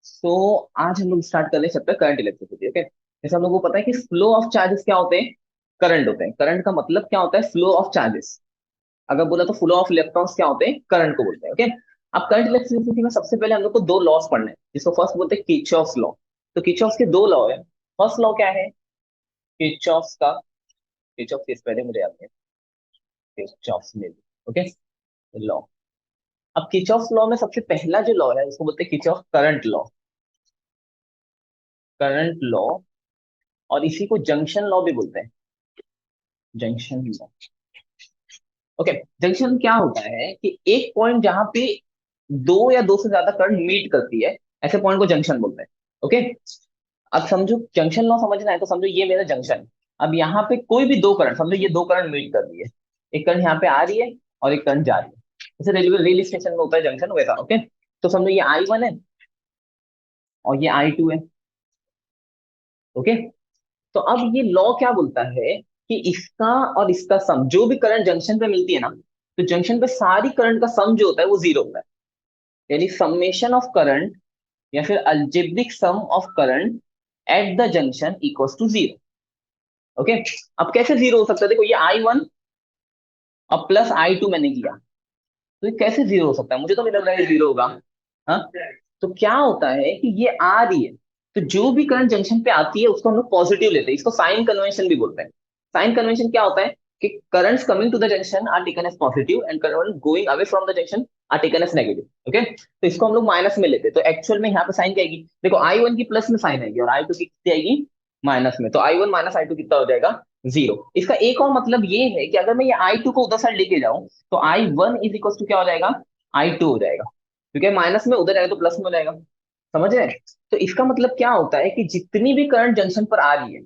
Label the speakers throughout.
Speaker 1: तो आज हम लोग स्टार्ट कर रहे हैं चैप्टर करंट इलेक्ट्रिसिटी। ओके, जैसे हम लोग को पता है कि फ्लो ऑफ चार्जेस क्या होते हैं, करंट होते हैं। करंट का मतलब क्या होता है, फ्लो ऑफ चार्जेस। अगर बोला तो फ्लो ऑफ इलेक्ट्रॉन्स क्या होते हैं, करंट को बोलते हैं। ओके, अब करंट इलेक्ट्रिसिटी में सबसे पहले हम लोग को दो लॉस पढ़ने हैं, जिसको फर्स्ट बोलते हैं किरचॉफ्स लॉ। तो किरचॉफ्स के दो लॉ है। फर्स्ट लॉ क्या है, किरचॉफ्स का, किरचॉफ के पहले मुझे याद है, किरचॉफ्स में, ओके, लॉ। अब किरचॉफ्स लॉ में सबसे पहला जो लॉ है उसको बोलते हैं Kirchhoff current law, current law. और इसी को जंक्शन लॉ भी बोलते हैं, जंक्शन लॉ। ओके, जंक्शन क्या होता है कि एक पॉइंट जहां पे दो या दो से ज्यादा करंट मीट करती है, ऐसे पॉइंट को जंक्शन बोलते हैं। ओके, अब समझो जंक्शन लॉ समझना है तो समझो ये मेरा जंक्शन है। अब यहाँ पे कोई भी दो करंट, समझो ये दो करंट मीट कर रही है, एक करंट यहाँ पे आ रही है और एक करंट जा रही है, जैसे रेलवे रेल स्टेशन में होता है जंक्शन वैसा। ओके, तो समझो ये I1 है और ये I2 है। ओके, तो अब ये लॉ क्या बोलता है कि इसका और इसका सम, जो भी करंट जंक्शन पे मिलती है ना, तो जंक्शन पे सारी करंट का सम जो होता है वो जीरो होता है। यानी समेशन ऑफ करंट या फिर algebraic sum of current at the junction equals to zero. Okay, अब कैसे जीरो हो सकता है, देखो ये I1 और प्लस I2 मैंने किया, तो ये कैसे जीरो हो सकता है, मुझे तो नहीं लग रहा है जीरो होगा। हाँ, तो क्या होता है कि ये आ रही है, तो जो भी करंट जंक्शन पे आती है उसको हम लोग पॉजिटिव लेते हैं, इसको साइन कन्वेंशन भी बोलते हैं। साइन कन्वेंशन क्या होता है कि currents coming to the junction are taken as positive and current going away from the junction are taken as negative. Okay, तो इसको हम लोग माइनस में लेते हैं, तो एक्चुअल में यहाँ पे साइन क्या आएगी, देखो I1 की प्लस में साइन आएगी और I2 की कितनी आएगी, माइनस में। तो I1 माइनस I2 कितना हो जाएगा, जीरो। इसका एक और मतलब ये है कि अगर मैं ये I2 को उधर साइड लेके जाऊं तो I1 इज इक्वल टू क्या हो जाएगा, I2 हो जाएगा, क्योंकि माइनस में उधर जाएगा तो प्लस में हो जाएगा। समझ रहे हैं? तो इसका मतलब क्या होता है कि जितनी भी करंट जंक्शन पर आ रही है,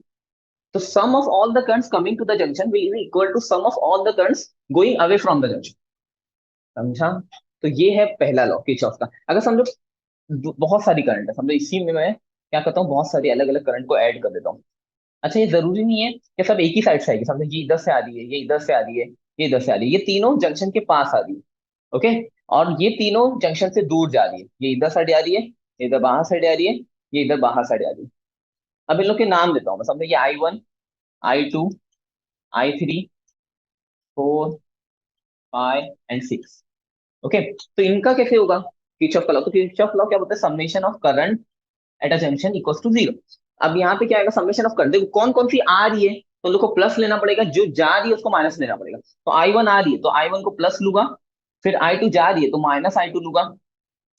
Speaker 1: तो sum of all the currents coming to the junction will be equal to sum of all the currents going away from the junction. समझा? तो ये है पहला लॉ किरचॉफ का। अगर समझो बहुत सारी करंट है, समझो इसी में मैं क्या करता हूँ, बहुत सारी अलग अलग करंट को ऐड कर देता हूँ। अच्छा, ये जरूरी नहीं है कि सब एक ही साइड से आएगी, समझो ये इधर से आ रही है, ये इधर से आ रही है, ये इधर से आ रही है, ये तीनों जंक्शन के पास आ रही है। ओके, और ये तीनों जंक्शन से दूर जा रही है, ये इधर साइड आ रही है, ये इधर बाहर साइड आ रही है, ये इधर बाहर साइड आ रही है। अब इन लोग के नाम देता हूँ मैं, समझो ये I1, I2, I3, 4, 5 and 6। Okay, तो इनका कैसे होगा किरचॉफ का लॉ, तो किरचॉफ लॉ क्या बोलते हैं, summation of current at a junction equals to zero. अब यहाँ पे क्या आएगा, समेशन ऑफ करंट, देखो कौन कौन सी आ रही है तो लोग को प्लस लेना पड़ेगा, जो जा रही है उसको माइनस लेना पड़ेगा। तो I1 आ रही है तो I1 को प्लस लूंगा, फिर I2 जा रही है तो माइनस I2 लूंगा,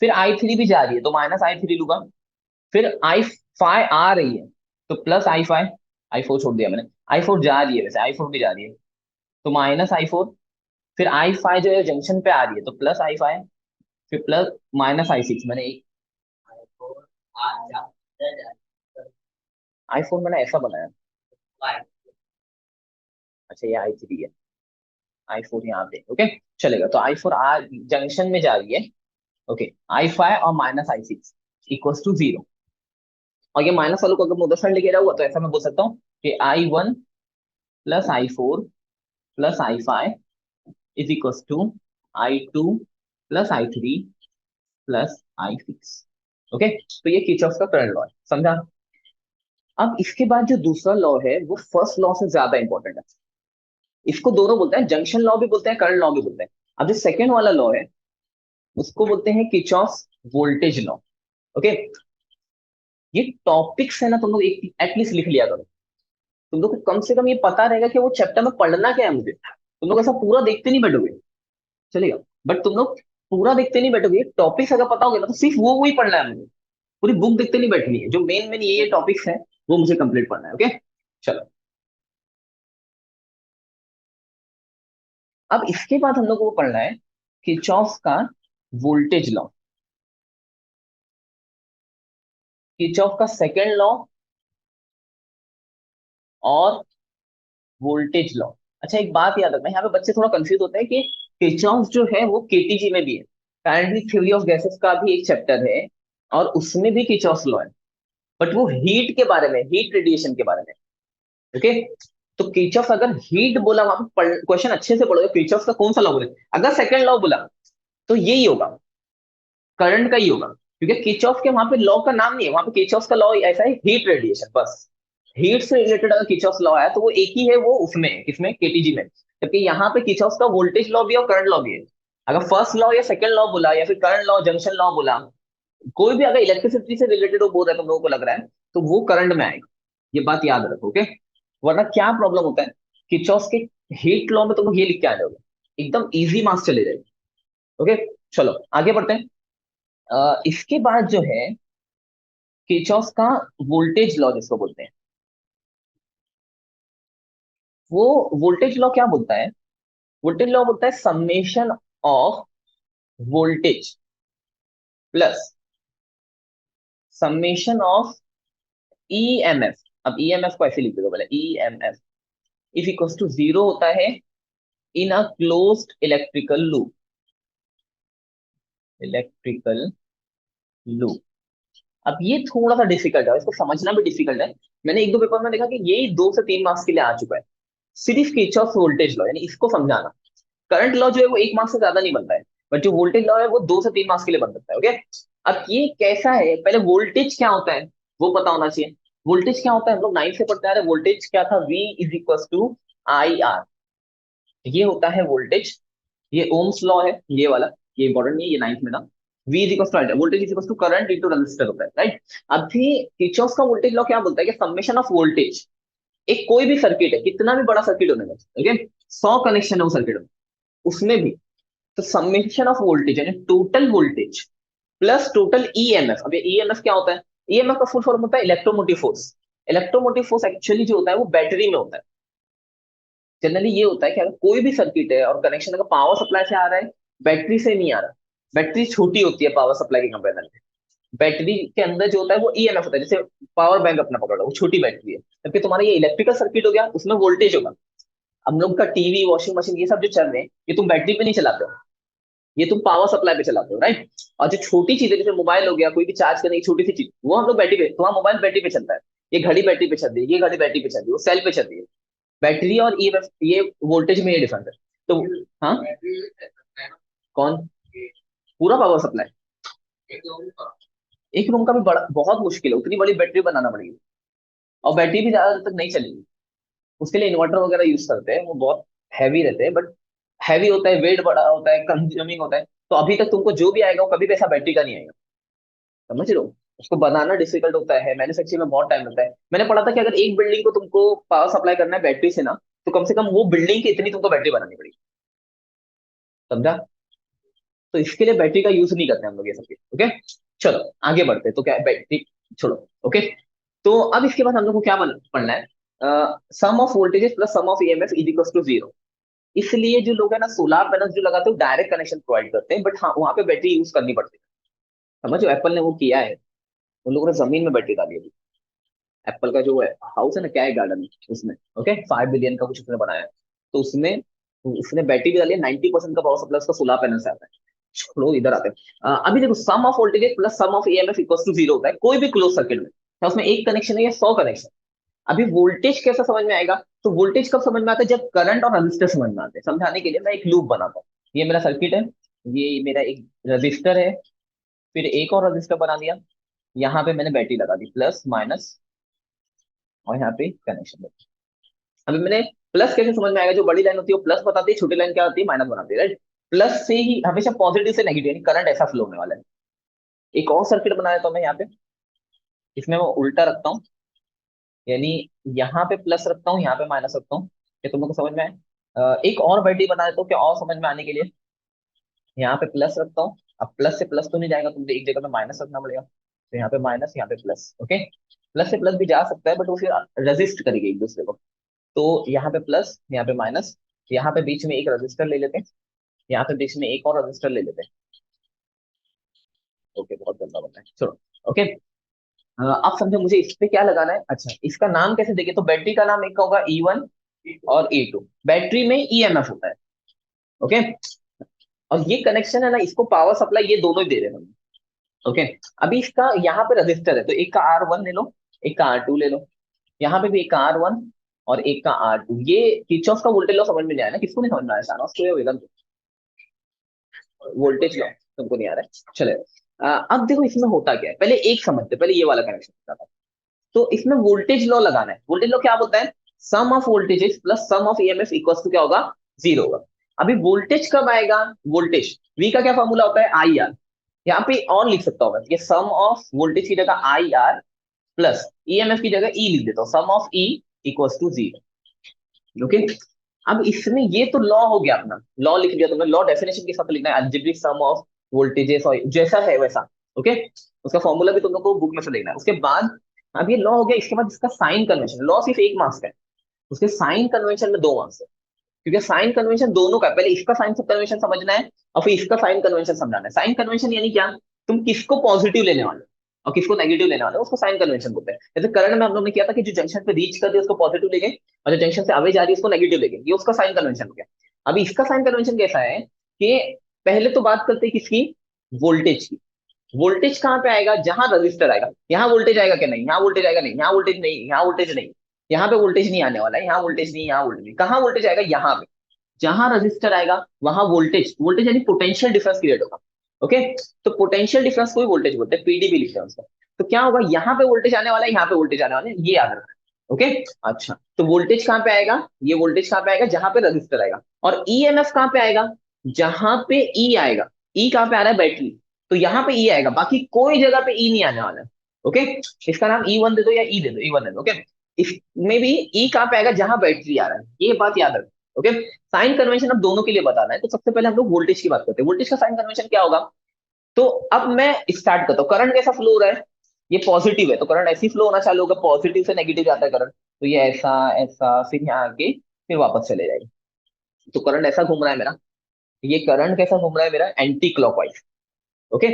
Speaker 1: फिर I3 भी जा रही है तो माइनस I3 लूंगा, फिर I5 आ रही है तो प्लस I5, I4 छोड़ दिया मैंने, I4 जा रही है, वैसे I4 भी जा रही है तो माइनस I4, फिर I5 जो है जंक्शन पे आ रही है तो प्लस I5, फिर प्लस माइनस I6, मैंने एक I4 मैंने ऐसा बनाया। अच्छा, ये I3 है, I4 यहाँ पे। ओके, चलेगा, तो I4 जंक्शन में जा रही है। ओके, I5 और minus I6 equals to zero. और ये माइनस वालों को अगर मैं उधर साइड लेके जाऊंगा तो ऐसा मैं बोल सकता हूँ कि I1 plus I4 plus I5 is equals to I2 plus I3 plus I6। Okay, तो ये किरचॉफ का करंट लॉ है, समझा? अब इसके बाद जो दूसरा लॉ है वो फर्स्ट लॉ से ज्यादा इंपॉर्टेंट है। इसको दोनों बोलते हैं, जंक्शन लॉ भी बोलते हैं, करंट लॉ भी बोलते हैं। अब जो सेकंड वाला लॉ है उसको बोलते हैं किरचॉफ वोल्टेज लॉ। ओके, ये टॉपिक्स है ना, तुम लोग एक एटलीस्ट लिख लिया करो, तुम लोग को कम से कम ये पता रहेगा कि वो चैप्टर में पढ़ना क्या है मुझे। तुम लोग ऐसा पूरा देखते नहीं बैठोगे, चलेगा, बट तुम लोग पूरा देखते नहीं बैठोगे, टॉपिक्स अगर पता होगा ना तो सिर्फ वो वही पढ़ना है मुझे, पूरी बुक देखते नहीं बैठनी है, जो मेन मेन ये टॉपिक्स है वो मुझे कंप्लीट पढ़ना है। ओके, चलो, अब इसके बाद हम लोग को पढ़ना है किरचॉफ का वोल्टेज लॉ, किरचॉफ का सेकेंड लॉ और वोल्टेज लॉ। अच्छा, एक बात याद रखना, यहाँ पे बच्चे थोड़ा कंफ्यूज होते हैं कि किरचॉफ जो है वो केटीजी में भी है, काइनेटिक थ्योरी ऑफ गैसेस का भी एक चैप्टर है और उसमें भी किरचॉफ लॉ है, बट वो हीट के बारे में, हीट रेडिएशन के बारे में। ओके, तो किरचॉफ अगर हीट बोला वहां पर क्वेश्चन अच्छे से पढ़ोगे, किरचॉफ का कौन सा लॉ बोले, अगर सेकंड लॉ बोला तो यही होगा, करंट का ही होगा। क्योंकि किरचॉफ के वहां पे लॉ का नाम नहीं है, वहां पे किरचॉफ का लॉ ऐसा है, हीट रेडिएशन बस। हीट से रिलेटेड अगर किरचॉफ लॉ है तो वो एक ही है, वो उसमें किसमें, केटीजी में। जबकि यहाँ पे किरचॉफ का वोल्टेज लॉ भी है और करंट लॉ भी है। अगर फर्स्ट लॉ या सेकंड लॉ बोला या फिर करंट लॉ जंक्शन लॉ बोला, कोई भी अगर इलेक्ट्रिसिटी से रिलेटेड वो बोल रहा है तुम लोगों को लग रहा है, तो वो करंट में आएगा। ये बात याद रखो, ओके। वरना क्या प्रॉब्लम होता है, किरचॉफ के हीट लॉ में तुम लोग ये लिख के आ जाओगे, एकदम इजी मार्क्स चले जाएंगे। ओके, चलो आगे बढ़ते हैं। इसके बाद जो है किरचॉफ का वोल्टेज लॉ जिसको बोलते हैं, वो वोल्टेज लॉ क्या बोलता है? वोल्टेज लॉ बोलता है summation of voltage plus summation of EMF. अब ईएमएफ को ऐसे लिख दो पहले, EMF is equal to zero होता है in a closed electrical loop. Electrical loop. अब ये थोड़ा सा डिफिकल्ट है, इसको समझना भी डिफिकल्ट है। मैंने एक दो पेपर में देखा कि ये 2 से 3 मार्क्स के लिए आ चुका है, सिर्फ किरचॉफ वोल्टेज लॉ, यानी इसको समझाना। करंट लॉ जो है वो 1 मार्क्स से ज्यादा नहीं बनता है, बट जो वोल्टेज लॉ है वो 2 से 3 मार्क्स के लिए बन सकता है, ओके। अब ये कैसा है, पहले वोल्टेज क्या होता है वो पता होना चाहिए। वोल्टेज क्या होता है, हम लोग 9 से पढ़ते आ रहे हैं, वोल्टेज क्या था, V is equal to I R. ये होता है वोल्टेज, ये ओम्स लॉ है ये वाला, ये इंपॉर्टेंट नहीं है, ये 9th में था। V is equal to voltage is equal to current into resistor होता है, राइट। अभी किरचॉफ का वोल्टेज लॉ क्या बोलता है कि समेशन ऑफ वोल्टेज, एक कोई भी सर्किट है, कितना भी बड़ा सर्किट होने का, ओके, 100 कनेक्शन है वो सर्किट में, उसमें भी, तो समेशन ऑफ वोल्टेज यानी total voltage plus total EMF. अब ये ईएमएफ क्या होता है, ईएमएफ का फुल फॉर्म होता है electromotive force. Electromotive force actually जो होता है वो बैटरी में होता है। जनरली ये होता है कि अगर कोई भी सर्किट है और कनेक्शन अगर पावर सप्लाई से आ रहा है, बैटरी से नहीं आ रहा, बैटरी छोटी होती है पावर सप्लाई के कंपेरिजन में, बैटरी के अंदर जो होता है वो ईएमएफ होता है। जैसे पावर बैंक अपना पकड़ लो, वो छोटी बैटरी है, जबकि तुम्हारा ये इलेक्ट्रिकल सर्किट हो गया, उसमें वोल्टेज होगा। हम लोग का टीवी वॉशिंग मशीन ये सब जो चल रहे हैं, ये तुम बैटरी पे नहीं चलाते हो, ये तुम पावर सप्लाई पे चलाते हो, राइट। और जो छोटी चीज है जैसे मोबाइल हो गया, कोई भी चार्ज करने की छोटी सी चीज, वो हम लोग बैटरी पे, तुम्हारा मोबाइल बैटरी पे चलता है, ये घड़ी बैटरी पे चल रही है, ये घड़ी बैटरी पे चल रही है, वो सेल पे चल रही है। बैटरी और ये वोल्टेज में ये डिफरेंस है। तो हाँ, कौन, पूरा पावर सप्लाई, एक रूम का भी बड़ा बहुत मुश्किल है, उतनी बड़ी बैटरी बनाना पड़ेगी, और बैटरी भी ज्यादा देर तक नहीं चलेगी। उसके लिए इन्वर्टर वगैरह यूज करते हैं, वो बहुत हैवी रहते हैं, बट हैवी होता है, वेट बड़ा होता है, कंज्यूमिंग होता है। तो अभी तक तुमको जो भी आएगा वो कभी भी ऐसा बैटरी का नहीं आएगा, समझ रहे हो। उसको बनाना डिफिकल्ट होता है, मैन्युफैक्चरिंग में बहुत टाइम लगता है। मैंने पढ़ा था कि अगर एक बिल्डिंग को तुमको पावर सप्लाई करना है बैटरी से ना, तो कम से कम वो बिल्डिंग की इतनी तुमको बैटरी बनानी पड़ेगी, समझा। तो इसके लिए बैटरी का यूज नहीं करते हम लोग ये सब चीज, ओके। चलो आगे बढ़ते हैं। तो क्या है, बैटरी छोड़ो, ओके। तो अब इसके बाद हम लोग को क्या पढ़ना है, sum of voltages plus sum of EMF is equal to zero. इसलिए जो लोग है ना सोलार पैनल जो लगाते हैं डायरेक्ट कनेक्शन प्रोवाइड करते हैं, बट हाँ वहां पे बैटरी यूज करनी पड़ती है। समझो एप्पल ने वो किया है, उन लोगों ने जमीन में बैटरी डाली है। एप्पल का जो है हाउस है ना, क्या है गार्डन, उसमें ओके 5 बिलियन का कुछ उसने बनाया है। तो उसमें उसने बैटरी भी डाली है, 90% का पावर सप्लाई उसका सोलर पैनल से आता है। छोड़ो इधर आते हैं। अभी देखो sum of voltage plus sum of EMF equal to zero होता है कोई भी क्लोज सर्किट में, चाहे उसमें एक कनेक्शन है या 100 कनेक्शन। अभी वोल्टेज कैसे समझ में आएगा, तो वोल्टेज कब समझ में आता है, जब करंट और रजिस्टर समझ में आते हैं। समझाने के लिए मैं एक लूप बनाता हूँ, ये मेरा सर्किट है, ये मेरा एक रजिस्टर है, फिर एक और रजिस्टर बना दिया, यहाँ पे मैंने बैटरी लगा दी प्लस माइनस, और यहाँ पे कनेक्शन। अभी मैंने प्लस कैसे समझ में आएगा, जो बड़ी लाइन होती है वो प्लस बताती है, छोटी लाइन क्या होती है, माइनस बनाती है, राइट। प्लस से ही हमेशा पॉजिटिव से नेगेटिव यानी करंट ऐसा फ्लो होने वाला है। एक और सर्किट बनाया तो मैं यहाँ पे, इसमें मैं उल्टा रखता हूँ, यानी यहाँ पे प्लस रखता हूँ, यहाँ पे माइनस रखता हूँ। क्या तुम लोग को समझ में आए? एक और बैटरी बना देता हूँ क्या और समझ में आने के लिए, यहाँ पे प्लस रखता हूँ। अब प्लस से प्लस तो नहीं जाएगा, तुमको एक जगह पे माइनस रखना पड़ेगा, तो यहाँ पे माइनस यहाँ पे प्लस, ओके। प्लस से प्लस भी जा सकता है बट वो फिर रेजिस्ट करेगी एक दूसरे को। तो यहाँ पे प्लस, यहाँ पे माइनस, यहाँ पे बीच में एक रजिस्टर ले लेते हैं, यहाँ पे बीच में एक और रजिस्टर ले लेते हैं, ओके। बहुत गंदा बनता है, चलो, ओके। अब समझो मुझे इस पे क्या लगाना है। अच्छा इसका नाम कैसे देंगे, तो बैटरी का नाम एक का होगा E1 और E2, बैटरी में ईएमएफ होता है, ओके। और ये कनेक्शन है ना, इसको पावर सप्लाई ये दोनों ही दे रहे हैं हम, ओके। अभी इसका यहाँ पे रजिस्टर है, तो एक का R1 ले लो, एक का R2 ले लो, यहाँ पे भी एक का R1 और एक का R2। ये किरचॉफ का वोल्टेज लॉ समझ में नहीं आया ना, किसको नहीं समझ में आया, शानवास को या वेदांत को? वोल्टेज लॉ तुमको नहीं आ रहा है, चले। अब देखो इसमें होता क्या है, पहले एक समझते, पहले ये वाला कनेक्शन होता था। तो इसमें वोल्टेज लॉ लगाना है। वोल्टेज लॉ क्या बोलता है, sum of voltages plus sum of EMF equals to क्या होगा, जीरो होगा। अभी वोल्टेज कब आएगा, वोल्टेज वी का क्या फॉर्मूला होता है, आई आर। यहाँ पे और लिख सकता हूँ मैं, ये सम ऑफ वोल्टेज की जगह आई आर प्लस ईएमएफ की जगह ई लिख देता हूँ, sum of E equals to zero. Okay, अब इसमें ये तो लॉ हो गया अपना, लॉ लिख दिया तुमने, लॉ डेफिनेशन के साथ लिखना है, अलजेब्रिक सम ऑफ वोल्टेजेस और जैसा है वैसा। ओके, उसका फॉर्मूला भी तुम लोग को बुक में से देखना है। उसके बाद अब ये लॉ हो गया, इसके बाद इसका साइन कन्वेंशन, लॉ सिर्फ एक मार्क्स का है, उसके साइन कन्वेंशन में 2 मार्क्स है। क्योंकि साइन कन्वेंशन दोनों का है, पहले इसका साइन कन्वेंशन समझना है और फिर इसका साइन कन्वेंशन समझना है। साइन कन्वेंशन यानी क्या, तुम किसको पॉजिटिव लेने वाले हो और किसको नेगेटिव लेने वाले हो, उसको साइन कन्वेंशन बोलते हैं। जैसे करंट में हम लोग ने किया था कि जो जंक्शन पे रीच कर दे उसको पॉजिटिव लेंगे, और जो जंक्शन से अवे जा रही है उसको नेगेटिव लेंगे, ये उसका साइन कन्वेंशन हो गया। अभी इसका साइन कन्वेंशन कैसा है कि पहले तो बात करते हैं किसकी, वोल्टेज की। वोल्टेज कहाँ पे आएगा, जहां रजिस्टर आएगा। यहाँ वोल्टेज आएगा क्या, नहीं, यहाँ वोल्टेज आएगा नहीं, यहाँ वोल्टेज नहीं, यहाँ वोल्टेज नहीं, यहाँ पे वोल्टेज नहीं आने वाला है, यहाँ वोल्टेज नहीं, यहाँ वोल्टेज नहीं। कहाँ वोल्टेज आएगा, यहाँ पे। जहां रजिस्टर आएगा वहां वोल्टेज, वोल्टेज यानी पोटेंशियल डिफरेंस क्रिएट होगा। ओके, तो पोटेंशियल डिफरेंस को ही वोल्टेज बोलते हैं, पीडीबी लिखते हैं उसका। तो क्या होगा, यहाँ पे वोल्टेज आने वाला है, यहाँ पे वोल्टेज आने वाला है, ये याद रखना है। ओके, अच्छा, तो वोल्टेज कहाँ पे आएगा, ये वोल्टेज कहाँ पे आएगा, जहां पे रजिस्टर आएगा। और ईएमएफ कहाँ पे आएगा, जहां पे ई आएगा। ई कहाँ पे आ रहा है, बैटरी, तो यहाँ पे ई आएगा, बाकी कोई जगह पे ई नहीं आने वाला है। ओके, इसका नाम E1 दे दो या ई दे दो, E1 दे दो। ओके, इसमें भी ई कहाँ पे आएगा, जहां बैटरी आ रहा है, ये बात याद रखो। ओके, साइन कन्वेंशन अब दोनों के लिए बताना है, तो सबसे पहले हम लोग वोल्टेज की बात करते हैं। वोल्टेज का साइन कन्वेंशन क्या होगा, तो अब मैं स्टार्ट करता हूँ। करंट कैसा फ्लो हो रहा है, ये पॉजिटिव है, तो करंट ऐसी फ्लो होना चालू होगा, पॉजिटिव से नेगेटिव जाता है करंट, तो ये ऐसा ऐसा फिर यहाँ आके फिर वापस चले जाएगा। तो करंट ऐसा घूम रहा है मेरा, ये करंट कैसा घूम रहा है मेरा, एंटी क्लॉकवाइज। ओके,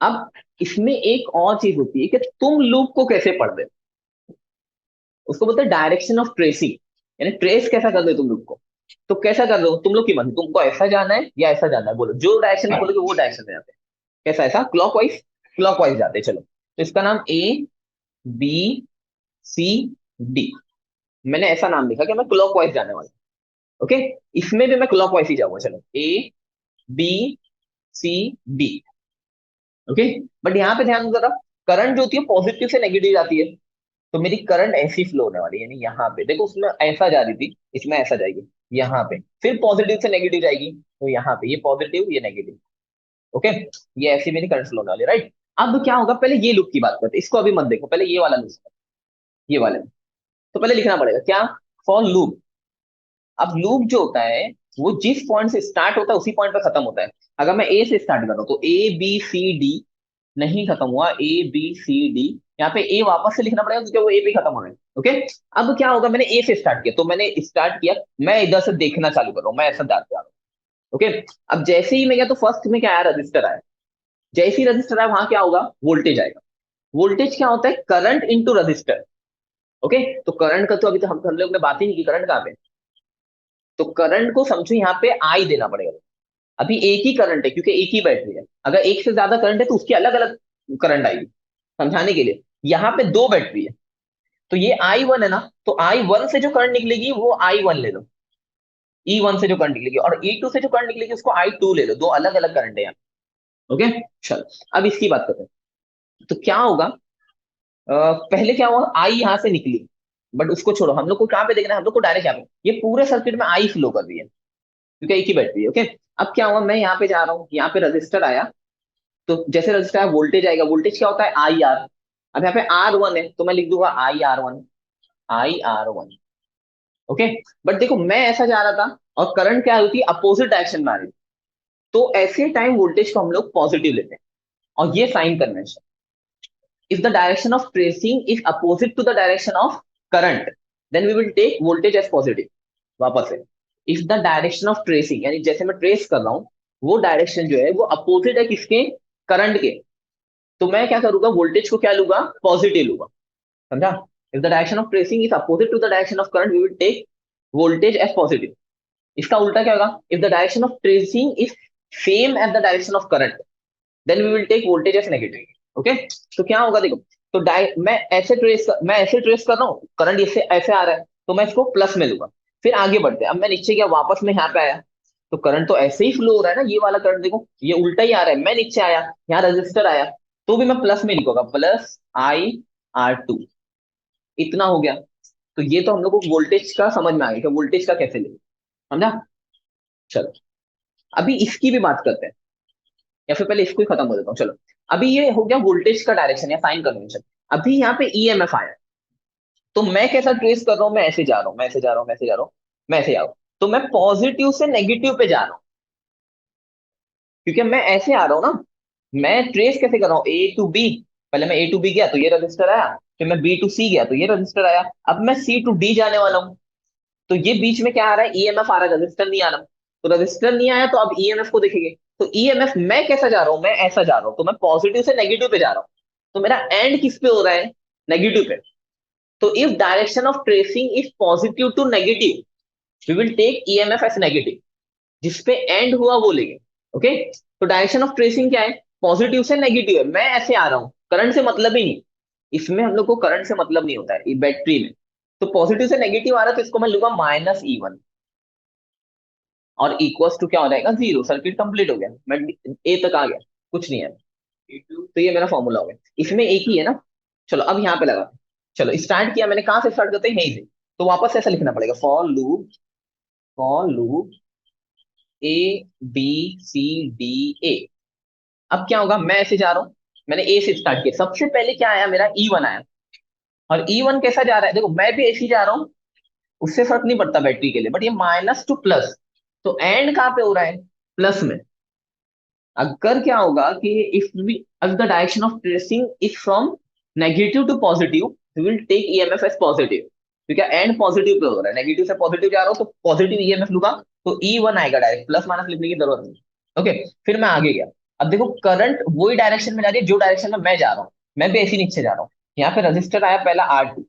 Speaker 1: अब इसमें एक और चीज होती है कि तुम लूप को कैसे पढ़ रहे हो, उसको बोलते हैं डायरेक्शन ऑफ ट्रेसिंग, यानी ट्रेस कैसा कर रहे हो तुम लूप को। तो कैसा कर रहे हो तुम लोग की मन, तुमको ऐसा जाना है या ऐसा जाना है, बोलो, जो डायरेक्शन में बोलोगे वो डायरेक्शन में जाते हैं। कैसा, ऐसा क्लॉकवाइज, क्लॉकवाइज जाते हैं। चलो, तो इसका नाम ए बी सी डी, मैंने ऐसा नाम लिखा कि मैं क्लॉकवाइज जाने वाला हूं। ओके, इसमें भी मैं क्लॉकवाइज ही जाऊंगा। चलो, A B C D. Okay, but यहाँ पे ध्यान दो जरा, करंट जो होती है पॉजिटिव से नेगेटिव जाती है, तो मेरी करंट ऐसी फ्लो होने वाली है, यानी यहाँ पे देखो, उसमें ऐसा जा रही थी, इसमें ऐसा जाएगी, यहाँ पे फिर पॉजिटिव से नेगेटिव जाएगी, तो यहाँ पे ये पॉजिटिव ये नेगेटिव। ओके, ये ऐसी मेरी करंट फ्लो होने वाली है, राइट। अब क्या होगा, पहले ये लूप की बात करते हैं, इसको अभी मत देखो, पहले ये वाला लूप, ये वाले में। तो पहले लिखना पड़ेगा क्या, फॉर लूप। अब लूप जो होता है वो जिस पॉइंट से स्टार्ट होता है उसी पॉइंट पर खत्म होता है। अगर मैं ए से स्टार्ट कर रहा हूँ तो ए बी सी डी, नहीं खत्म हुआ, ए बी सी डी, यहाँ पे ए वापस से लिखना पड़ेगा क्योंकि वो ए पे खत्म हो रहा है। ओके, अब क्या होगा, मैंने ए से स्टार्ट किया, तो मैंने स्टार्ट किया, मैं इधर से देखना चालू कर रहा हूँ, मैं ऐसा जाते जा रहा हूँ। ओके, अब जैसे ही मैं गया तो फर्स्ट में क्या आया, रजिस्टर आया। जैसे ही रजिस्टर आया वहां क्या होगा, वोल्टेज आएगा। वोल्टेज क्या होता है, करंट इंटू रजिस्टर। ओके, तो करंट का तो अभी तो हम लोग ने बात ही नहीं की, करंट कहाँ पे, तो करंट को समझो यहाँ पे आई देना पड़ेगा। अभी एक ही करंट है क्योंकि एक ही बैटरी है, अगर एक से ज्यादा करंट है तो उसकी अलग अलग करंट आएगी। समझाने के लिए, यहाँ पे 2 बैटरी है, तो ये I1 है ना, तो I1 से जो करंट निकलेगी वो I1 ले लो, E1 से जो करंट निकलेगी, और E2 से जो करंट निकलेगी उसको I2 ले लो, दो अलग अलग करंट है यहाँ। ओके, चलो, अब इसकी बात करते हैं। तो क्या होगा, पहले क्या हुआ, आई यहाँ से निकली, बट उसको छोड़ो, हम लोग को कहाँ पे देखना है, हम लोग को डायरेक्ट यहाँ पे, ये पूरे सर्किट में आई फ्लो कर रही है क्योंकि एक ही बैटरी है। ओके, अब क्या हुआ, मैं यहाँ पे जा रहा हूँ, यहाँ पे रजिस्टर आया, तो जैसे रजिस्टर आया वोल्टेज आएगा, वोल्टेज क्या होता है, आई आर। अब यहाँ पे R1 है तो मैं लिख दूंगा I R1, I R1। Okay, but देखो मैं ऐसा जा रहा था और करंट क्या होती है, अपोजिट डायरेक्शन में आ रही थी, तो ऐसे टाइम वोल्टेज को हम लोग पॉजिटिव लेते हैं, और ये sign convention. If the direction of tracing is opposite to the direction of current, then we will take voltage as positive। वापस से, if the direction of tracing यानी जैसे मैं ट्रेस कर रहा हूँ वो डायरेक्शन जो है वो अपोजिट है किसके, करंट के, तो मैं क्या करूंगा, वोल्टेज को क्या लूंगा, पॉजिटिव लूंगा। समझा, if the direction of tracing is opposite to the direction of current, we will take voltage as positive। इसका उल्टा क्या होगा, if the direction of tracing is same as the direction of current, then we will take voltage as negative. Okay, तो क्या होगा देखो, तो मैं ऐसे ट्रेस कर रहा हूँ, करंट इससे ऐसे आ रहा है, तो मैं इसको प्लस में लूंगा। फिर आगे बढ़ते हैं, अब मैं नीचे गया, वापस में यहाँ पे आया, तो करंट तो ऐसे ही फ्लो हो रहा है ना, ये वाला करंट देखो ये उल्टा ही आ रहा है, मैं नीचे आया, यहाँ रजिस्टर आया, तो भी मैं प्लस में लिखूंगा, प्लस IR2, इतना हो गया। तो ये तो हम लोग को वोल्टेज का समझ में आ गया कि वोल्टेज का कैसे ले, समझा। चलो अभी इसकी भी बात करते हैं, या फिर पहले इसको ही खत्म हो देता हूँ। चलो अभी ये हो गया वोल्टेज का डायरेक्शन या साइन कन्वेंशन। अभी यहाँ पे EMF आया, तो मैं कैसा ट्रेस कर रहा हूँ, मैं ऐसे जा रहा हूँ, मैं ऐसे जा रहा हूँ, मैं ऐसे जा रहा हूँ, मैं ऐसे जा रहा हूँ, तो मैं पॉजिटिव से नेगेटिव पे जा रहा हूँ, क्योंकि मैं ऐसे आ रहा हूँ ना। मैं ट्रेस कैसे कर रहा हूँ, A to B, पहले मैं A to B गया तो ये रजिस्टर आया, फिर मैं B to C गया तो ये रजिस्टर आया, अब मैं C to D जाने वाला हूँ। तो ये बीच में क्या आ रहा है, EMF आ रहा है, रजिस्टर नहीं आ रहा। तो रजिस्टर नहीं आया तो अब EMF को देखेंगे, तो EMF मैं कैसा जा रहा हूँ, मैं ऐसा जा रहा हूँ, तो मैं पॉजिटिव से नेगेटिव पे जा रहा हूँ, तो मेरा एंड किस पे हो रहा है, नेगेटिव पे। तो if direction of tracing is positive to negative, we will take EMF as negative, जिसपे एंड हुआ वो लेंगे। ओके, तो डायरेक्शन ऑफ ट्रेसिंग क्या है, पॉजिटिव से नेगेटिव है, मैं ऐसे आ रहा हूँ, करंट से मतलब ही नहीं, इसमें हम लोग को करंट से मतलब नहीं होता है, ये बैटरी में। तो पॉजिटिव से नेगेटिव आ रहा है, तो इसको मैं लूंगा -E1, और इक्वल्स टू क्या हो जाएगा, 0, सर्किट कंप्लीट हो गया, मैं ए तक आ गया, कुछ नहीं है। तो ये मेरा फॉर्मूला हो गया, इसमें एक ही है ना। चलो अब यहाँ पे लगा, चलो स्टार्ट किया मैंने, कहाँ से स्टार्ट करते हैं, यहीं से। तो वापस ऐसा लिखना पड़ेगा, for loop A B C D A। अब क्या होगा, मैं ऐसे जा रहा हूँ, मैंने ए से स्टार्ट किया, सबसे पहले क्या आया, मेरा E1 आया। और E1 कैसा जा रहा है, देखो मैं भी ऐसे ही जा रहा हूँ, उससे फर्क नहीं पड़ता बैटरी के लिए, बट ये माइनस टू प्लस, तो एंड कहाँ पे हो रहा है, प्लस में। अगर क्या होगा कि if the direction of tracing is from negative to positive, we will take EMF as positive, क्योंकि एंड पॉजिटिव पे हो रहा है, नेगेटिव से पॉजिटिव जा रहा हूँ तो पॉजिटिव EMF लूंगा, तो E1 आएगा डायरेक्ट, प्लस माइनस लिखने की जरूरत नहीं। ओके, फिर मैं आगे गया, अब देखो करंट वही डायरेक्शन में जा रही है जो डायरेक्शन में मैं जा रहा हूँ, मैं भी ऐसे ही नीचे जा रहा हूँ। यहाँ पे रजिस्टर आया पहला R2,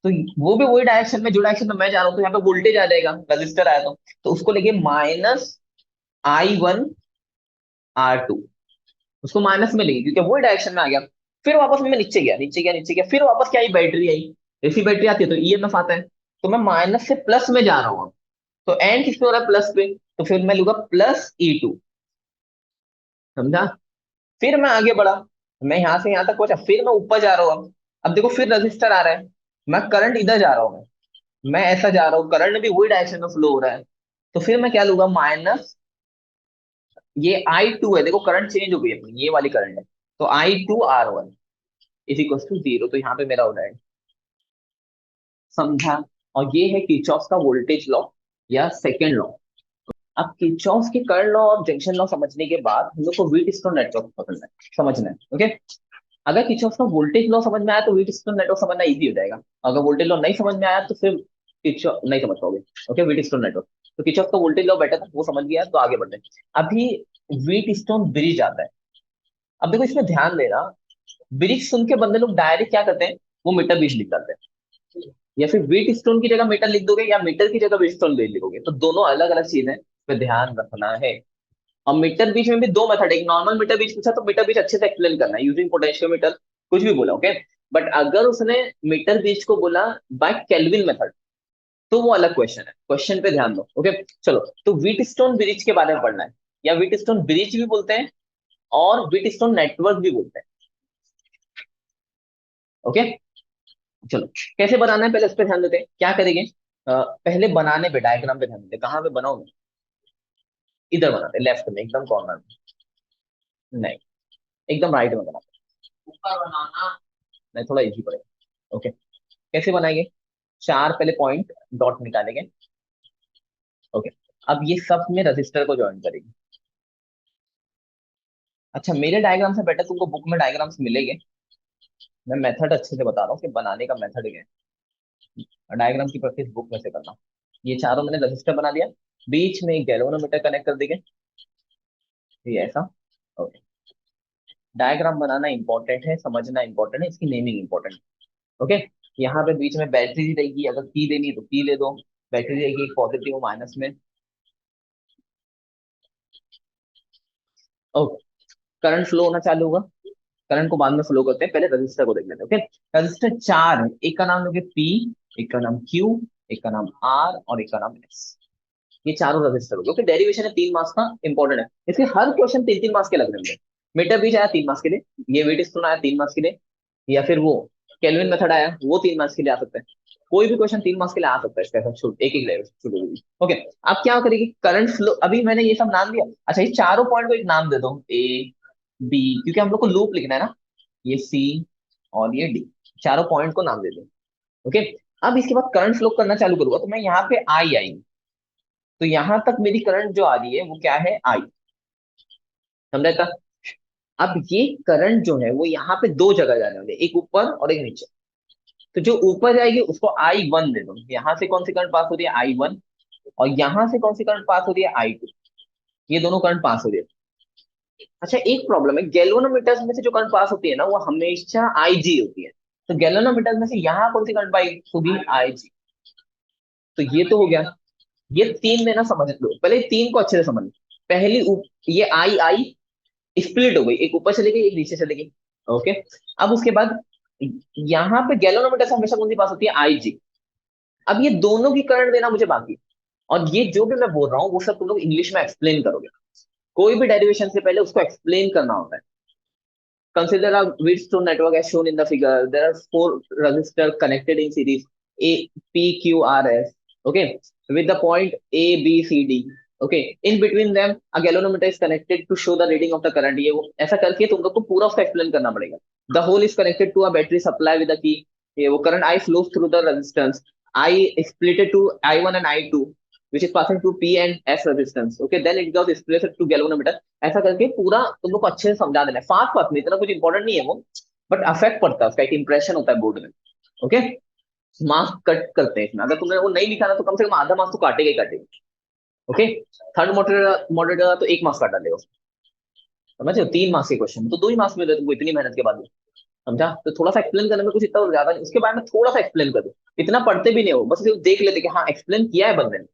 Speaker 1: तो वो भी वही डायरेक्शन में जो डायरेक्शन में मैं जा रहा हूँ, तो यहाँ पे वोल्टेज आ जाएगा, रजिस्टर आया तो उसको लेके -I1 R2, उसको माइनस में लेंगे क्योंकि वो डायरेक्शन में आ गया। फिर वापस मैं नीचे गया, नीचे गया, नीचे गया, फिर वापस क्या आई, बैटरी आई, ऐसी बैटरी आती है तो EMF आता है, तो मैं माइनस से प्लस में जा रहा हूँ। तो एंड किस पे हो रहा है, प्लस पे, तो फिर मैं लूंगा +E2, समझा। फिर मैं आगे बढ़ा, मैं यहां से यहां तक पहुंचा, फिर मैं ऊपर जा रहा हूँ। अब देखो फिर रजिस्टर आ रहा है, मैं करंट इधर जा रहा हूँ, मैं ऐसा जा रहा हूँ, करंट भी वही डायरेक्शन में फ्लो हो रहा है, तो फिर मैं क्या लूंगा, माइनस ये I2 है, देखो करंट चेंज हो गई है अपनी, ये वाली करंट है, तो I2R1 इज इक्वल टू 0, तो यहाँ पे मेरा हो जाएगा, समझा। और ये है किरचॉफ का वोल्टेज लॉ या सेकेंड लॉ। अब किरचॉफ के करंट लॉ और जंक्शन लॉ समझने के बाद हम लोग को व्हीटस्टोन नेटवर्क पकड़ना है, समझना है। ओके, अगर किरचॉफ का वोल्टेज लॉ समझ में आया तो व्हीटस्टोन नेटवर्क समझना इजी हो जाएगा, अगर वोल्टेज लॉ नहीं समझ में आया तो फिर किरचॉफ नहीं समझ पाओगे। ओके, व्हीटस्टोन नेटवर्क, तो किरचॉफ का वोल्टेज लॉ बेटर था, वो समझ गया, तो आगे बढ़ते हैं। अभी व्हीटस्टोन ब्रिज आता है, अब देखो इसमें ध्यान देना, ब्रिज सुन के बंदे लोग डायरेक्ट क्या करते हैं, वो मीटर ब्रिज लिख डालते हैं, या फिर वेट स्टोन की जगह मीटर लिख दोगे, या मीटर की जगह वेट स्टोन ब्रिज लिखोगे, तो दोनों अलग अलग चीज है, इस पे ध्यान रखना है। और मीटर बीच में भी दो मेथड है, एक नॉर्मल मीटर बीच पूछा तो मीटर बीच अच्छे से एक्सप्लेन करना है यूजिंग पोटेंशियोमीटर, कुछ भी बोला, ओके। बट अगर उसने मीटर बीच को बोला बाय केल्विन मेथड, तो वो अलग क्वेश्चन है, क्वेश्चन पे ध्यान दो। ओके, चलो तो व्हीटस्टोन ब्रिज के बारे में पढ़ना है, या व्हीटस्टोन ब्रिज भी बोलते हैं और व्हीटस्टोन नेटवर्क भी बोलते हैं। ओके, चलो कैसे बनाना है पहले उस पर ध्यान देते हैं, क्या करेंगे, पहले बनाने पे डायग्राम पे ध्यान देते हैं, कहाँ पे बनाओगे, इधर बनाते हैं, लेफ्ट में एकदम कॉर्नर में, नहीं एकदम राइट में बनाते हैं, ऊपर बनाना नहीं, थोड़ा इजी पड़ेगा। ओके, कैसे बनाएंगे, चार पहले पॉइंट डॉट निकालेंगे। ओके, अब ये सब में रजिस्टर को ज्वाइन करेंगे। अच्छा, मेरे डायग्राम से बेटर तुमको बुक में डायग्राम्स मिलेंगे, मैं मेथड अच्छे से बता रहा हूँ कि बनाने का मेथड क्या है, डायग्राम की प्रैक्टिस बुक में से करना। ये चारों मैंने रजिस्टर बना दिया, बीच में एक गैल्वेनोमीटर कनेक्ट कर देंगे, ये ऐसा। ओके, डायग्राम बनाना इंपॉर्टेंट है, समझना इंपॉर्टेंट है, इसकी नेमिंग इंपॉर्टेंट है। ओके, यहाँ पे बीच में बैटरी रहेगी, अगर की देनी है तो की ले दो, बैटरी रहेगी एक पॉजिटिव माइनस में। ओके, करंट फ्लो होना चालू होगा, करंट को बाद में फ्लो करते हैं, पहले रजिस्टर को देख लेते हैं। ओके, रजिस्टर चार है, एक का नाम लोगे P, एक का नाम Q, एक का नाम R और एक का नाम S। ये चारों रजिस्टर हो गए। ओके, डेरिवेशन है 3 मार्क्स का, इंपॉर्टेंट है। इसके हर क्वेश्चन 3-3 मार्क्स के लग रहे हैं। मीटर बीज आया 3 मार्क्स के लिए, ये वेट स्टोन आया 3 मार्क्स के लिए, या फिर वो केल्विन मेथड आया वो 3 मार्क्स के लिए आ सकता है। कोई भी क्वेश्चन 3 मार्क्स के लिए आ सकता है इसका, छोट एक एक छोटे। ओके, अब क्या करेगी, करंट फ्लो, अभी मैंने ये सब नाम दिया। अच्छा, ये चारों पॉइंट को एक नाम दे दो, ए बी, क्योंकि हम लोग को लूप लिखना है ना, ये सी और ये डी, चारों पॉइंट को नाम दे दो। ओके, अब इसके बाद करंट फ्लो करना चालू करूंगा, तो मैं यहाँ पे आई आई, तो यहां तक मेरी करंट जो आ रही है वो क्या है, आई। समझा था? अब ये करंट जो है वो यहाँ पे दो जगह जाने वाली है, एक ऊपर और एक नीचे। तो जो ऊपर जाएगी उसको आई वन दे दो, यहाँ से कौन सी करंट पास हो रही है, आई वन, और यहाँ से कौन सी करंट पास हो रही है, आई टू। ये दोनों करंट पास हो रही है। अच्छा, एक प्रॉब्लम है, गैल्वेनोमीटर्स में से जो करंट पास होती है ना वो हमेशा आई जी होती है। तो गैल्वेनोमीटर्स में से यहाँ कौन सी करंट पास होगी, आई जी। तो ये तो हो गया। ये तीन देना समझ लो, पहले तीन को अच्छे से समझ लो। पहली ये आई आई स्प्लिट हो गई, एक ऊपर चली गई एक नीचे चली गई। ओके, अब उसके बाद यहाँ पे गैल्वेनोमीटर से हमेशा कौन सी पास होती है, आई जी। अब ये दोनों की करंट देना मुझे बाकी है। और ये जो भी मैं बोल रहा हूँ वो सब तुम लोग इंग्लिश में एक्सप्लेन करोगे। कोई भी डेरिवेशन से पहले उसको एक्सप्लेन करना होता है। Consider a Wheatstone network as shown in the figure. There are four resistors connected in series A, P, Q, R, S. Okay, with the point A, B, C, D. Okay, in between them, a galvanometer is connected to show the reading of the current. ये वो ऐसा करके तुम लोग को पूरा उसका explain करना पड़ेगा। The whole is connected to a battery supply with a key. ये वो current I flows through the resistance. I is split to I1 and I2, which is passing through P and S resistance. Okay, then it goes split to galvanometer. ऐसा करके पूरा तुम लोग को अच्छे से समझा देना है, फास्ट फास्ट में, इतना कुछ इंपॉर्टेंट नहीं है वो, बट अफेक्ट पड़ता है उसका, एक इंप्रेशन होता है बोर्ड में। ओके, मार्क्स कट करते हैं इसमें, अगर तुमने वो नहीं लिखा ना तो कम से कम आधा मार्क्स तो काटेगा ही काटेगा। ओके, थर्ड मॉडरेटर मॉडरेटर तो 1 मार्क्स काट डालेगा, समझ रहे हो? 3 मार्क्स के क्वेश्चन तो 2 ही मार्क्स मिल रहे तुमको इतनी मेहनत के बाद भी। समझा? तो थोड़ा सा एक्सप्लेन करने में कुछ इतना ज्यादा नहीं, उसके बारे में थोड़ा सा एक्सप्लेन कर दो। इतना पढ़ते भी नहीं हो, बस सिर्फ देख लेते कि हाँ एक्सप्लेन किया है बंदे ने,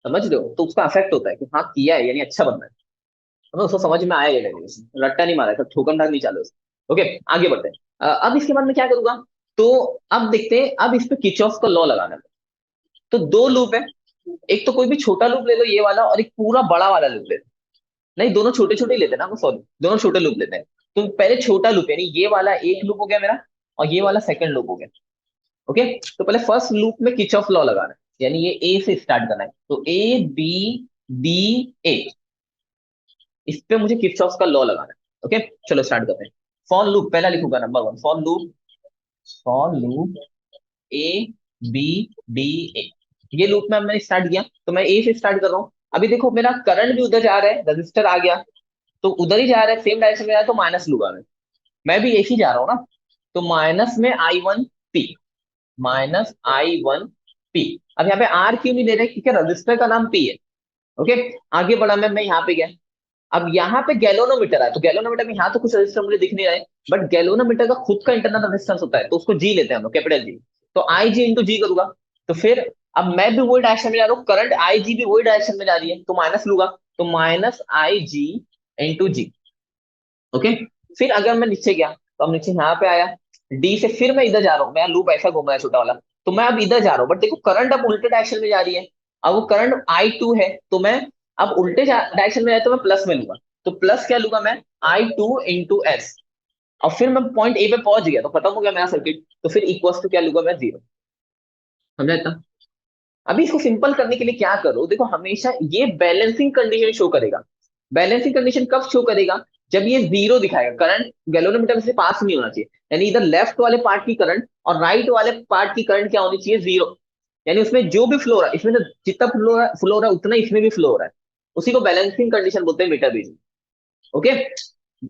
Speaker 1: समझ रहे हो? तो उसका इफेक्ट होता है कि हाँ किया है, यानी अच्छा बंदा है। हमें उसको समझ में आया, ये डेरिवेशन रट्टा नहीं मारा है, सब ठोकम ठाक नहीं चालू उसको। ओके, आगे बढ़ते हैं। अब इसके बाद मैं क्या करूंगा, तो अब देखते हैं, अब इस पे किरचॉफ का लॉ लगाना है। तो दो लूप है, एक तो कोई भी छोटा लूप ले लो ये वाला, और एक पूरा बड़ा वाला लूप ले लो। नहीं, दोनों छोटे छोटे ही लेते हैं ना, सॉरी, दोनों छोटे लूप लेते हैं। तो पहले छोटा लूप, यानी ये वाला एक लूप हो गया मेरा, और ये वाला सेकंड लूप हो गया। ओके, तो पहले फर्स्ट लूप में किरचॉफ लॉ लगाना है, यानी ये ए से स्टार्ट करना है, तो ए बी बी ए, इस पे मुझे किरचॉफ का लॉ लगाना है। ओके, चलो स्टार्ट करते हैं। फॉर लूप पहला लिखूंगा, number one, for loop A B D A. ये लूप में मैंने स्टार्ट किया, तो मैं ए से स्टार्ट कर रहा हूँ। अभी देखो मेरा करंट भी उधर जा रहा है, रजिस्टर आ गया तो उधर ही जा रहा है, सेम डायरेक्शन में जा रहा है, तो माइनस लूंगा मैं भी ऐसे ही जा रहा हूँ ना। तो माइनस में I one P, minus I one P. अब यहाँ पे आर क्यों नहीं दे रहे, क्योंकि रजिस्टर का नाम पी है। ओके, आगे बढ़ा मैं यहाँ पे गया। अब यहाँ पे गैल्वेनोमीटर है, तो गैल्वेनोमीटर में यहाँ तो कुछ रेजिस्टेंस मुझे दिख नहीं रहा है, बट गैल्वेनोमीटर का खुद का इंटरनल रेजिस्टेंस होता है, तो उसको जी लेते हैं हम लोग, कैपिटल जी। तो आई जी इंटू जी करूंगा। तो फिर अब मैं भी वही डायरेक्शन में जा रहा हूँ, करंट आई जी भी वही डायरेक्शन में जा रही है, तो माइनस लूंगा। तो minus I G into ji. Okay, फिर अगर मैं नीचे गया, तो अब नीचे यहाँ पे आया, डी से फिर मैं इधर जा रहा हूँ, मैं लूप ऐसा घूम रहा है छोटा वाला, तो मैं अब इधर जा रहा हूँ, बट देखो करंट अब उल्टे डायरेक्शन में जा रही है। अब वो करंट आई टू है, तो मैं अब उल्टे डायरेक्शन में जाए तो मैं प्लस में लूंगा। तो प्लस क्या लूंगा मैं, आई टू इंटू एस। और फिर मैं पॉइंट ए पे पहुंच गया तो खत्म हो गया मेरा सर्किट, तो फिर इक्वल टू क्या लूंगा मैं, जीरो। समझा इतना? अभी इसको सिंपल करने के लिए क्या करो, देखो हमेशा ये बैलेंसिंग कंडीशन शो करेगा। बैलेंसिंग कंडीशन कब शो करेगा, जब ये जीरो दिखाएगा, करंट गैल्वेनोमीटर से पास नहीं होना चाहिए, यानी इधर लेफ्ट वाले पार्ट की करंट और राइट वाले पार्ट की करंट क्या होनी चाहिए, जीरो। यानी उसमें जो भी फ्लो हो रहा है, इसमें तो जितना फ्लो हो रहा है उतना इसमें भी फ्लो हो रहा है। उसी को बैलेंसिंग कंडीशन बोलते हैं मीटर बीज। ओके,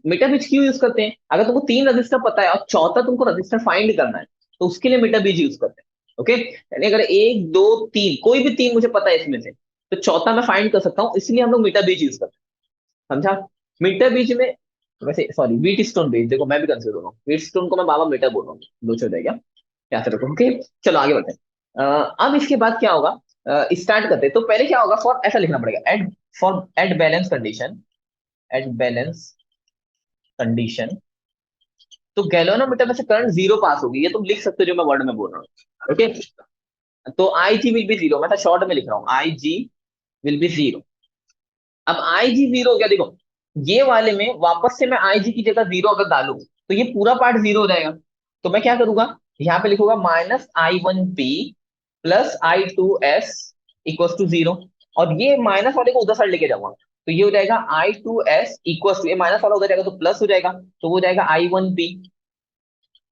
Speaker 1: मीटर बीज क्यों यूज करते हैं, अगर तुमको 3 रजिस्टर पता है और चौथा तुमको रजिस्टर फाइंड करना है, तो उसके लिए मीटर बीज यूज करते हैं। ओके, यानी अगर एक दो तीन, कोई भी तीन मुझे पता है इसमें से, तो चौथा मैं फाइंड कर सकता हूँ, इसलिए हम लोग मीटर बीज यूज करते हैं। समझा? मीटर बीज में, वैसे सॉरी, व्हीट स्टोन बीज, देखो मैं भी कंफ्यूज हो रहा हूँ, व्हीट स्टोन को मैं बाबा मीटर बोल रहा हूँ, दो छोड़ जाएगा, क्या रखो। ओके, चलो आगे बढ़ते हैं। अब इसके बाद क्या होगा, स्टार्ट करते हैं। तो पहले क्या होगा, फॉर ऐसा लिखना पड़ेगा, at balance condition, at balance condition, तो गैल्वेनोमीटर में से करंट जीरो पास होगी, ये तुम लिख सकते हो जो मैं वर्ड में बोल रहा हूँ। ओके, तो आई जी विल बी जीरो, मैं तो शॉर्ट में लिख रहा हूँ, I ji will be zero. अब आई जी जीरो हो गया, देखो ये वाले में वापस से मैं आई जी की जगह जीरो अगर डालू तो ये पूरा पार्ट जीरो हो जाएगा। तो मैं क्या करूंगा, यहाँ पे लिखूंगा minus I one P plus I two S equal to zero. और ये माइनस वाले को उधर साइड लेके जाऊंगा, तो ये हो जाएगा आई टू एस इक्वल टू, ये माइनस वाला उधर जाएगा तो प्लस हो जाएगा, तो वो हो जाएगा आई वन पी।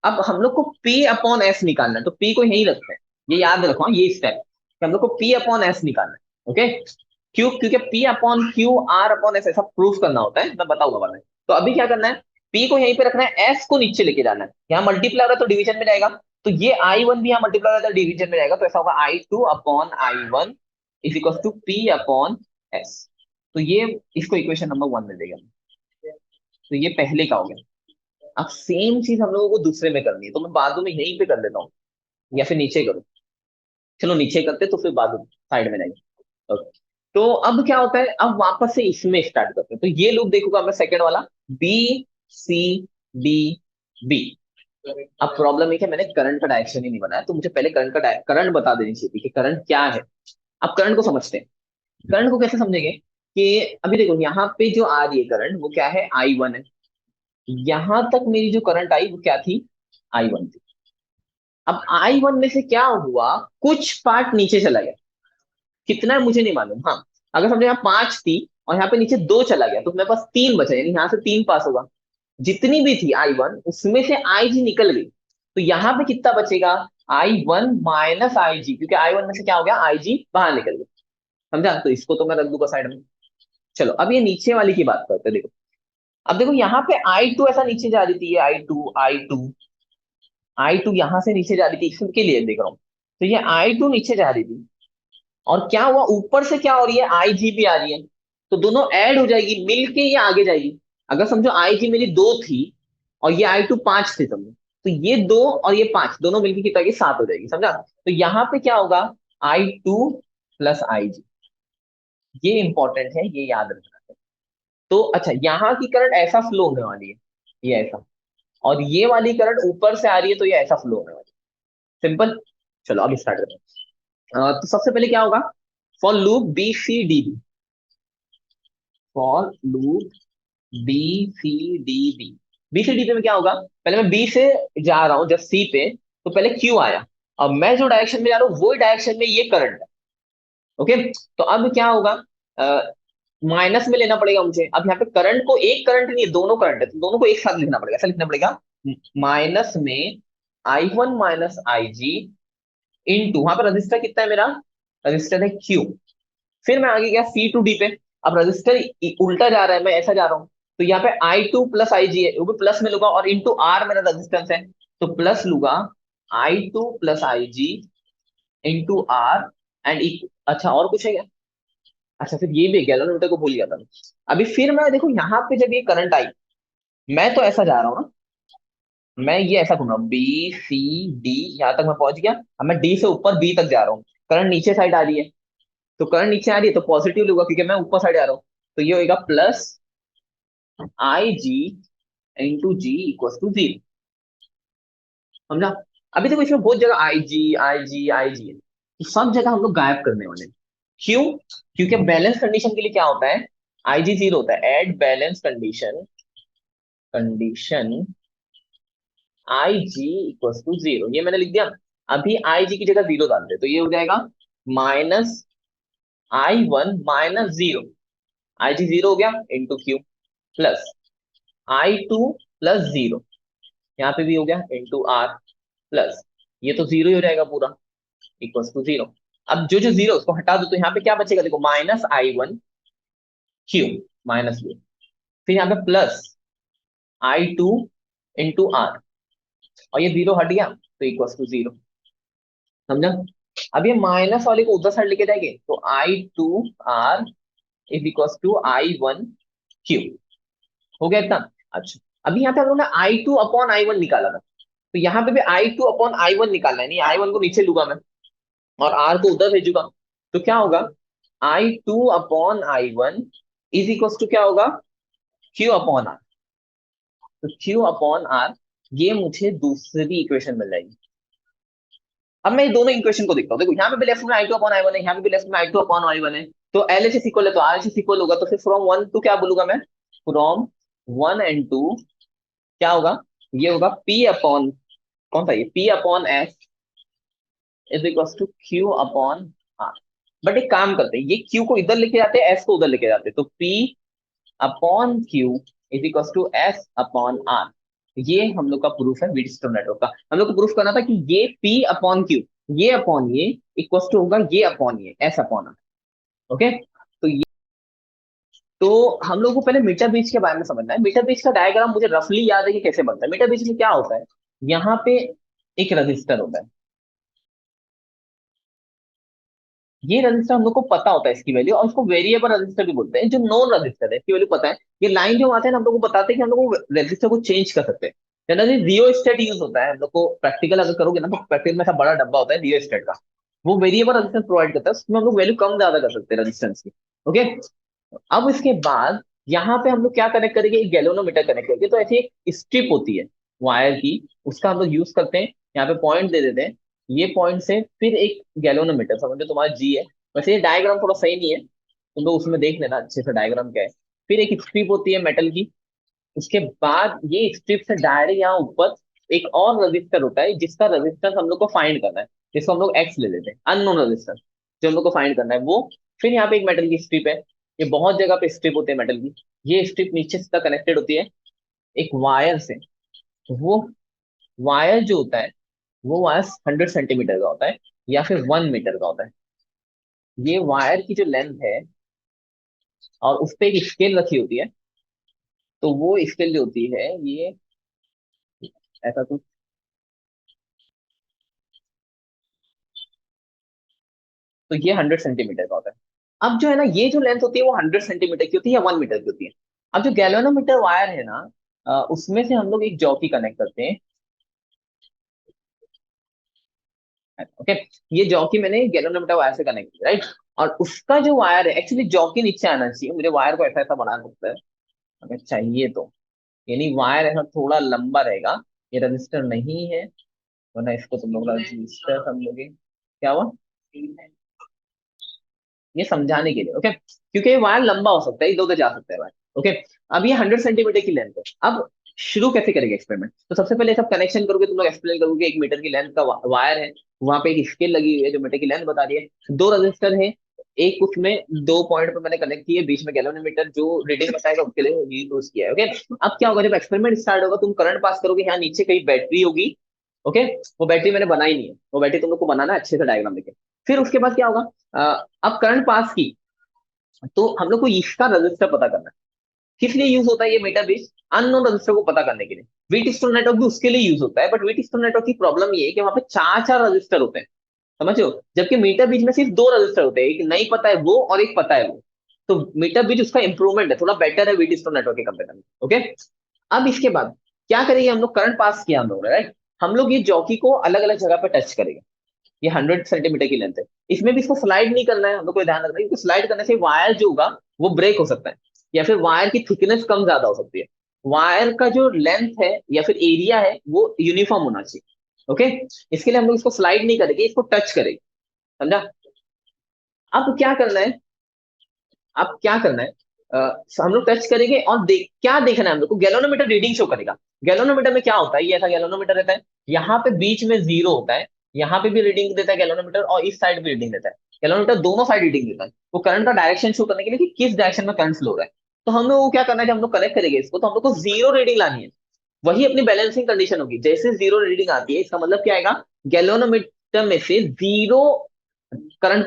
Speaker 1: अब हम लोग को P अपॉन एस निकालना है, तो P को यहीं रखते हैं, ये याद रखो हाँ, ये स्टेप हम लोग को P अपॉन एस निकालना है। ओके, क्यों, क्योंकि P upon Q R upon S ऐसा प्रूफ करना होता है, मैं बताऊंगा बाद में। तो अभी क्या करना है, P को यहीं पे रखना है, S को नीचे लेके जाना है, यहाँ मल्टीप्लाई हो रहा है तो डिवीजन में जाएगा, तो ये आई वन भी यहाँ मल्टीप्लाई हो रहा है तो डिवीजन में जाएगा, तो ऐसा होगा I two upon I one is equal to P upon S. तो ये इसको इक्वेशन नंबर वन मिल जाएगा। तो ये पहले का हो गया। अब सेम चीज हम लोगों को दूसरे में करनी है, तो मैं बाद में यहीं पे कर लेता हूँ, या फिर नीचे करूँ। चलो नीचे करते तो फिर बाद साइड में जाएंगे। ओके, तो अब क्या होता है, अब वापस से इसमें स्टार्ट करते हैं। तो ये लूप देखूंगा मैं सेकंड वाला, बी सी डी बी। अब प्रॉब्लम एक है, मैंने करंट का डायरेक्शन ही नहीं बनाया, तो मुझे पहले करंट बता देनी चाहिए थी कि करंट क्या है। अब करंट को समझते हैं। करंट को कैसे समझेंगे कि अभी देखो यहाँ पे जो आ रही है करंट वो क्या है, आई वन है। यहां तक मेरी जो करंट आई वो क्या थी, आई वन थी। अब आई वन में से क्या हुआ, कुछ पार्ट नीचे चला गया, कितना है मुझे नहीं मालूम। हाँ, अगर समझो यहाँ पांच थी और यहाँ पे नीचे दो चला गया तो मेरे पास तीन बचा, यानी यहाँ से तीन पास होगा। जितनी भी थी आई वन उसमें से आई जी निकल गई, तो यहाँ पे कितना बचेगा, आई वन माइनस आई जी, क्योंकि आई वन में से क्या हो गया, आई जी बाहर निकल गया। समझा, तो इसको तो मैं रख दूंगा साइड में। चलो अब ये नीचे वाली की बात करते हैं, देखो। अब देखो यहाँ पे आई टू ऐसा नीचे जा रही थी, ये I two I two I two यहां से नीचे जा रही थी, इसके लिए देख रहा हूँ। तो ये आई टू नीचे जा रही थी, और क्या हुआ, ऊपर से क्या हो रही है, आई जी भी आ रही है, तो दोनों ऐड हो जाएगी, मिलके ये आगे जाएगी। अगर समझो आई जी मेरी दो थी और ये आई टू पांच थी समझो, तो ये दो और ये पांच दोनों मिलके कितना की सात हो जाएगी, समझा। तो यहाँ पे क्या होगा, आई टू प्लस आई जी। ये इंपॉर्टेंट है, ये याद रखना है। तो अच्छा, यहाँ की करंट ऐसा फ्लो होने वाली है, ये ऐसा, और ये वाली करंट ऊपर से आ रही है तो ये ऐसा फ्लो होने वाली है, सिंपल। चलो अब स्टार्ट करते हैं। तो सबसे पहले क्या होगा, for loop B C D B, for loop B C D B. B C D पे में क्या होगा, पहले मैं बी से जा रहा हूं जब सी पे, तो पहले क्यू आया, अब मैं जो डायरेक्शन में जा रहा हूँ वही डायरेक्शन में ये करंट है। ओके, तो अब क्या होगा, माइनस में लेना पड़ेगा मुझे। अब यहाँ पे करंट को, एक करंट नहीं है, दोनों करंट है, तो दोनों को एक साथ लिखना पड़ेगा, ऐसा लिखना पड़ेगा, माइनस में I one minus I G into, वहां पर रजिस्टर कितना है मेरा, रजिस्टर है क्यू। फिर मैं आगे गया सी टू डी पे, अब रजिस्टर उल्टा जा रहा है, मैं ऐसा जा रहा हूँ, तो यहाँ पे आई टू प्लस आई जी है, वो भी प्लस में लूंगा, और इंटू आर मेरा रेजिस्टेंस है, तो प्लस लूंगा I two plus I G into R and, अच्छा और कुछ है क्या, अच्छा फिर ये भी गैलोमीटर को भूल गया था मैं। अभी फिर मैं देखो यहाँ पे जब ये करंट आई, मैं तो ऐसा जा रहा हूँ ना, मैं ये ऐसा घूम रहा हूँ, बी सी डी, यहाँ तक मैं पहुंच गया। अब मैं डी से ऊपर बी तक जा रहा हूँ, करंट नीचे साइड आ रही है, तो करंट नीचे आ रही है तो पॉजिटिव लूंगा क्योंकि मैं ऊपर साइड आ रहा हूँ, तो ये होगा plus I G into G equal to zero. समझा। अभी देखो इसमें बहुत जगह आई जी आई जी आई जी है, तो सब जगह हम लोग गायब करने वाले हैं। क्यों, क्योंकि बैलेंस कंडीशन के लिए क्या होता है, आई जी जीरो होता है, at balance condition, condition I G equal to zero, ये मैंने लिख दिया। अभी आई जी की जगह जीरो डाल दे, तो ये हो जाएगा minus I one minus zero, I G zero हो गया into Q, plus I two plus zero, यहाँ पे भी हो गया इंटू आर, प्लस ये तो जीरो ही हो जाएगा पूरा, इक्वल टू जीरो। अब जो जो जीरो उसको हटा दो, तो यहाँ पे क्या बचेगा, देखो minus I one Q, minus Q, फिर यहाँ पे plus I two into R, और ये जीरो हट गया तो इक्वल टू जीरो। समझा। अब ये माइनस वाले को उधर साइड लेके जाएंगे, तो I two R is equal to I one Q, हो गया इतना। अच्छा, अभी यहाँ पे हम लोग ने आई टू अपॉन आई वन निकाला था, तो यहाँ पे भी आई टू अपॉन आई वन निकालना है, नहीं आई वन को नीचे लूंगा मैं और आर को उधर भेजूंगा, तो क्या होगा, I two upon I one is equal to क्या होगा, क्यू अपॉन आर। तो क्यू अपॉन आर, ये मुझे दूसरी इक्वेशन मिल जाएगी। अब मैं ये दोनों इक्वेशन को देखता हूँ, देखो यहाँ पे भी लेफ्ट में आई टू अपॉन आई वन है, यहाँ पे भी लेफ्ट में आई टू अपॉन आई वन है, तो एल एच एस इक्वल है तो आर एच एस इक्वल होगा, तो फिर फ्रॉम वन टू क्या बोलूंगा मैं, फ्रॉम वन एंड टू क्या होगा, ये होगा पी अपॉन, कौन सा ये, P upon S is equal to Q upon R. But एक काम करते हैं, ये क्यू को इधर लेके जाते हैं, एस को उधर लेके जाते हैं, तो P upon Q is equal to S upon R. ये हम लोग का प्रूफ है व्हीटस्टोन नेटवर्क का। हम लोग को प्रूफ करना था कि ये पी अपॉन क्यू, ये अपॉन ये इक्वल टू होगा ये अपॉन ये, एस अपॉन आर। ओके, तो ये, तो हम लोग को पहले मीटर ब्रिज के बारे में समझना है। मीटर ब्रिज का डायग्राम मुझे रफली याद है कि कैसे बनता है। मीटर ब्रिज में क्या होता है, यहाँ पे एक रजिस्टर होता है, ये रजिस्टर हम लोग को पता होता है इसकी वैल्यू, और उसको वेरिएबल रजिस्टर भी बोलते हैं। जो नॉन रजिस्टर है इसकी वैल्यू पता है, ये लाइन जो आते हैं ना, हम लोग को बताते हैं कि हम लोग को रजिस्टर को चेंज कर सकते हैं। जनरली रियो स्टेट यूज होता है हम लोग को, प्रैक्टिकल अगर करोगे ना तो प्रैक्टिकल में ऐसा बड़ा डब्बा होता है रियो स्टेट का, वो वेरिएबल रजिस्टर प्रोवाइड करता है, उसमें हम लोग वैल्यू कम ज्यादा कर सकते हैं रजिस्टेंस की। ओके, अब इसके बाद यहाँ पे हम लोग क्या कनेक्ट करेंगे, एक गैल्वेनोमीटर कनेक्ट करेंगे। तो ऐसी एक स्ट्रिप होती है वायर की, उसका हम लोग यूज करते हैं, यहाँ पे पॉइंट दे देते हैं, ये पॉइंट से फिर एक गैल्वेनोमीटर, समझो तुम्हारा जी है। वैसे ये डायग्राम थोड़ा सही नहीं है, तुम लोग उसमें देख लेना अच्छे से डायग्राम क्या है। फिर एक स्ट्रिप होती है मेटल की, उसके बाद ये स्ट्रिप से डायरेक्ट यहाँ ऊपर एक और रजिस्टर होता है, जिसका रजिस्टेंस हम लोग को फाइंड करना है, जिसको हम लोग एक्स ले लेते हैं, अननोन रजिस्टर जो हम लोग को फाइंड करना है वो। फिर यहाँ पे एक मेटल की स्ट्रिप है, ये बहुत जगह पे स्ट्रिप होते हैं मेटल की, ये स्ट्रिप नीचे से कनेक्टेड होती है एक वायर से। वो वायर जो होता है, वो वायर 100 सेंटीमीटर का होता है या फिर 1 मीटर का होता है। ये वायर की जो लेंथ है, और उस पर एक स्केल रखी होती है, तो वो स्केल जो होती है ये ऐसा कुछ, तो ये 100 सेंटीमीटर का होता है। अब जो है ना, ये जो लेंथ होती है वो 100 सेंटीमीटर की होती है या 1 मीटर की होती है। अब जो गैल्वेनोमीटर वायर है ना, उसमें से हम लोग एक जॉकी कनेक्ट करते हैं। ओके, ये जॉकी मैंने गैल्वेनोमीटर वायर से कनेक्ट किया, राइट। और उसका जो वायर है, एक्चुअली जॉकी नीचे आना चाहिए, मुझे वायर को ऐसा ऐसा बना सकता है अगर चाहिए तो, यानी वायर ऐसा थोड़ा लंबा रहेगा। ये रजिस्टर नहीं है, वरना इसको तुम लोग रजिस्टर समझोगे। क्या हुआ, ये समझाने के लिए, ओके, क्योंकि ये वायर लंबा हो सकता है, इधर उधर जा सकता है वायर। ओके, अब ये 100 सेंटीमीटर की लेंथ है। अब शुरू कैसे करेंगे एक्सपेरिमेंट, तो सबसे पहले सब कनेक्शन करोगे, तुम लोग एक्सप्लेन करोगे, 1 मीटर की लेंथ का वायर है, वहां पे एक स्केल लगी हुई है जो मीटर की लेंथ बता रही है, दो रजिस्टर है, एक उसमें दो पॉइंट पे मैंने कनेक्ट किए, बीच में गैल्वेनोमीटर जो रीडिंग बताएगा उसके लिए यूज किया है। ओके, अब क्या होगा, जब एक्सपेरिमेंट स्टार्ट होगा, तुम करंट पास करोगे, यहाँ नीचे कहीं बैटरी होगी। ओके, वो बैटरी मैंने बनाई नहीं है, वो बैटरी तुम लोग को बनाना है अच्छे से डायग्राम लेके। फिर उसके बाद क्या होगा, अब करंट पास की, तो हम लोग को इसका रजिस्टर पता करना है। किस लिए यूज होता है ये मीटर बेस, अननोन रजिस्टर को पता करने के लिए। व्हीटस्टोन नेटवर्क भी उसके लिए यूज होता है, बट व्हीटस्टोन नेटवर्क की प्रॉब्लम ये है कि वहां पे चार चार रजिस्टर होते हैं, समझ लो, जबकि मीटर बीच में सिर्फ दो रजिस्टर होते हैं, एक नहीं पता है वो और एक पता है वो। तो मीटर बीच उसका इंप्रूवमेंट है, थोड़ा बेटर है व्हीटस्टोन नेटवर्क के कंपेयर में। ओके, अब इसके बाद क्या करेंगे, हम लोग करंट पास किया हम लोग ने, राइट। हम लोग ये जॉकी को अलग अलग जगह पे टच करेंगे, ये 100 सेंटीमीटर की लेंथ है, इसमें भी इसको स्लाइड नहीं करना है, हम लोग को ध्यान रखना है, क्योंकि स्लाइड करने से वायर जो होगा वो ब्रेक हो सकता है, या फिर वायर की थिकनेस कम ज्यादा हो सकती है। वायर का जो लेंथ है या फिर एरिया है वो यूनिफॉर्म होना चाहिए। ओके, इसके लिए हम लोग इसको स्लाइड नहीं करेंगे, इसको टच करेंगे, समझा। अब क्या करना है, अब क्या करना है, हम लोग टच करेंगे और क्या देखना है हम लोग को, गैल्वेनोमीटर रीडिंग शो करेगा। गैल्वेनोमीटर में क्या होता है, ये ऐसा गैल्वेनोमीटर रहता है, यहाँ पे बीच में जीरो होता है, यहाँ पे भी रीडिंग देता है गैल्वेनोमीटर, और इस साइड भी रीडिंग देता है। गैल्वेनोमीटर दोनों साइड रीडिंग देता है, वो करंट का डायरेक्शन शो करने के लिए कि किस डायरेक्शन में करंट फ्लो हो रहा है। तो हम लोग को क्या करना है, जब हम लोग कनेक्ट करेंगे इसको, तो हम लोग को जीरो रीडिंग लानी है, वही अपनी बैलेंसिंग कंडीशन होगी। जैसे जीरो रीडिंग आती है, इसका मतलब क्या आएगा, गैल्वेनोमीटर में से जीरो करंट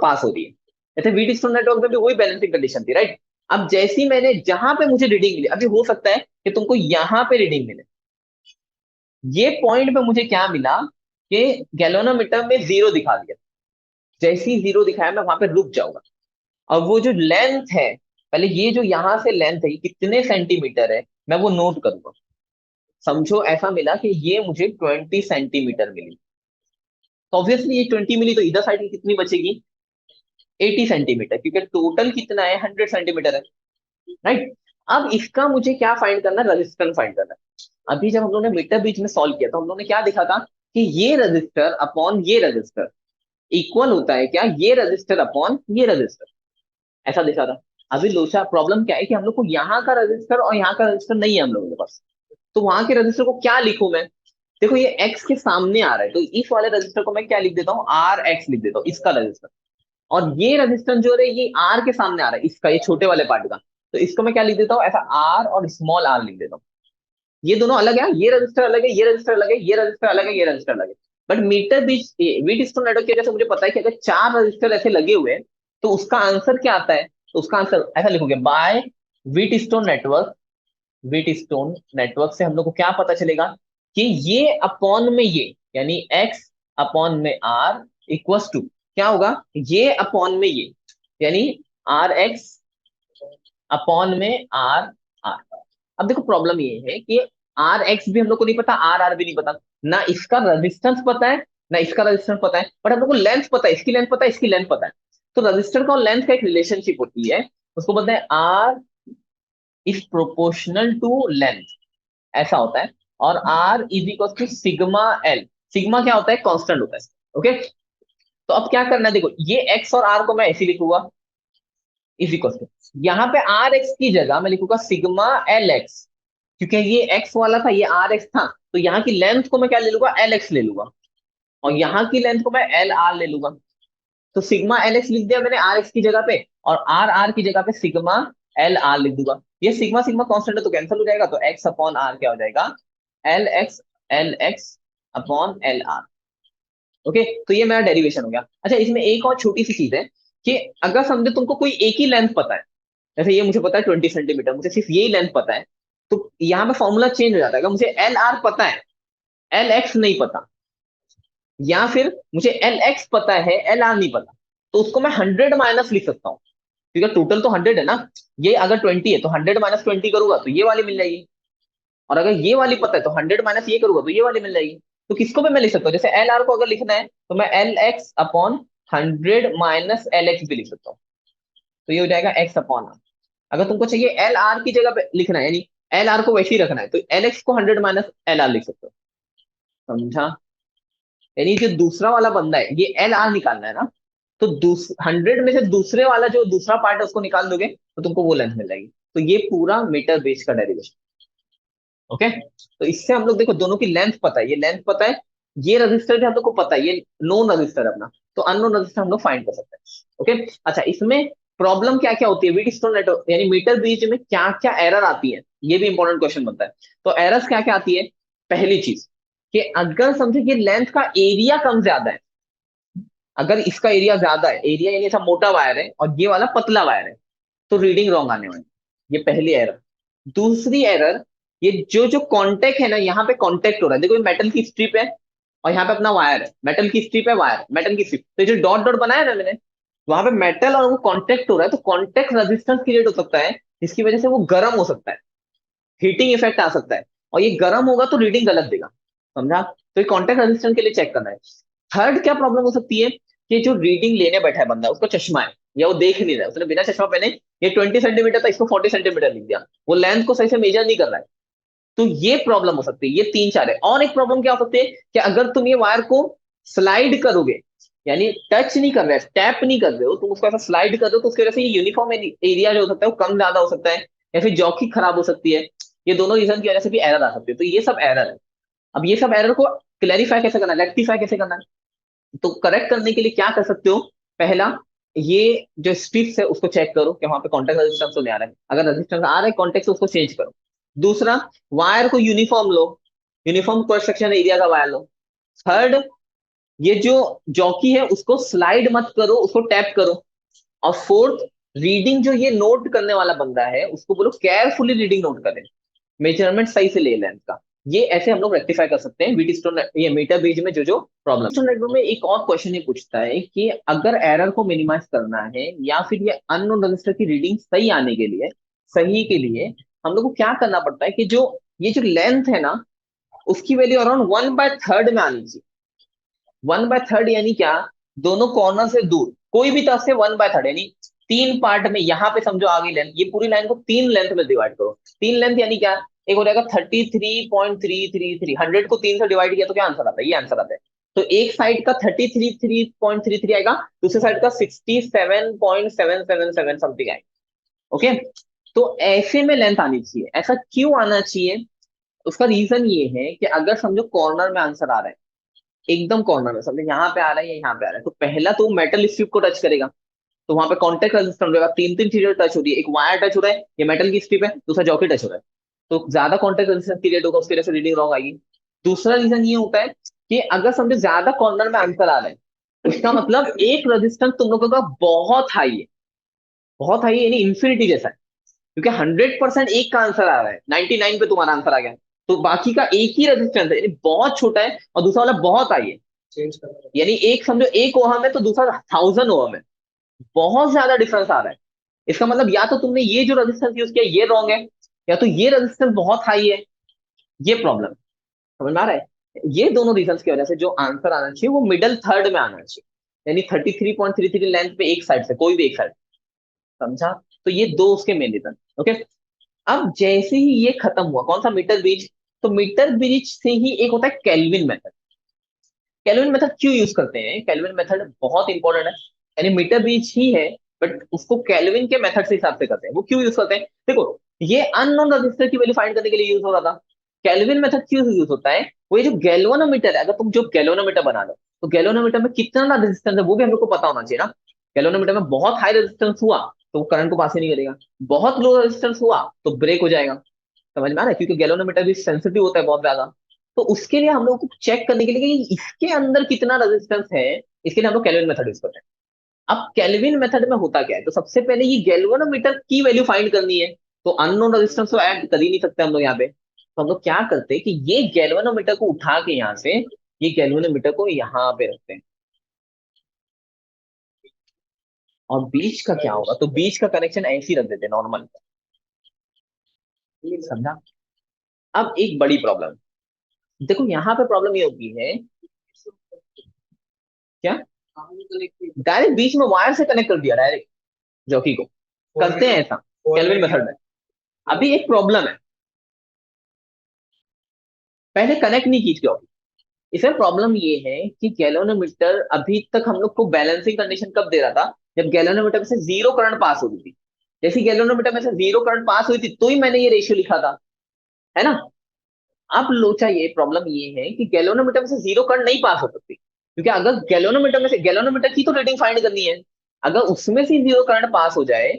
Speaker 1: पास हो रही है। जैसे वीट स्टोन नेटवर्क में भी वही बैलेंसिंग कंडीशन थी, राइट। अब जैसी मैंने जहां पे मुझे रीडिंग मिली, अभी हो सकता है कि तुमको यहां पे रीडिंग मिले, ये पॉइंट पे मुझे क्या मिला कि गैल्वेनोमीटर में जीरो दिखा दिया, जैसे ही जीरो दिखाया मैं वहां पे रुक जाऊंगा। और वो जो लेंथ है, पहले ये जो यहां से लेंथ है ये कितने सेंटीमीटर है, मैं वो नोट करूंगा। समझो ऐसा मिला कि ये मुझे 20 सेंटीमीटर मिली, तो ऑब्वियसली ये 20 मिली, तो इधर साइड की कितनी बचेगी, 80 सेंटीमीटर, क्योंकि टोटल कितना है, 100 सेंटीमीटर है, राइट। अब इसका मुझे क्या फाइंड करना है, रजिस्टेंस फाइंड करना है। अभी जब हम लोगों ने मीटर बीच में सॉल्व किया, तो हम लोगों ने क्या देखा था कि ये रजिस्टर अपॉन ये रजिस्टर इक्वल होता है क्या, ये रजिस्टर अपॉन ये रजिस्टर। ऐसा देखा था। अभी लोचा प्रॉब्लम क्या है कि हम लोग को यहाँ का रजिस्टर और यहाँ का रजिस्टर नहीं है हम लोगों के पास। तो वहां के रजिस्टर को क्या लिखूं मैं? देखो ये एक्स के सामने आ रहा है, तो इस वाले रजिस्टर को मैं क्या लिख देता हूँ, आर एक्स लिख देता हूँ, इसका रजिस्टर। और ये रजिस्टर जो है ये आर के सामने आ रहा है, इसका, ये छोटे वाले पार्ट का। तो इसको मैं क्या लिख देता हूँ, ऐसा आर और स्मॉल आर लिख देता हूँ। ये दोनों अलग है, ये रजिस्टर अलग है, ये रजिस्टर अलग है, ये रजिस्टर अलग है, ये रजिस्टर अलग है। But meter bridge Wheatstone network की वजह से मुझे पता है कि अगर चार रजिस्टर ऐसे लगे हुए हैं तो उसका आंसर क्या आता है। तो उसका आंसर ऐसा लिखोगे, by Wheatstone network. Wheatstone network से हम लोग को क्या पता चलेगा कि ये अपॉन में ये, यानी एक्स अपॉन में आर इक्वल्स टू क्या होगा, ये अपॉन में ये, यानी आर एक्स अपॉन में आर आर। अब देखो प्रॉब्लम ये है कि आर एक्स भी हम लोग को नहीं पता, आर आर भी नहीं पता, ना इसका रेजिस्टेंस पता है ना इसका रेजिस्टेंस पता है, बट हम लोग को लेंथ पता है, इसकी लेंथ पता है, इसकी लेंथ पता है। तो रजिस्टर का और लेंथ का एक रिलेशनशिप होती है, उसको बोलते हैं R is proportional to length, ऐसा होता है। और R is equal to sigma L. Sigma क्या होता है, कांस्टेंट होता है। ओके, तो अब क्या करना है, देखो ये एक्स और आर को मैं ऐसे लिखूंगा, इज इक्वल टू, यहाँ पे आर एक्स की जगह मैं लिखूंगा सिग्मा एल एक्स, क्योंकि ये एक्स वाला था, ये आर एक्स था, तो यहाँ की लेंथ को मैं क्या ले लूंगा, एल एक्स ले लूंगा। और यहाँ की लेंथ को मैं एल आर ले लूंगा। तो सिग्मा एल एक्स लिख दिया मैंने आर एक्स की जगह पे, और आर आर की जगह पे सिग्मा एल आर लिख दूंगा। ये सिग्मा सिग्मा कांस्टेंट है तो कैंसिल हो जाएगा, तो एक्स अपॉन आर क्या हो जाएगा, L x upon L are. Okay, तो ये मेरा डेरिवेशन हो गया। अच्छा, इसमें एक और छोटी सी चीज है कि अगर समझो तुमको कोई एक ही लेंथ पता है, जैसे ये मुझे पता है 20 सेंटीमीटर, मुझे सिर्फ यही लेंथ पता है, तो यहाँ पे फॉर्मूला चेंज हो जाता है। अगर मुझे एल आर पता है, एल एक्स नहीं पता, या फिर मुझे एल एक्स पता है, एल आर नहीं पता, तो उसको मैं 100 माइनस लिख सकता हूँ, क्योंकि टोटल तो 100 है ना। ये अगर 20 है तो 100 - 20 करूंगा तो ये वाली मिल जाएगी। और अगर ये वाली पता है तो 100 - ये करूंगा तो ये वाली मिल जाएगी। तो किसको भी मैं लिख सकता हूँ, जैसे एल आर को अगर लिखना है तो मैं L x upon 100 - L x भी लिख सकता हूँ। तो ये हो जाएगा एक्स अपॉन आर। अगर तुमको चाहिए एल आर की जगह पे लिखना है, यानी एल आर को वैसे ही रखना है, तो एल एक्स को 100 - एल आर लिख सकते हो। समझा? यानी जो दूसरा वाला बंदा है, ये एल आर निकालना है ना, तो 100 में से दूसरे वाला जो दूसरा पार्ट है उसको निकाल दोगे तो तुमको वो लेंथ मिल जाएगी। तो ये पूरा मीटर बेस का डेरिवेशन। ओके, तो इससे हम लोग देखो दोनों की लेंथ पता है, ये लेंथ पता है, ये रजिस्टर भी हम लोग को पता है, ये नोन रजिस्टर है अपना, तो अननोन रजिस्टर हम लोग फाइंड कर सकते हैं। ओके, अच्छा इसमें प्रॉब्लम क्या क्या होती है व्हीटस्टोन नेटवर्क यानी मीटर ब्रिज में, क्या क्या एरर आती है, ये भी इंपॉर्टेंट क्वेश्चन बनता है। तो एरर्स क्या क्या आती है, पहली चीज कि अगर समझे कि लेंथ का एरिया कम ज्यादा है, अगर इसका एरिया ज्यादा है, एरिया यानी ऐसा मोटा वायर है और ये वाला पतला वायर है, तो रीडिंग रॉन्ग आने वाली, ये पहली एरर। दूसरी एरर, ये जो जो कांटेक्ट है ना, यहाँ पे कांटेक्ट हो रहा है, देखो ये मेटल की स्ट्रिप है और यहाँ पे अपना वायर है, मेटल की स्ट्रिप है, वायर मेटल की स्ट्रिप, तो ये जो डॉट डॉट बनाया ना मैंने, वहां पे मेटल और वो कांटेक्ट हो रहा है, तो कांटेक्ट रेजिस्टेंस क्रिएट हो सकता है, जिसकी वजह से वो गर्म हो सकता है, हीटिंग इफेक्ट आ सकता है, और ये गर्म होगा तो रीडिंग गलत देगा। समझा? तो ये कांटेक्ट रेजिस्टेंस के लिए चेक करना है। थर्ड क्या प्रॉब्लम हो सकती है कि जो रीडिंग लेने बैठा है बंदा, उसको चश्मा है या वो देख नहीं रहा है, उसने बिना चश्मा पहने ये 20 सेंटीमीटर था, इसको 40 सेंटीमीटर लिख दिया, वो लेंथ को सही से मेजर नहीं कर रहा है। तो ये प्रॉब्लम हो सकती है। ये तीन चार है। और एक प्रॉब्लम क्या हो सकती है कि अगर तुम ये वायर को स्लाइड करोगे, यानी टच नहीं कर रहे, टैप नहीं कर रहे हो, तुम उसको ऐसा स्लाइड कर रहे हो, तो उसकी वजह से ये यूनिफॉर्म एरिया जो हो सकता है वो कम ज्यादा हो सकता है, या फिर जॉकी खराब हो सकती है। ये दोनों रीजन की वजह से भी एरर आ सकती है। तो ये सब एरर है। अब ये सब एरर को क्लैरिफाई कैसे करना है, रेक्टिफाई कैसे करना है, तो करेक्ट करने के लिए क्या कर सकते हो, पहला, ये जो स्ट्रिप्स है उसको चेक करो कि वहां पे कॉन्टेक्ट रेजिस्टेंस तो नहीं आ रहा है, अगर रेजिस्टेंस आ रहा है कॉन्टेक्ट तो उसको चेंज करो। दूसरा, वायर को यूनिफॉर्म लो, यूनिफॉर्म क्रॉस सेक्शन एरिया का वायर लो। थर्ड, ये जो जॉकी है उसको स्लाइड मत करो, उसको टैप करो। और फोर्थ, रीडिंग जो ये नोट करने वाला बंदा है उसको बोलो केयरफुली रीडिंग नोट करे, मेजरमेंट सही से ले लें इसका। ये ऐसे हम लोग रेक्टिफाई कर सकते हैं वीट स्टोन ये मीटर ब्रिज में जो जो प्रॉब्लम। स्टोन नेटवर्क में एक और क्वेश्चन ये पूछता है कि अगर एरर को मिनिमाइज करना है या फिर ये अननोन रजिस्टर की रीडिंग सही आने के लिए, सही के लिए हम लोग को क्या करना पड़ता है कि जो ये जो लेंथ है ना, उसकी वैल्यू अराउंड 1/3 में आनी चाहिए। 1/3 यानी क्या, दोनों कॉर्नर से दूर कोई भी तरफ से 1/3, यानी तीन पार्ट में, यहाँ पे समझो आगे लेंथ, ये पूरी लाइन को तीन लेंथ में डिवाइड करो। तीन लेंथ यानी क्या, एक हो जाएगा 33.333, 100 को तीन से डिवाइड किया तो क्या आंसर आता है, ये आंसर आता है। तो एक साइड का 33.33 आएगा, दूसरे साइड का 67.777 समथिंग आएगा। ओके, तो ऐसे में लेंथ आनी चाहिए। ऐसा क्यों आना चाहिए? उसका रीजन ये है कि अगर समझो कॉर्नर में आंसर आ रहा है, एकदम कॉर्नर में समझो यहाँ पे आ रहा है या यहाँ पे आ रहा है, तो पहला तो मेटल स्ट्रिप को टच करेगा, तो वहां पे कॉन्टेक्ट रेजिस्टेंस रहेगा। तीन तीन चीजें टच हो रही है, एक वायर टच हो रहा है, ये मेटल की स्ट्रिप है, दूसरा जॉकी टच हो रहा है, तो ज्यादा कॉन्टेक्ट रेजिस्टेंस क्रिएट होगा, उसकी वजह से रीडिंग रॉन्ग आएगी। दूसरा रीजन ये होता है कि अगर समझो ज्यादा कॉर्नर में आंसर आ रहा है, उसका मतलब एक रेजिस्टेंस तुम लोगों का बहुत हाई है, बहुत हाई यानी इंफिनिटी जैसा है, क्योंकि 100% एक का आंसर आ रहा है, 99 पे तुम्हारा आंसर आ गया, तो बाकी का एक ही रेजिस्टेंस है, यानी बहुत छोटा है, और दूसरा वाला बहुत हाई है। चेंज कर, यानी एक समझो 1 ओहम है तो दूसरा 1000 ओहम है, बहुत ज्यादा डिफरेंस आ रहा है। इसका मतलब या तो तुमने ये जो रेजिस्टेंस यूज किया ये रॉन्ग है, या तो ये रेजिस्टेंस बहुत हाई है, ये प्रॉब्लम। समझ में आ रहा है? ये दोनों रीजन की वजह से जो आंसर आना चाहिए वो मिडल थर्ड में आना चाहिए, यानी 33.33 लेंथ पे एक साइड से, कोई भी एक साइड। समझा? तो ये दो उसके मेन रीजन। ओके, अब जैसे ही ये खत्म हुआ, कौन सा, मीटर ब्रिज, तो मीटर ब्रिज से ही एक होता है केल्विन मेथड। केल्विन मेथड क्यों यूज करते हैं? केल्विन मेथड बहुत इंपॉर्टेंट है, यानी मीटर ब्रिज ही है, बट उसको केल्विन के मेथड से हिसाब से करते हैं। वो क्यों यूज करते हैं? देखो, ये अननोन रजिस्टर की वैल्यू फाइंड करने के लिए यूज हो रहा था। केल्विन मेथड क्यों यूज होता है? वो ये जो गैल्वेनोमीटर है, अगर तुम जो गैल्वेनोमीटर बना लो, तो गैल्वेनोमीटर में कितना रेजिस्टेंस है वो भी हम लोग को पता होना चाहिए ना। गैल्वेनोमीटर में बहुत हाई रेजिस्टेंस हुआ तो वो करंट को पास ही नहीं करेगा, बहुत लो रेजिस्टेंस हुआ तो ब्रेक हो जाएगा। समझ में आ रहा है? क्योंकि गैल्वेनोमीटर भी सेंसिटिव होता है बहुत ज्यादा। तो उसके लिए हम लोग को चेक करने के लिए कि इसके अंदर कितना रेजिस्टेंस है, इसके लिए हम लोग केल्विन मेथड यूज करते हैं। अब केल्विन मेथड में होता क्या है, तो सबसे पहले ये गैल्वेनोमीटर की वैल्यू फाइंड करनी है, तो अननोन रेजिस्टेंस तो ऐड कर ही नहीं सकते हम लोग यहाँ पे, तो हम लोग क्या करते हैं कि ये गैल्वेनोमीटर को उठा के यहाँ से, ये गैल्वेनोमीटर को यहाँ पे रखते हैं, और बीच का क्या होगा, तो बीच का कनेक्शन ऐसे ही रख देते हैं नॉर्मल। समझा? अब एक बड़ी प्रॉब्लम, देखो यहाँ पे प्रॉब्लम ये होती है, क्या, डायरेक्ट बीच में वायर से कनेक्ट कर दिया डायरेक्ट जॉकी को, करते हैं ऐसा केल्विन मेथड में। अभी एक प्रॉब्लम है, पहले कनेक्ट नहीं की जॉकी। इसमें प्रॉब्लम ये है कि गैल्वेनोमीटर अभी तक हम लोग को बैलेंसिंग कंडीशन कब दे रहा था, जब गैल्वेनोमीटर में से जीरो करंट पास होती थी। जैसे गैल्वेनोमीटर में से जीरो करंट पास हुई थी तो ही मैंने ये रेशियो लिखा था, है ना। अब लोचा ये प्रॉब्लम ये है कि गैल्वेनोमीटर में से जीरो करंट नहीं पास हो सकती, क्योंकि अगर गैल्वेनोमीटर में से, गैल्वेनोमीटर की तो रीडिंग फाइंड करनी है, अगर उसमें से जीरो करंट पास हो जाए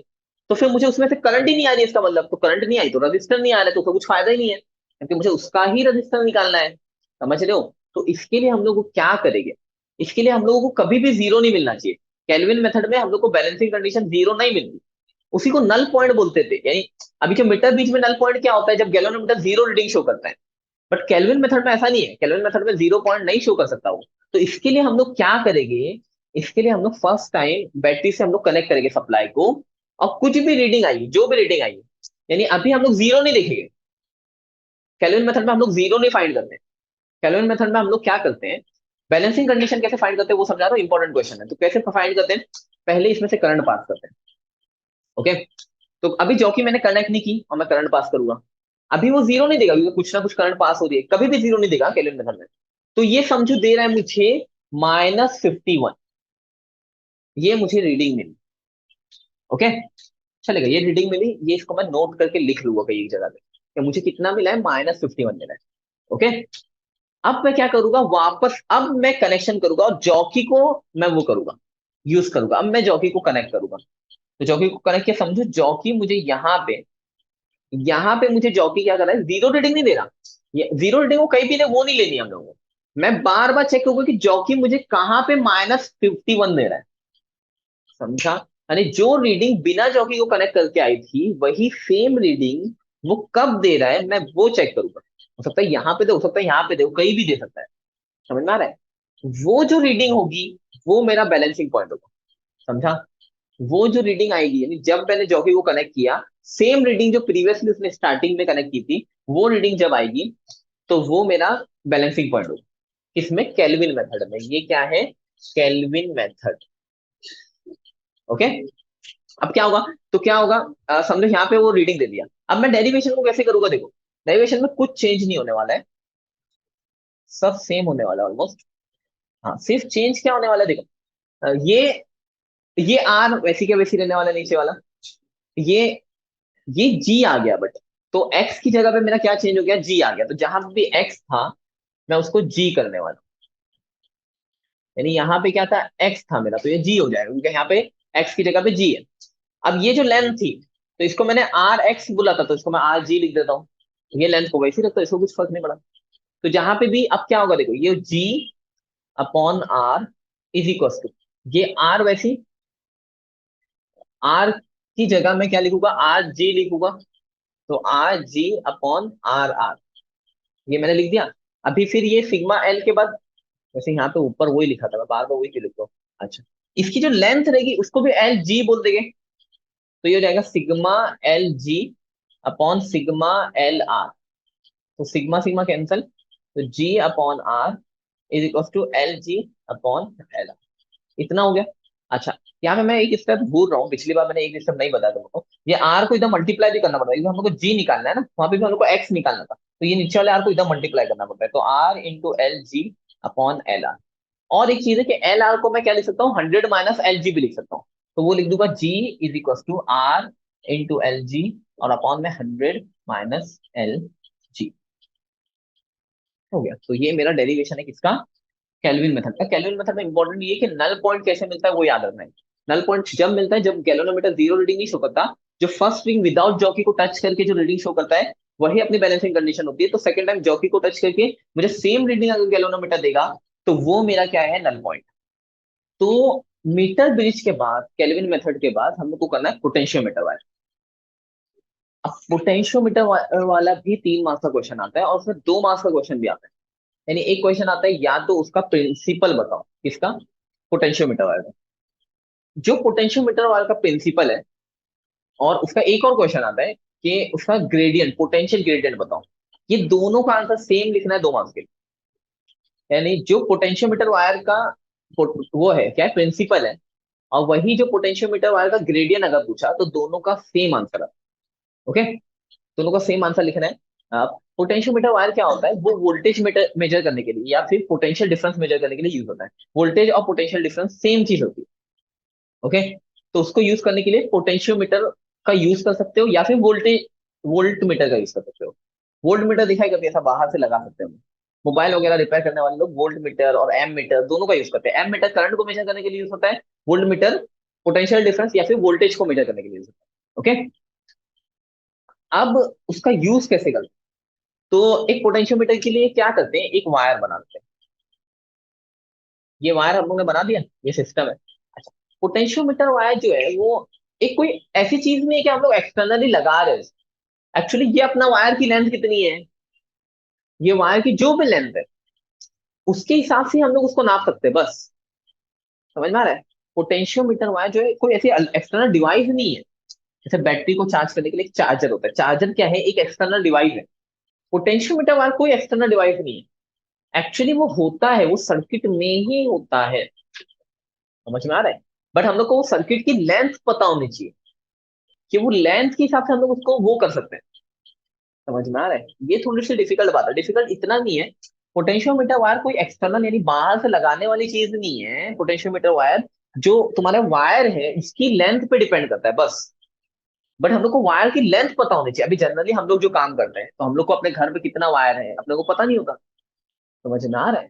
Speaker 1: तो फिर मुझे उसमें से करंट ही नहीं आ रही है, इसका मतलब तो करंट नहीं आई तो रजिस्टर नहीं आ रहा है, तो उसका कुछ फायदा ही नहीं है, क्योंकि मुझे उसका ही रजिस्टर निकालना है। समझ रहे हो? तो इसके लिए हम लोग को क्या करेंगे, इसके लिए हम लोगों को कभी भी जीरो नहीं मिलना चाहिए। केल्विन मेथड में हम लोग को बैलेंसिंग कंडीशन जीरो नहीं मिलती, उसी को नल पॉइंट बोलते थे। यानी अभी जो मीटर बीच में नल पॉइंट क्या होता है, जब गैल्वेनोमीटर जीरो रीडिंग शो करता है, बट केल्विन मेथड में ऐसा नहीं है, केल्विन मेथड में जीरो पॉइंट नहीं शो कर सकता वो। तो इसके लिए हम लोग क्या करेंगे, इसके लिए हम लोग फर्स्ट टाइम बैटरी से हम लोग कनेक्ट करेंगे सप्लाई को, और कुछ भी रीडिंग आई, जो भी रीडिंग आई, यानी अभी हम लोग जीरो नहीं देखेंगे। केल्विन मेथड में हम लोग जीरो नहीं फाइंड करते हैं। केल्विन मेथड में हम लोग क्या करते हैं, बैलेंसिंग कंडीशन कैसे फाइंड करते हैं वो समझा रहा हूँ, इंपॉर्टेंट क्वेश्चन है। तो कैसे फाइंड करते हैं, पहले इसमें से करंट पास करते हैं। ओके, तो अभी जॉकी मैंने कनेक्ट नहीं की और मैं करंट पास करूंगा, अभी वो जीरो नहीं देगा, क्योंकि कुछ ना कुछ करंट पास हो रही है, कभी भी जीरो नहीं देगा केल्विन मेथड में। तो ये समझो दे रहा है मुझे -51, ये मुझे रीडिंग मिली। ओके, चलेगा, ये रीडिंग मिली, ये इसको मैं नोट करके लिख लूंगा कहीं एक जगह पे कि मुझे कितना मिला है, -51 मिला है। ओके, अब मैं क्या करूंगा, वापस अब मैं कनेक्शन करूंगा और जॉकी को मैं वो करूंगा, यूज करूंगा। अब मैं जॉकी को कनेक्ट करूंगा, तो जॉकी को कनेक्ट किया, समझो जॉकी मुझे यहाँ पे मुझे जॉकी क्या कर रहा है, जीरो रीडिंग नहीं दे रहा, ये जीरो रीडिंग को कहीं भी नहीं, वो नहीं लेनी है हम लोगों को। मैं बार बार चेक करूंगा कि जॉकी मुझे कहाँ पे -51 दे रहा है। समझा? यानी जो रीडिंग बिना जॉकी को कनेक्ट करके आई थी, वही सेम रीडिंग वो कब दे रहा है, मैं वो चेक करूंगा। हो सकता है यहाँ पे दे, हो सकता है यहाँ पे दे, वो कहीं भी दे सकता है। समझ में आ रहा है? वो जो रीडिंग होगी वो मेरा बैलेंसिंग पॉइंट होगा। समझा? वो जो रीडिंग आएगी, यानी जब मैंने जॉकी को कनेक्ट किया, सेम रीडिंग जो प्रीवियसली उसने स्टार्टिंग में कनेक्ट की थी, वो रीडिंग जब आएगी तो वो मेरा बैलेंसिंग पॉइंट होगा। किसमें? केल्विन मेथड में। ये क्या है? Kelvin method. ओके, अब क्या होगा, तो क्या होगा, समझो यहाँ पे वो रीडिंग दे दिया, अब मैं डेरिवेशन को कैसे करूंगा, देखो डेरिवेशन में कुछ चेंज नहीं होने वाला है, सब सेम होने वाला है ऑलमोस्ट। हाँ, सिर्फ चेंज क्या होने वाला है देखो, ये आर वैसी के वैसी रहने वाला है नीचे वाला, ये ये जी आ गया बट, तो एक्स की जगह पे मेरा क्या चेंज हो गया, जी आ गया, तो जहां भी एक्स था मैं उसको जी करने वाला हूं। यानी यहाँ पे क्या था, एक्स था मेरा, तो ये जी हो जाएगा क्योंकि यहाँ पे एक्स की जगह पे जी है। अब ये जो लेंथ थी, तो इसको मैंने आर एक्स बोला था, तो इसको मैं आर जी लिख देता हूँ। ये लेंथ को वैसे ही रखता हूँ, इसको कुछ फर्क नहीं पड़ा। तो जहां पे भी अब क्या होगा देखो, ये G upon R is equal to, ये आर वैसी, आर की जगह मैं क्या लिखूंगा, आर जी लिखूंगा, तो R G upon R R, ये मैंने लिख दिया। अभी फिर ये सिग्मा एल के बाद, वैसे यहाँ पे ऊपर वही लिखा था, मैं बार बार वही क्यों लिखता हूँ। अच्छा, इसकी जो लेंथ रहेगी उसको भी एल जी बोल देंगे, तो ये हो जाएगा sigma L G upon sigma L R, तो सिग्मा सिग्मा कैंसल, तो G upon R is equal to L G upon L R, इतना हो गया। अच्छा, यहाँ पे मैं एक स्टेप भूल रहा हूँ, पिछली बार मैंने एक स्टेप नहीं बताया तुमको, ये आर को इधर मल्टीप्लाई भी करना पड़ता है, क्योंकि हम लोग को जी निकालना है ना, वहां पे भी हम लोग को एक्स निकालना था, तो ये नीचे वाले आर को इधर मल्टीप्लाई करना पड़ता है, तो R into L G upon L R. और एक चीज है कि एल आर को मैं क्या लिख सकता हूँ, 100 माइनस एल जी भी लिख सकता हूँ, तो वो लिख दूंगा G is equal to R into L G, और अपॉन में 100 माइनस एल जी, हो गया। तो ये मेरा डेरिवेशन है किसका, केल्विन मेथड का। केल्विन मेथड में इंपॉर्टेंट ये है कि नल पॉइंट कैसे मिलता है वो याद रखना है। नल पॉइंट जब मिलता है जब गैल्वेनोमीटर जीरो रीडिंग नहीं शो करता, जो फर्स्ट रिंग विदाउट जॉकी को टच करके जो रीडिंग शो करता है वही अपनी बैलेंसिंग कंडीशन होती है, तो सेकंड टाइम जॉकी को टच करके मुझे सेम रीडिंग अगर गैल्वेनोमीटर देगा तो वो मेरा क्या है, नल पॉइंट। तो मीटर ब्रिज के बाद, केल्विन मेथड के बाद हम लोग को करना है पोटेंशियोमीटर वाला। अब पोटेंशियोमीटर वाला भी 3 मार्क्स का क्वेश्चन आता है और उसमें 2 मार्क्स का क्वेश्चन भी आता है। यानी एक क्वेश्चन आता है या तो उसका प्रिंसिपल बताओ, किसका, पोटेंशियोमीटर वाला। जो पोटेंशियोमीटर वाला का प्रिंसिपल है, और उसका एक और क्वेश्चन आता है कि उसका ग्रेडियंट, पोटेंशियल ग्रेडियंट बताओ। ये दोनों का आंसर सेम लिखना है 2 मार्क्स के लिए। यानी जो पोटेंशियोमीटर वायर का वो है क्या है, प्रिंसिपल है, और वही जो पोटेंशियोमीटर वायर का ग्रेडियंट अगर पूछा तो दोनों का सेम आंसर है। ओके, दोनों का सेम आंसर लिखना है। पोटेंशियोमीटर वायर क्या होता है, वो वोल्टेज मीटर मेजर करने के लिए या फिर पोटेंशियल डिफरेंस मेजर करने के लिए यूज होता है। वोल्टेज और पोटेंशियल डिफरेंस सेम चीज होती है। ओके, तो उसको यूज करने के लिए पोटेंशियोमीटर का यूज कर सकते हो, या फिर वोल्ट मीटर का यूज कर सकते हो। वोल्ट मीटर दिखाई कभी ऐसा बाहर से लगा सकते हो, मोबाइल वगैरह रिपेयर करने वाले लोग वोल्ट मीटर और एम मीटर दोनों का यूज करते हैं। एम मीटर करंट को मेजर करने के लिए यूज होता है, वोल्ट मीटर पोटेंशियल डिफरेंस या फिर वोल्टेज को मेजर करने के लिए यूज होता है। ओके, अब उसका यूज कैसे करते हैं, तो एक पोटेंशियोमीटर के लिए क्या करते हैं, एक वायर बनाते हैं। ये वायर हम लोग ने बना दिया, ये सिस्टम है। अच्छा, पोटेंशियोमीटर वायर जो है वो एक कोई ऐसी चीज नहीं है कि हम लोग एक्सटर्नली लगा रहे हैं। एक्चुअली ये अपना वायर की लेंथ कितनी है, ये वायर की जो भी लेंथ है उसके हिसाब से हम लोग उसको नाप सकते हैं बस। समझ में आ रहा है, पोटेंशियोमीटर वायर जो है कोई ऐसी एक्सटर्नल डिवाइस नहीं है। जैसे बैटरी को चार्ज करने के लिए एक चार्जर होता है, चार्जर क्या है, एक एक्सटर्नल डिवाइस है। पोटेंशियोमीटर वायर कोई एक्सटर्नल डिवाइस नहीं है। एक्चुअली वो होता है, वो सर्किट में ही होता है। समझ में आ रहा है, बट हम लोग को वो सर्किट की लेंथ पता होनी चाहिए, कि वो लेंथ के हिसाब से हम लोग उसको वो कर सकते हैं। समझ में आ रहा है, ये थोड़ी सी डिफिकल्ट बात है, डिफिकल्ट इतना नहीं है। पोटेंशियोमीटर वायर कोई एक्सटर्नल यानी बाहर से लगाने वाली चीज नहीं है। पोटेंशियोमीटर वायर जो तुम्हारा वायर है उसकी लेंथ पे डिपेंड करता है बस। बट हम लोग को वायर की लेंथ पता होनी चाहिए। अभी जनरली हम लोग जो काम करते हैं तो हम लोग को अपने घर पे कितना वायर है अपने को पता नहीं होता। समझ में आ रहा है,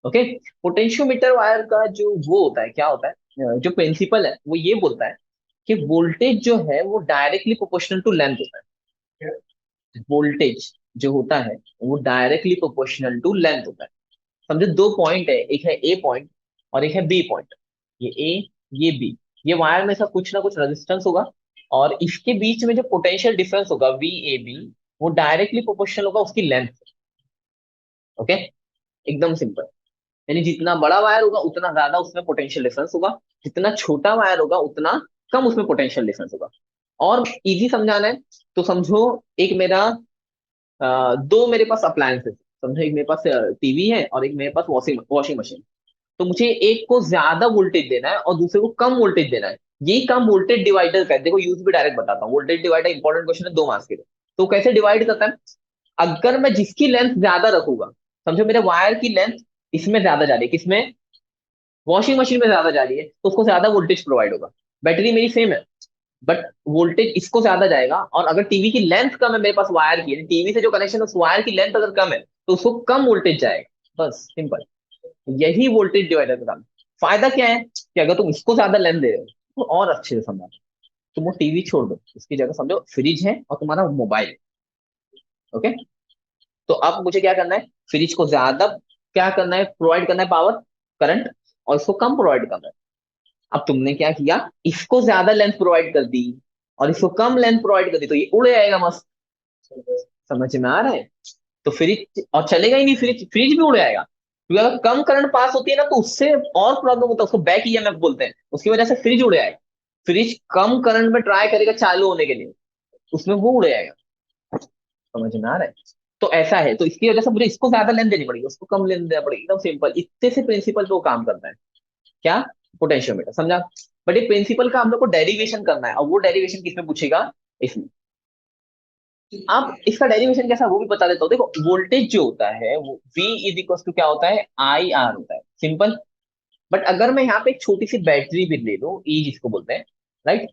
Speaker 1: ओके। पोटेंशियोमीटर वायर का जो वो होता है, क्या होता है, जो प्रिंसिपल है वो ये बोलता है कि वोल्टेज जो है वो डायरेक्टली प्रोपोर्शनल टू लेंथ होता है। वोल्टेज जो होता है वो डायरेक्टली प्रोपोर्शनल टू लेंथ होता है। समझो दो पॉइंट है, एक है ए पॉइंट और एक है बी पॉइंट। ये ए, ये बी, ये वायर में से कुछ ना कुछ रेजिस्टेंस होगा, और इसके बीच में जो पोटेंशियल डिफरेंस होगा वी ए बी, वो डायरेक्टली प्रोपोर्शनल होगा उसकी लेंथ। ओके, एकदम सिंपल। यानी जितना बड़ा वायर होगा उतना ज्यादा उसमें पोटेंशियल डिफरेंस होगा, जितना छोटा वायर होगा उतना कम उसमें पोटेंशियल डिफरेंस होगा। और इजी समझाना है तो समझो, एक मेरा दो मेरे पास अप्लायंसेस, समझो एक मेरे पास टीवी है और एक मेरे पास वॉशिंग वॉशिंग मशीन। तो मुझे एक को ज्यादा वोल्टेज देना है और दूसरे को कम वोल्टेज देना है। यही काम वोल्टेज डिवाइडर का है। देखो यूज भी डायरेक्ट बताता हूँ, वोल्टेज डिवाइडर इंपॉर्टेंट क्वेश्चन है 2 मार्क्स के लिए। तो कैसे डिवाइड करता है, अगर मैं जिसकी लेंथ ज्यादा रखूंगा, समझो मेरे वायर की लेंथ इसमें ज्यादा जा रही है, किसमें? वॉशिंग मशीन में ज्यादा जा रही है, तो उसको ज्यादा वोल्टेज प्रोवाइड होगा। बैटरी मेरी सेम है, बट वोल्टेज इसको ज्यादा जाएगा। और अगर टीवी की लेंथ कम है मेरे पास वायर की, टीवी से जो कनेक्शन है उस वायर की लेंथ अगर कम है, तो उसको कम वोल्टेज जाएगा। बस सिंपल, यही वोल्टेज डिवाइडर का काम है। फायदा क्या है कि अगर तुम इसको ज्यादा लेंथ दे रहे हो तो और अच्छे से समझो। तुम वो टीवी छोड़ दो, उसकी जगह समझो फ्रिज है और तुम्हारा मोबाइल। ओके, तो अब मुझे क्या करना है? फ्रिज को ज्यादा क्या करना है? प्रोवाइड करना है पावर, करंट, और इसको कम प्रोवाइड करना है। अब तुमने क्या किया, इसको ज्यादा लेंथ प्रोवाइड कर दी और इसको कम लेंथ प्रोवाइड कर दी, तो ये उड़ जाएगा मस्त। समझ में आ रहा है? तो फ्रिज और चलेगा ही नहीं, फ्रिज फ्रिज भी उड़ जाएगा, क्योंकि अगर कम करंट पास होती है ना तो उससे और प्रॉब्लम होता है, उसको बैक ईएमएफ बोलते हैं, उसकी वजह से फ्रिज उड़ जाएगा। फ्रिज कम करंट में ट्राई करेगा चालू होने के लिए, उसमें वो उड़ जाएगा। समझ में आ रहा है? तो ऐसा है, तो इसकी वजह से मुझे इसको ज्यादा लेंथ देनी पड़ेगी, उसको कम लेंथ देना पड़ेगी। एकदम सिंपल, इतने से प्रिंसिपल पे वो काम करता है। क्या? पोटेंशियोमीटर, समझा? बट ये प्रिंसिपल का हम लोग को डेरिवेशन करना है, और वो डेरिवेशन किसमें पूछेगा? इसमें। अब इसका डेरिवेशन कैसा है वो भी बता देता हूँ। देखो, वोल्टेज जो होता है वो V इज इक्वल टू क्या होता है? आई आर होता है, सिंपल। बट अगर मैं यहाँ पे एक छोटी सी बैटरी भी ले लूं, ई जिसको बोलते हैं, राइट,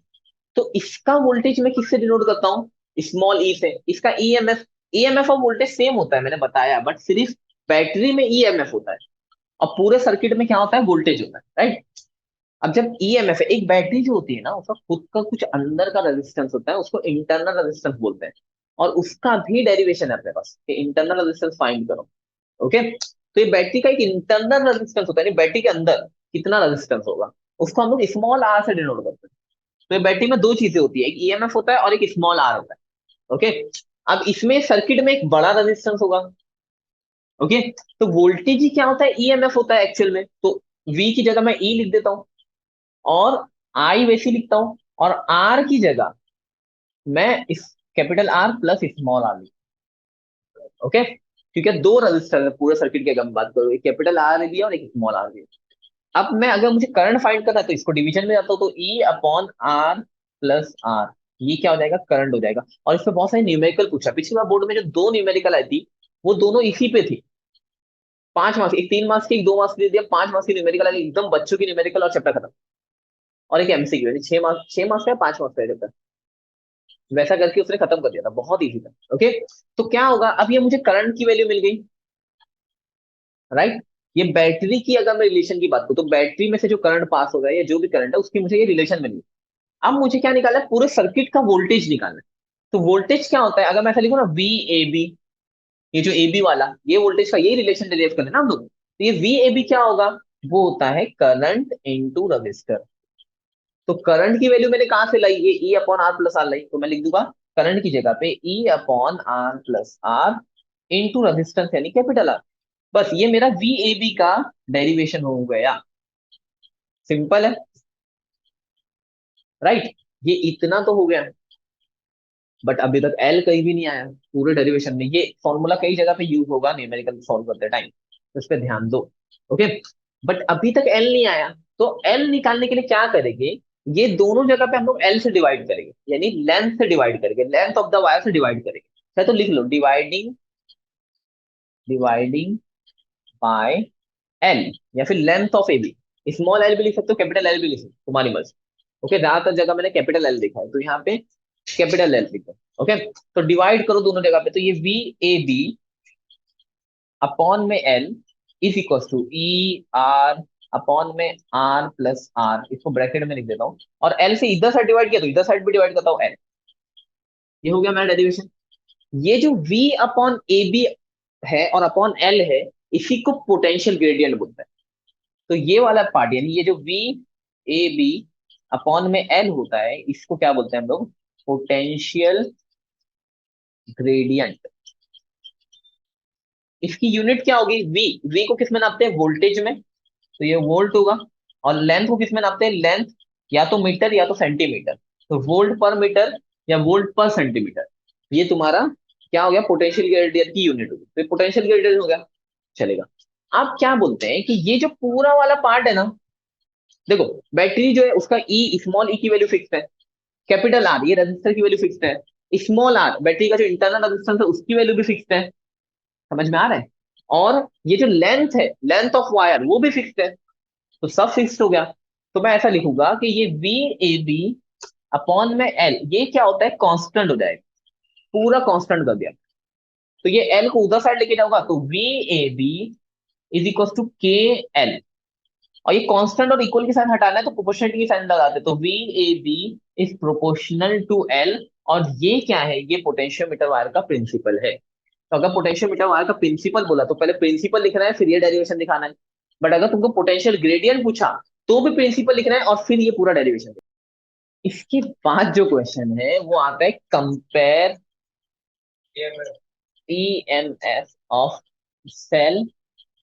Speaker 1: तो इसका वोल्टेज मैं किससे डिनोट करता हूँ? स्मॉल ई से। इसका ईएमएफ और वोल्टेज सेम होता है, मैंने बताया, बट सिर्फ बैटरी में ईएमएफ होता है और पूरे सर्किट में क्या होता है? वोल्टेज होता है, राइट। अब जब ईएमएफ है, एक बैटरी जो होती है ना उसका खुद का कुछ अंदर का रेजिस्टेंस होता है, उसको इंटरनल रेजिस्टेंस बोलते हैं। और उसका भी डेरिवेशन है अपने पास कि इंटरनल रेजिस्टेंस फाइंड करो। ओके, तो ये बैटरी का एक इंटरनल रेजिस्टेंस होता है, यानी बैटरी के अंदर कितना रेजिस्टेंस होगा, उसको हम लोग स्मॉल आर से डिनोट करते हैं। तो ये बैटरी में दो चीजें होती है, एक ईएमएफ होता है और एक स्मॉल आर होता है। ओके, अब इसमें सर्किट में एक बड़ा रेजिस्टेंस होगा। ओके, तो वोल्टेज ही क्या होता है? ईएमएफ होता है एक्चुअल में। तो वी की जगह मैं ई लिख देता हूँ, और आई वैसे ही लिखता हूँ, और आर की जगह मैं इस capital R plus small R लिखता हूँ। ओके, क्योंकि दो रजिस्टर है पूरे सर्किट की, अगर मैं बात करूँ, एक कैपिटल आर भी है और एक स्मॉल आर भी है। अब मैं अगर मुझे करंट फाइंड करना है तो इसको डिवीजन में जाता हूँ, तो E upon R plus R, ये क्या हो जाएगा? करंट हो जाएगा। और इसमें बहुत सारे न्यूमेरिकल पूछा, पिछली बार बोर्ड में जो दो न्यूमेरिकल आई थी वो दोनों इसी पे थी। 5 मार्क्स, एक 3 मार्क्स की, एक 2 मार्क्स की दे दिया, 5 मार्क्स की न्यूमेरिकल आई, एकदम बच्चों की न्यूमेरिकल, और चैप्टर खत्म। और एक एमसीक्यू, यानी 6 मार्क्स, 6 मार्क्स का, 5 मार्क्स का चैप्टर, वैसा करके उसने खत्म कर दिया था, बहुत ईजी था। ओके, तो क्या होगा, अब ये मुझे करंट की वैल्यू मिल गई, राइट। ये बैटरी की अगर मैं रिलेशन की बात करूं, तो बैटरी में से जो करंट पास हो रहा है या जो भी करंट है उसकी मुझे ये रिलेशन मिल गई। अब मुझे क्या निकालना है? पूरे सर्किट का वोल्टेज निकालना है। तो वोल्टेज क्या होता है? अगर मैं ऐसा लिखूं ना, वी ए बी, ये जो ए बी वाला, ये वोल्टेज का यही रिलेशन डिराइव करना है ना हम लोग, तो ये वी ए बी क्या होगा? वो होता है करंट इनटू रजिस्टर। तो करंट की वैल्यू मैंने कहां से लाई? ये E upon R plus R लाई, तो मैं लिख दूंगा करंट की जगह पे E upon R plus R into resistance, यानी कैपिटल आर। बस ये मेरा वी ए बी का डेरिवेशन हो गया। सिंपल है, राइट। ये इतना तो हो गया, बट अभी तक एल कहीं भी नहीं आया पूरे डेरिवेशन में। ये फॉर्मूला कई जगह पे यूज होगा न्यूमेरिकल सॉल्व करते टाइम, तो इस पे ध्यान दो। ओके, बट अभी तक एल नहीं आया, तो एल निकालने के लिए क्या करेंगे? ये दोनों जगह पे हम लोग एल से डिवाइड करेंगे, यानी लेंथ से डिवाइड करेंगे, लेंथ ऑफ द वायर से डिवाइड करेंगे। चाहे तो लिख लो, डिवाइडिंग डिवाइडिंग बाय एल, या फिर length of A B. Small L भी लिख सकते हो, कैपिटल एल भी लिख सकते हो, तुम्हारी मर्जी। ओके, ज्यादातर जगह मैंने कैपिटल एल लिखा है, तो यहाँ पे कैपिटल एल लिखो। ओके, तो डिवाइड करो दोनों जगह पे, तो ये वी ए बी अपॉन में L is equal to E R upon में आर प्लस आर, इसको ब्रैकेट में लिख देता हूँ, और एल से इधर साइड डिवाइड किया तो इधर साइड भी डिवाइड करता हूँ एल। ये हो गया मेरा डेरिवेशन। ये जो v अपॉन ए बी है और अपॉन एल है, इसी को पोटेंशियल ग्रेडियंट बोलते हैं। तो ये वाला पार्ट, यानी ये जो v ए बी अपॉन में एल होता है, इसको क्या बोलते हैं हम लोग? Potential gradient. इसकी यूनिट क्या होगी? v। v को किस में नापते हैं? वोल्टेज में, तो ये वोल्ट होगा। और लेंथ को किस में नापते हैं? लेंथ या तो मीटर या तो सेंटीमीटर, तो वोल्ट पर मीटर या वोल्ट पर सेंटीमीटर। ये तुम्हारा क्या हो गया? पोटेंशियल ग्रेडियंट की यूनिट होगी, तो पोटेंशियल ग्रेडियंट हो गया, चलेगा। आप क्या बोलते हैं कि ये जो पूरा वाला पार्ट है ना, देखो, बैटरी जो है उसका ई, स्मॉल ई की वैल्यू फिक्स है, कैपिटल आर ये रजिस्टर की वैल्यू फिक्स है, स्मॉल आर बैटरी का जो इंटरनल रजिस्टेंस है उसकी वैल्यू भी फिक्स है। समझ में आ रहा है? और ये जो लेंथ है, लेंथ ऑफ वायर, वो भी फिक्स्ड है। तो सब फिक्स्ड हो गया। तो मैं ऐसा लिखूंगा कि ये वी ए बी अपॉन में एल, ये क्या होता है, कांस्टेंट हो जाएगा, पूरा कांस्टेंट कर दिया। तो ये एल को उधर साइड लेके जाऊंगा, तो V A B is equal to K L. और ये कांस्टेंट और इक्वल के साथ हटाना है तो प्रोपोर्शनलिटी की साइन लगाते हैं। तो V A B is proportional to L. और ये क्या है, ये पोटेंशियोमीटर वायर का प्रिंसिपल है। तो अगर पोटेंशियोमीटर वायर का प्रिंसिपल बोला तो पहले प्रिंसिपल लिखना है, फिर ये डेरिवेशन दिखाना है। बट अगर तुमको पोटेंशियल ग्रेडियंट पूछा तो भी प्रिंसिपल लिखना है और फिर ये पूरा डेरिवेशन। इसके बाद जो क्वेश्चन है वो आता है compare EMF of cell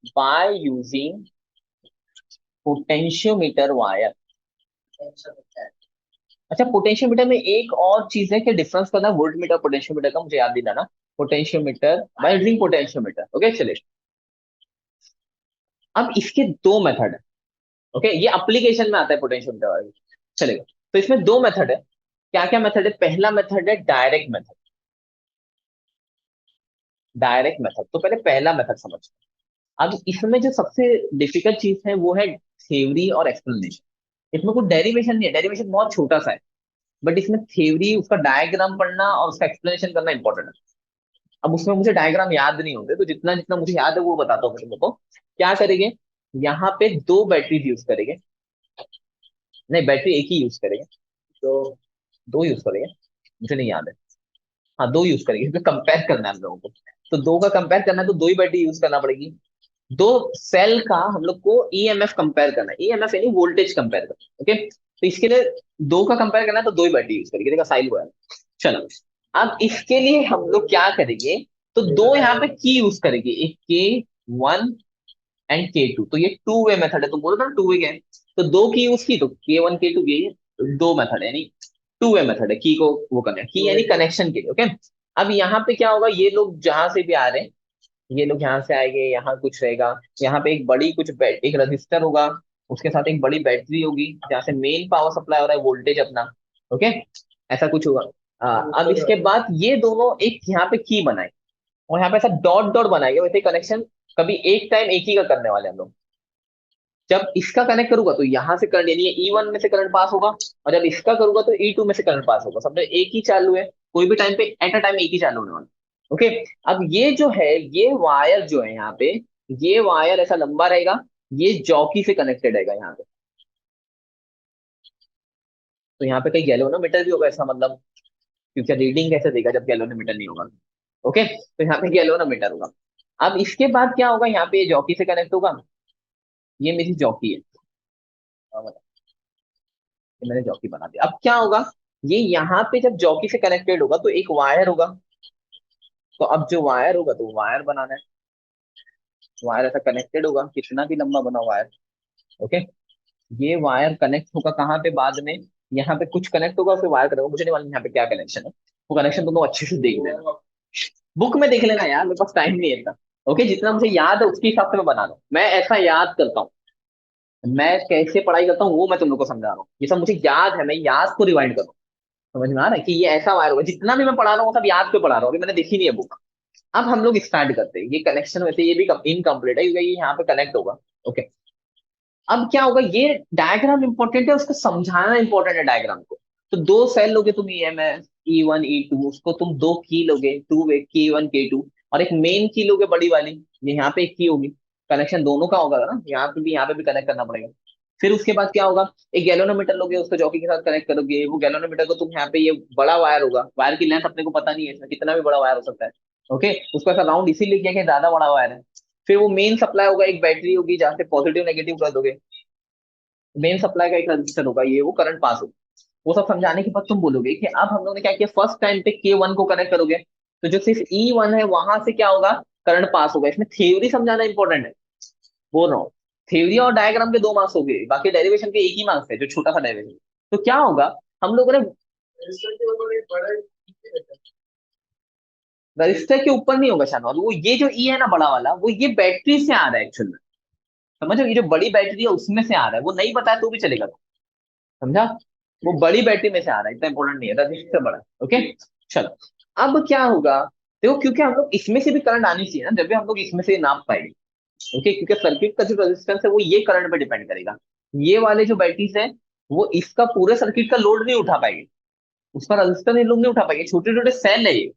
Speaker 1: by using potentiometer wire. अच्छा, पोटेंशियोमीटर में एक और चीज है कि डिफरेंस करना वोल्ट मीटर पोटेंशियोमीटर का, मुझे याद दिलाना। Potentiometer bye using potentiometer, okay चलिए। अब इसके दो मेथड है। ओके, ये एप्लीकेशन में आता है पोटेंशियोमीटर वायर, चलेगा। तो इसमें दो मेथड है। क्या क्या मेथड है? पहला मेथड है डायरेक्ट मेथड। डायरेक्ट मेथड, तो पहले पहला मेथड समझ। अब इसमें जो सबसे डिफिकल्ट चीज है वो है थ्योरी और एक्सप्लेनेशन। इसमें कोई डेरिवेशन नहीं है, डेरिवेशन बहुत छोटा सा है। बट इसमें थ्योरी, उसका डायग्राम पढ़ना और उसका एक्सप्लेनेशन करना इंपॉर्टेंट है। अब उसमें मुझे डायग्राम याद नहीं होते, तो जितना जितना मुझे याद है वो बताता हूँ तुम लोगों को। क्या करेंगे, यहाँ पे दो बैटरीज यूज करेंगे। नहीं, बैटरी एक ही यूज करेंगे। तो दो यूज करेंगे, मुझे नहीं याद है। हाँ, दो यूज करेंगे क्योंकि कंपेयर करना है हम लोगों को। तो दो का कंपेयर करना है तो दो ही बैटरी यूज करना पड़ेगी। दो सेल का हम लोग को ईएमएफ कंपेयर करना है, ईएमएफ यानी वोल्टेज कंपेयर करना है, ओके। तो इसके लिए दो का कंपेयर करना है तो दो ही बैटरी यूज करेंगे, देखा साइल हुआ है। चलो, अब इसके लिए हम लोग क्या करेंगे, तो दो यहाँ पे की यूज करेंगे, एक K1 एंड K2। तो ये टू वे मेथड है, तुम बोलो ना टू वे है। तो दो की यूज की तो K1 K2, ये दो मेथड है, यानी टू वे मेथड है। की को वो करना है, की यानी कनेक्शन के लिए, ओके। अब यहाँ पे क्या होगा, ये लोग जहां से भी आ रहे हैं, ये लोग यहाँ से आएंगे, यहाँ कुछ रहेगा। यहाँ पे एक बड़ी कुछ एक रजिस्टर होगा, उसके साथ एक बड़ी बैटरी होगी जहाँ से मेन पावर सप्लाई हो रहा है, वोल्टेज अपना, ओके। ऐसा कुछ होगा। अब इसके बाद ये दोनों एक यहाँ पे की बनाए और यहाँ पे ऐसा डॉट डॉट बनाएंगे, वैसे कनेक्शन कभी एक टाइम एक ही का करने वाले हम लोग। जब इसका कनेक्ट करूंगा तो यहाँ से करंट, यानी E1 में से करंट पास होगा। और जब इसका करूंगा तो E2 में से करंट पास होगा। समझो एक ही चालू है, कोई भी टाइम पे एट अ टाइम एक ही चालू होने वाला, ओके। अब ये जो है, ये वायर जो है यहाँ पे, ये वायर ऐसा लंबा रहेगा, ये जॉकी से कनेक्टेड रहेगा यहाँ पे। तो यहाँ पे कहीं गैल्वेनोमीटर भी होगा ऐसा मतलब, क्योंकि रीडिंग कैसे देगा जब गैल्वेनोमीटर नहीं होगा, ओके। तो यहाँ पे गैल्वेनोमीटर होगा। अब इसके बाद क्या होगा, यहाँ पे ये जॉकी से कनेक्ट होगा। ये मेरी जॉकी है, ये मैंने जॉकी बना दिया। अब क्या होगा, ये यहाँ पे जब जॉकी से कनेक्टेड होगा तो एक वायर होगा। तो अब जो वायर होगा तो वायर बनाना है। वायर ऐसा कनेक्टेड होगा, कितना भी लंबा बना वायर, ओके। ये वायर कनेक्ट होगा कहाँ पे बाद में, यहाँ पे कुछ कनेक्ट होगा फिर वायर करेगा, मुझे नहीं मालूम यहाँ पे क्या कनेक्शन है। वो कनेक्शन तुम लोग अच्छे से देख लेना, बुक में देख लेना यार, मेरे पास टाइम नहीं है इतना। ओके, जितना मुझे याद है उसके हिसाब से मैं बना रहा हूँ, मैं ऐसा याद करता हूँ। मैं कैसे पढ़ाई करता हूँ वो मैं तुम लोग को समझा रहा हूँ, ये सब मुझे याद है, मैं याद को रिवाइंड कर रहा हूँ। समझ में आ रहा है कि ये ऐसा वायर होगा, जितना भी मैं पढ़ा रहा हूँ वो सब याद पे पढ़ा रहा हूँ, अभी मैंने देखी नहीं है बुक। अब हम लोग स्टार्ट करते हैं। ये कनेक्शन वैसे ये भी इनकम्प्लीट है क्योंकि ये यहाँ पे कनेक्ट होगा, ओके। अब क्या होगा, ये डायग्राम इंपॉर्टेंट है, उसको समझाना इंपॉर्टेंट है डायग्राम को। तो दो सेल लोगे तुम, EMF E1 E2, उसको तुम दो की लोगे, टू वे K1 K2। और एक मेन की लोगे बड़ी वाली, ये यहाँ पे एक की होगी। कनेक्शन दोनों का होगा ना, यहाँ पे भी कनेक्ट करना पड़ेगा। फिर उसके बाद क्या होगा, एक गैल्वेनोमीटर लोगे, उसको जॉकी के साथ कनेक्ट करोगे। वो गैल्वेनोमीटर को तुम यहाँ पे, ये बड़ा वायर होगा, वायर की लेंथ अपने को पता नहीं है, इसमें कितना भी बड़ा वायर हो सकता है, ओके। उसको ऐसा राउंड इसीलिए किया कि ज्यादा बड़ा वायर है। फिर वो मेन सप्लाई होगा, एक बैटरी होगी जहाँ से पॉजिटिव नेगेटिव कर दोगे। मेन सप्लाई का एक रजिस्टर होगा, ये वो करंट पास होगा। वो सब समझाने के बाद तुम बोलोगे कि अब हम लोग ने क्या किया, फर्स्ट टाइम पे K1 को कनेक्ट करोगे तो जो सिर्फ E1 है वहां से क्या होगा, करंट पास होगा। इसमें थ्योरी समझाना इंपॉर्टेंट है, बोल रहा हूँ। थ्योरी और डायग्राम के दो मार्क्स हो गए, बाकी डेरिवेशन के एक ही मार्क्स है, जो छोटा सा डेरिवेशन। तो क्या होगा, हम लोगों ने रजिस्टर के ऊपर नहीं होगा शानवाल, वो ये जो ई है ना बड़ा वाला, वो ये बैटरी से आ रहा है एक्चुअल में। समझो, ये जो बड़ी बैटरी है उसमें से आ रहा है, वो नहीं बताया तो भी चलेगा, समझा। वो बड़ी बैटरी में से आ रहा है, इतना इंपॉर्टेंट नहीं है, रजिस्टर बड़ा है, ओके। चलो, अब क्या होगा, देखो क्योंकि हम लोग इसमें से भी करंट आनी चाहिए ना, जब भी हम लोग इसमें से नाप पाएंगे। ओके, क्योंकि सर्किट का जो रेजिस्टेंस है वो ये करंट पे डिपेंड करेगा। ये वाले जो बैटरीज है वो इसका पूरे सर्किट का लोड नहीं उठा पाएंगे, उसका रजिस्टर ये लोग नहीं उठा पाएंगे, छोटे छोटे सेल है ये।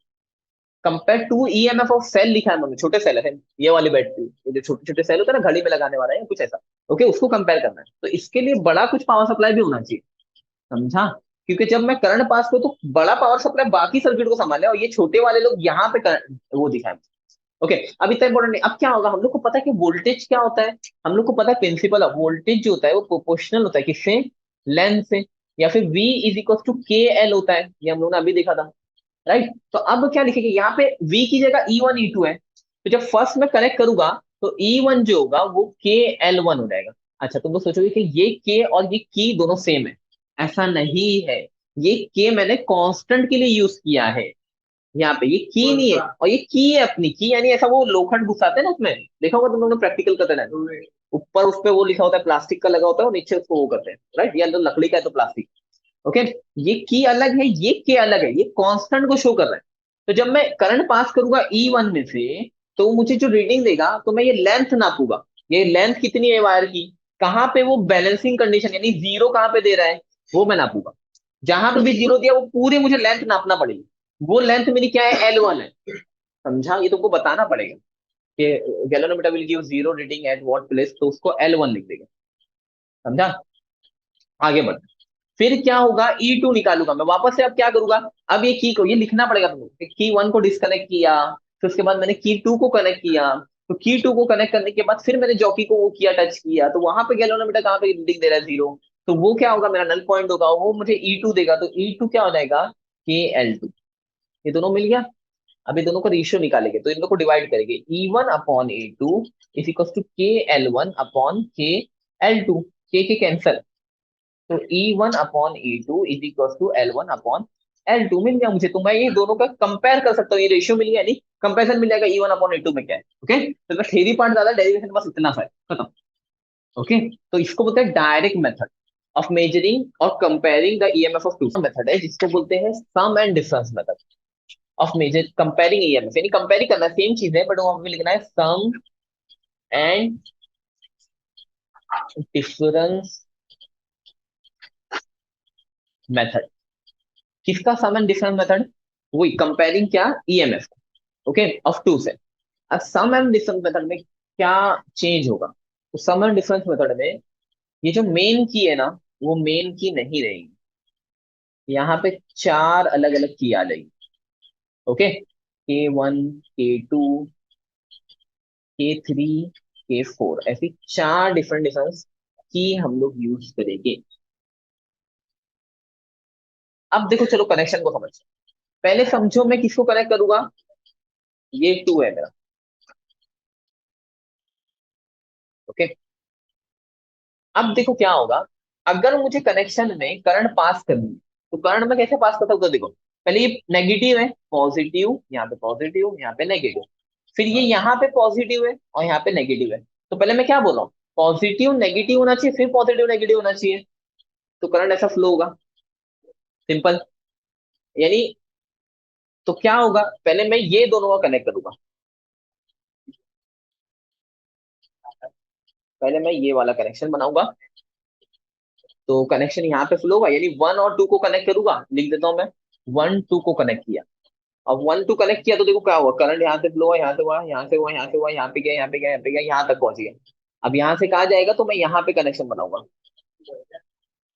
Speaker 1: Compare to EMF of cell लिखा है मैंने, छोटे सेल है ये वाली बैटरी, ये जो छोटे छोटे सेल होता है ना घड़ी में लगाने वाला है कुछ ऐसा। ओके, उसको कंपेयर करना है तो इसके लिए बड़ा कुछ पावर सप्लाई भी होना चाहिए, समझा। क्योंकि जब मैं करंट पास करूँ तो बड़ा पावर सप्लाई बाकी सर्किट को संभाले, और ये छोटे वाले लोग यहाँ पे वो दिखाए। ओके, अब इतना इंपॉर्टेंट नहीं। अब क्या होगा, हम लोग को पता है कि वोल्टेज क्या होता है, हम लोग को पता है प्रिंसिपल ऑफ वोल्टेज जो होता है वो प्रोपोर्शनल होता है किससे, लेंथ से, या फिर V is equal to K L होता है, ये हम लोग ने अभी देखा था, राइट। तो अब क्या लिखेंगे यहाँ पे, V की जगह E1 E2 है, तो जब फर्स्ट में कनेक्ट करूंगा तो E1 जो होगा वो KL1 हो जाएगा। अच्छा, तुम लोग सोचोगे कि ये K और ये की दोनों सेम है, ऐसा नहीं है। ये K मैंने कांस्टेंट के लिए यूज किया है, यहाँ पे ये की नहीं है, और ये की है अपनी की, यानी ऐसा वो लोखंड घुसाते हैं ना उसमें, देखा होगा तुम लोगों ने प्रैक्टिकल करते हैं, ऊपर उस पे वो लिखा होता है प्लास्टिक का लगा होता है और नीचे उसको वो करते हैं, राइट। या तो लकड़ी का है तो प्लास्टिक। ओके, ये की अलग है, ये के अलग है, ये कांस्टेंट को शो कर रहा है। तो जब मैं करंट पास करूंगा E1 में से, तो मुझे जो रीडिंग देगा तो मैं ये लेंथ नापूंगा, ये लेंथ कितनी है वायर की, कहाँ पे वो बैलेंसिंग कंडीशन यानी जीरो कहाँ पे दे रहा है वो मैं नापूंगा। जहां पे भी जीरो दिया वो पूरी मुझे लेंथ नापना पड़ेगी, वो लेंथ मेरी क्या है, L1 है, समझा। ये तुमको बताना पड़ेगा कि galvanometer will give zero reading at what place, तो उसको L1 लिख देगा, समझा। आगे बढ़, फिर क्या होगा, E2 निकालूंगा मैं वापस से। अब क्या करूंगा, अब ये की को ये लिखना पड़ेगा तुमको, की वन को डिस्कनेक्ट किया, फिर उसके बाद मैंने की टू को कनेक्ट किया, तो की टू को कनेक्ट करने के बाद फिर मैंने जॉकी को वो किया, टच किया, तो वहां पे गैलोनोमीटर कहाँ पे रीडिंग दे रहा है, जीरो। तो वो क्या होगा, मेरा नल पॉइंट होगा, वो मुझे E2 देगा, तो E2 क्या हो जाएगा, KL2। ये दोनों मिल गया। अब ये दोनों का रेशियो निकालेंगे तो इन दोनों को डिवाइड करेंगे, E1/A2 is equal to KL1/KL2, के कैंसल, तो E1/A2 is equal to L1/L2 मिल गया मुझे। तो मैं ये दोनों का कंपेयर कर सकता हूँ, ये रेशियो मिल गया, नहीं कंपेरिजन मिल जाएगा E1/A2 में क्या है। ओके, तो बस थ्योरी पार्ट ज्यादा, डेरिवेशन बस इतना सा है, खत्म। ओके, तो इसको बोलते हैं डायरेक्ट मेथड ऑफ मेजरिंग और comparing the EMF of two. Method है जिसको बोलते हैं sum and difference method of measure comparing EMF, यानी कंपेयरिंग करना सेम चीज है, बट वो हमें लिखना है सम एंड डिफरेंस मेथड। किसका सम एंड डिफरेंस मेथड, वही कंपेयरिंग क्या, ईएमएफ, ओके, ऑफ टू से। अब सम एंड डिफरेंस मेथड में क्या चेंज होगा, तो सम एंड डिफरेंस मेथड में ये जो मेन की है ना, वो मेन की नहीं रहेगी, यहाँ पे चार अलग अलग की आ जाएगी। Okay, K1, K2, K3, K4, ऐसी चार डिफरेंट डिफरेंस की हम लोग यूज करेंगे। अब देखो चलो कनेक्शन को समझते हैं। पहले समझो मैं किसको कनेक्ट करूंगा, ये टू है मेरा। ओके, अब देखो क्या होगा, अगर मुझे कनेक्शन में करंट पास करनी है, तो करंट में कैसे पास करता हूँ, तो देखो पहले ये नेगेटिव है, पॉजिटिव, यहाँ पे पॉजिटिव, यहाँ पे नेगेटिव, फिर ये यहाँ पे पॉजिटिव है और यहाँ पे नेगेटिव है। तो पहले मैं क्या बोल रहा हूँ, पॉजिटिव नेगेटिव होना चाहिए, फिर पॉजिटिव नेगेटिव होना चाहिए, तो करंट ऐसा फ्लो होगा, सिंपल। यानी तो क्या होगा, पहले मैं ये दोनों का कनेक्ट करूंगा, पहले मैं ये वाला कनेक्शन बनाऊंगा, तो कनेक्शन यहाँ पे फ्लो होगा, यानी वन और टू को कनेक्ट करूंगा, लिख देता हूँ मैं, वन टू को कनेक्ट किया। अब वन टू कनेक्ट किया तो देखो क्या हुआ, करंट यहाँ से फ्लो हुआ, यहाँ से हुआ, यहाँ से हुआ, यहाँ से हुआ, यहाँ पे गया, यहाँ पे गया, यहाँ पे गया, यहाँ तक पहुंच गया। अब यहाँ से कहा जाएगा, तो मैं यहाँ पे कनेक्शन बनाऊंगा,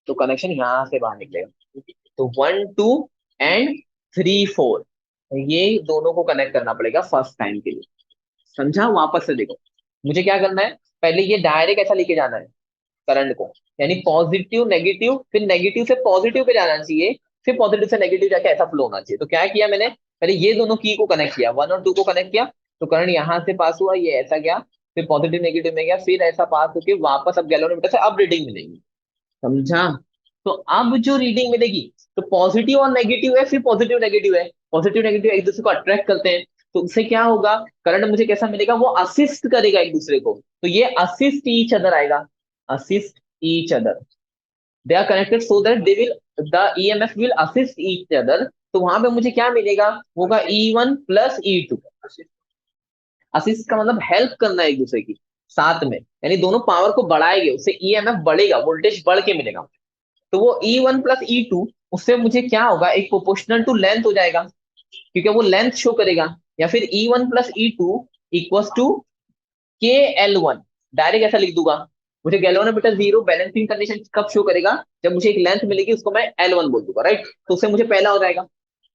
Speaker 1: तो कनेक्शन यहाँ से बाहर निकलेगा। तो one two and three four, ये दोनों को कनेक्ट करना पड़ेगा फर्स्ट टाइम के लिए, समझा। वापस से देखो, मुझे क्या करना है, पहले ये डायरेक्ट ऐसा लेके जाना है करंट को, यानी पॉजिटिव नेगेटिव, फिर नेगेटिव से पॉजिटिव पे जाना चाहिए, फिर पॉजिटिव से नेगेटिव जाके ऐसा फ्लो होना चाहिए। तो क्या किया मैंने, पहले ये दोनों की को कनेक्ट किया, वन और टू को कनेक्ट किया, तो करंट यहाँ से पास हुआ, ये ऐसा गया, फिर पॉजिटिव नेगेटिव में गया, फिर ऐसा पास होके वापस अब गैलोमीटर से अब रीडिंग मिलेगी, समझा। तो अब जो रीडिंग मिलेगी, तो पॉजिटिव और नेगेटिव है, फिर पॉजिटिव नेगेटिव है, पॉजिटिव नेगेटिव एक दूसरे को अट्रैक्ट करते हैं, तो उससे क्या होगा, करंट मुझे कैसा मिलेगा, वो असिस्ट करेगा एक दूसरे को, तो ये असिस्ट ईच अदर आएगा, assist each other, they are connected so that they will, the EMF will assist each other, तो वहां पे मुझे क्या मिलेगा, होगा E1 + E2। असिस्ट का मतलब हेल्प करना एक दूसरे की साथ में, यानी दोनों पावर को बढ़ाएंगे, उससे ईएमएफ बढ़ेगा, वोल्टेज बढ़ के मिलेगा। तो वो E1 + E2, उससे मुझे क्या होगा, एक प्रोपोर्शनल टू लेंथ हो जाएगा, क्योंकि वो लेंथ शो करेगा। या फिर E1 + E2 के L1, डायरेक्ट ऐसा लिख दूंगा। मुझे गैल्वेनोमीटर जीरो बैलेंसिंग कंडीशन कब शो करेगा, जब मुझे एक लेंथ मिलेगी, उसको मैं L1 बोल दूंगा, राइट। तो उससे मुझे पहला हो जाएगा।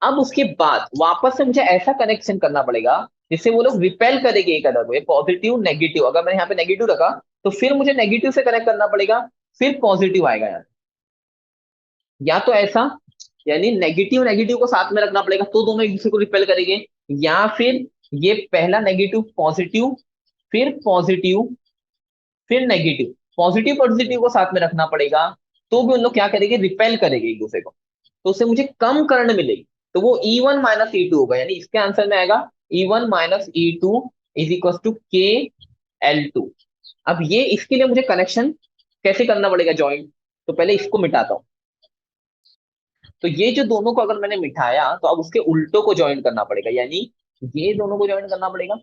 Speaker 1: अब उसके बाद वापस से मुझे ऐसा कनेक्शन करना पड़ेगा जिससे वो लोग रिपेल करेंगे एक अदर को, पॉजिटिव नेगेटिव। अगर मैंने यहाँ पे नेगेटिव रखा तो फिर मुझे नेगेटिव से कनेक्ट करना पड़ेगा, फिर पॉजिटिव आएगा यहाँ। या तो ऐसा, यानी नेगेटिव नेगेटिव को साथ में रखना पड़ेगा तो दोनों एक दूसरे को रिपेल करेंगे। या फिर ये पहला नेगेटिव पॉजिटिव, फिर पॉजिटिव, फिर नेगेटिव, पॉजिटिव पॉजिटिव को साथ में रखना पड़ेगा, तो भी उन लोग क्या करेंगे, रिपेल करेंगे एक दूसरे को। तो उससे मुझे कम करंट मिलेगी, तो वो E1 - E2 होगा। यानी इसके आंसर में आएगा E1 - E2 is equal to KL2। अब ये इसके लिए मुझे कनेक्शन कैसे करना पड़ेगा, जॉइंट। तो पहले इसको मिटाता हूं। तो ये जो दोनों को अगर मैंने मिटाया, तो अब उसके उल्टों को ज्वाइन करना पड़ेगा, यानी ये दोनों को ज्वाइन करना पड़ेगा